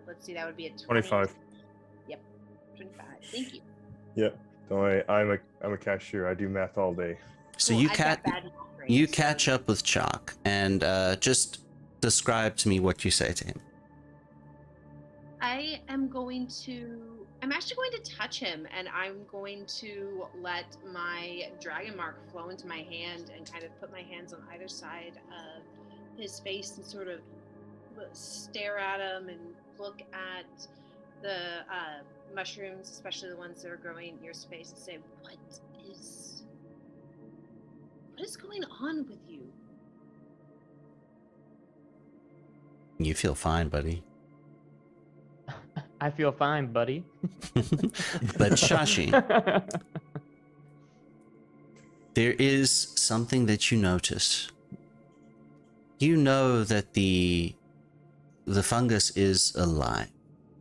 let's see, that would be a 20. 25. Yep, 25. Thank you. Yeah. Don't worry, I'm a cashier. I do math all day. So Cool, you I've got cat bad math grades, you so- catch up with Chuck and just describe to me what you say to him. I'm actually going to touch him, and I'm going to let my dragon mark flow into my hand and kind of put my hands on either side of his face and sort of stare at him and look at the mushrooms, especially the ones that are growing in your space, and say, what is going on with you? You feel fine, buddy. I feel fine, buddy. But Shashi, there is something that you notice. You know that the fungus is alive,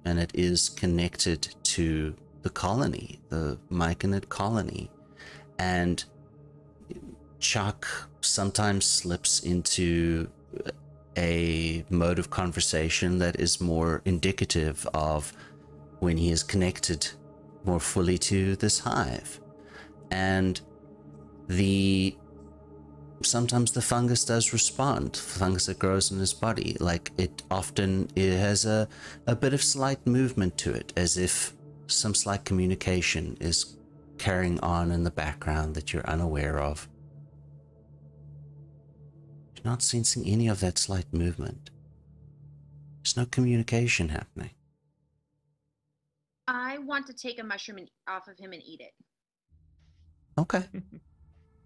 and it is connected to the colony, the Mechanolith colony, and Chuck sometimes slips into a mode of conversation that is more indicative of when he is connected more fully to this hive. And sometimes the fungus does respond, fungus that grows in his body, like it has a bit of slight movement to it, as if some slight communication is carrying on in the background that you're unaware of. You're not sensing any of that slight movement. There's no communication happening. I want to take a mushroom off of him and eat it. Okay.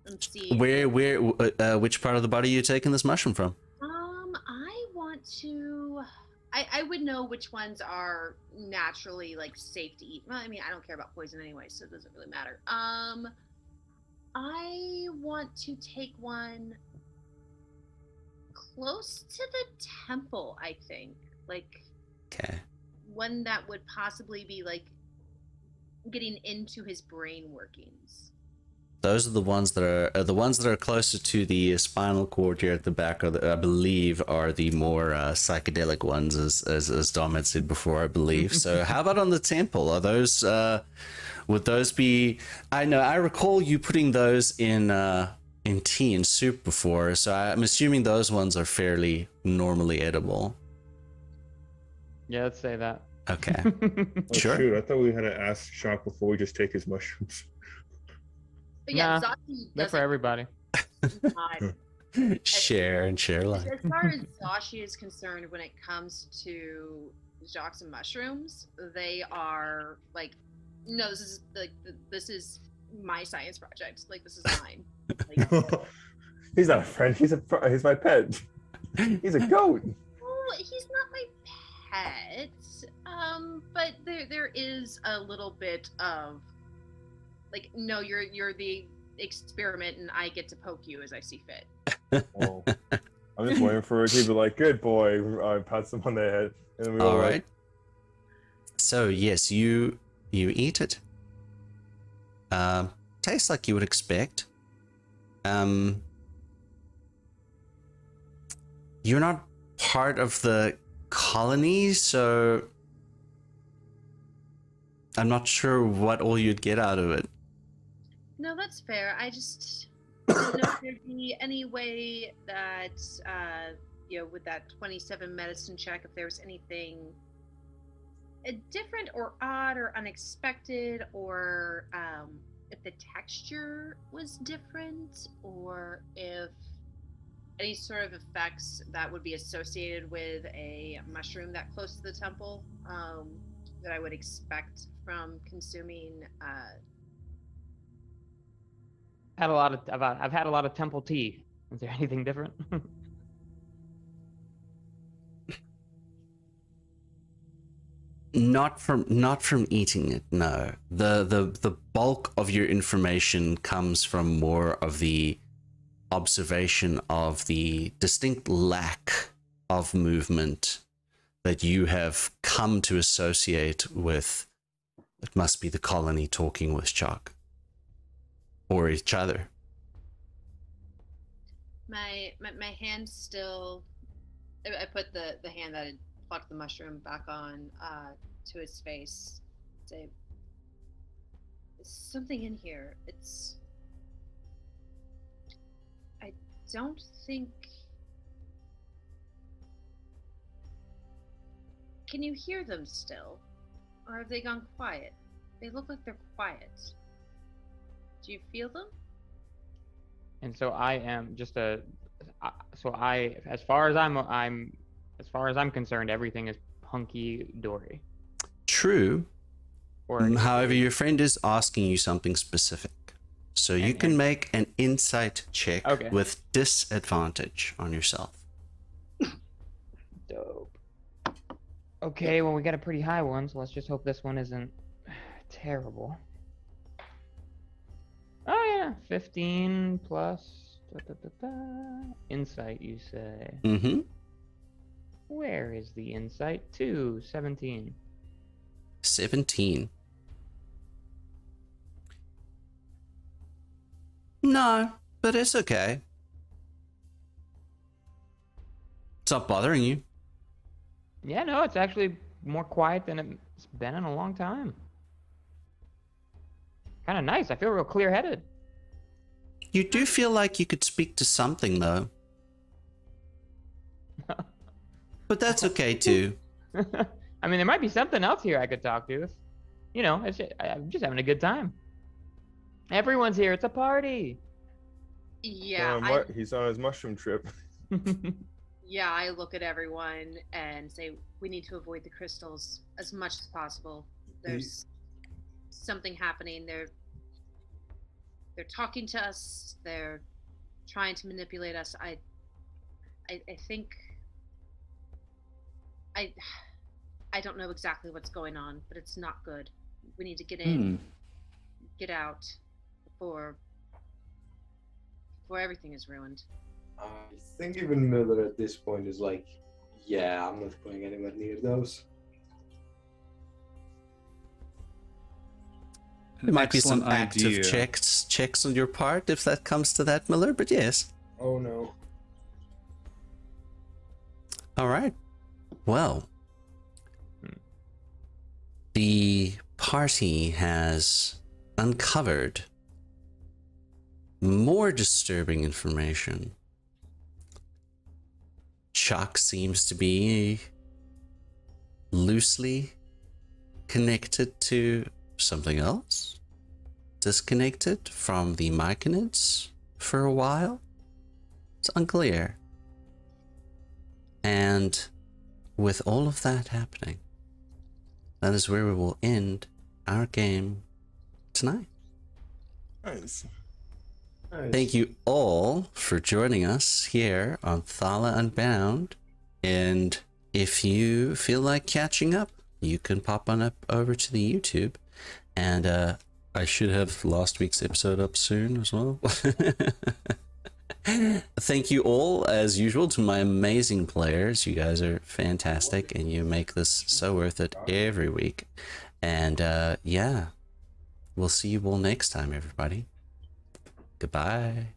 And see. Which part of the body are you taking this mushroom from? I want to. I would know which ones are naturally like safe to eat. Well, I mean, I don't care about poison anyway, so it doesn't really matter. I want to take one close to the temple, I think. Like, okay. One that would possibly be like getting into his brain workings. Those are the ones that are closer to the spinal cord here at the back, I believe, are the more psychedelic ones, as Dom had said before, I believe. So how about on the temple? Are those would those be? I recall you putting those in tea and soup before, so I'm assuming those ones are fairly normally edible. Yeah, let's say that. Okay. Oh, Sure. shoot, I thought we had to ask Shock before we just take his mushrooms. But yeah, Nah, Zashi they're for everybody. Share and share As life. far as Zashi is concerned, when it comes to Jocks and mushrooms, they are like, no, this is my science project. Like, this is mine. Like, He's not a friend. He's my pet. He's a goat. well, he's not my pet. But there is a little bit of like, no, you're the experiment, and I get to poke you as I see fit. Oh, I'm just waiting for it to be like, good boy. I pat him on the head, and then we All right. So yes, you eat it. Tastes like you would expect. You're not part of the colony, so I'm not sure what all you'd get out of it. No, that's fair. I just don't know if there'd be any way that, with that 27 medicine check, if there was anything different or odd or unexpected, or if the texture was different, or if any sort of effects that would be associated with a mushroom that close to the temple that I would expect from consuming. I've had a lot of temple tea. Is there anything different? Not from eating it, no. The bulk of your information comes from more of the observation of the distinct lack of movement that you have come to associate with. It must be the colony talking with Chuck. Or each other. My hand still. I put the hand that had plucked the mushroom back on to his face. Say, there's something in here. I don't think. Can you hear them still, or have they gone quiet? They look like they're quiet. Do you feel them? And so I am just as far as I'm as far as I'm concerned, everything is hunky dory. True. Or However, your friend is asking you something specific. So you can make an insight check with disadvantage on yourself. Dope. Okay, well, we got a pretty high one, so let's just hope this one isn't terrible. Oh, yeah. 15 plus insight, you say. Mm-hmm. Where is the insight? 2, 17. 17. No, but it's okay. It's not bothering you. Yeah, no, it's actually more quiet than it's been in a long time. Kind of nice. I feel real clear-headed. You do feel like you could speak to something, though. But that's okay, too. I mean, there might be something else here I could talk to. You know, I'm just having a good time. Everyone's here. It's a party. Yeah. He's on his mushroom trip. Yeah, I look at everyone and say, we need to avoid the crystals as much as possible. There's something happening. They're talking to us. They're trying to manipulate us. I think I don't know exactly what's going on, but it's not good. We need to get in, get out before everything is ruined. I think even Miller at this point is like, yeah, I'm not going anywhere near those. There might be some active checks on your part if that comes to that, Miller, but yes. Oh no. All right. Well, the party has uncovered more disturbing information. Chuck seems to be loosely connected to something else, disconnected from the Mechanids for a while. It's unclear. And with all of that happening, that is where we will end our game tonight. Nice. Thank you all for joining us here on Thala Unbound. And if you feel like catching up, you can pop on up over to the YouTube. And I should have last week's episode up soon as well. Thank you all, as usual, to my amazing players. You guys are fantastic, and you make this so worth it every week. And yeah, we'll see you all next time, everybody. Goodbye.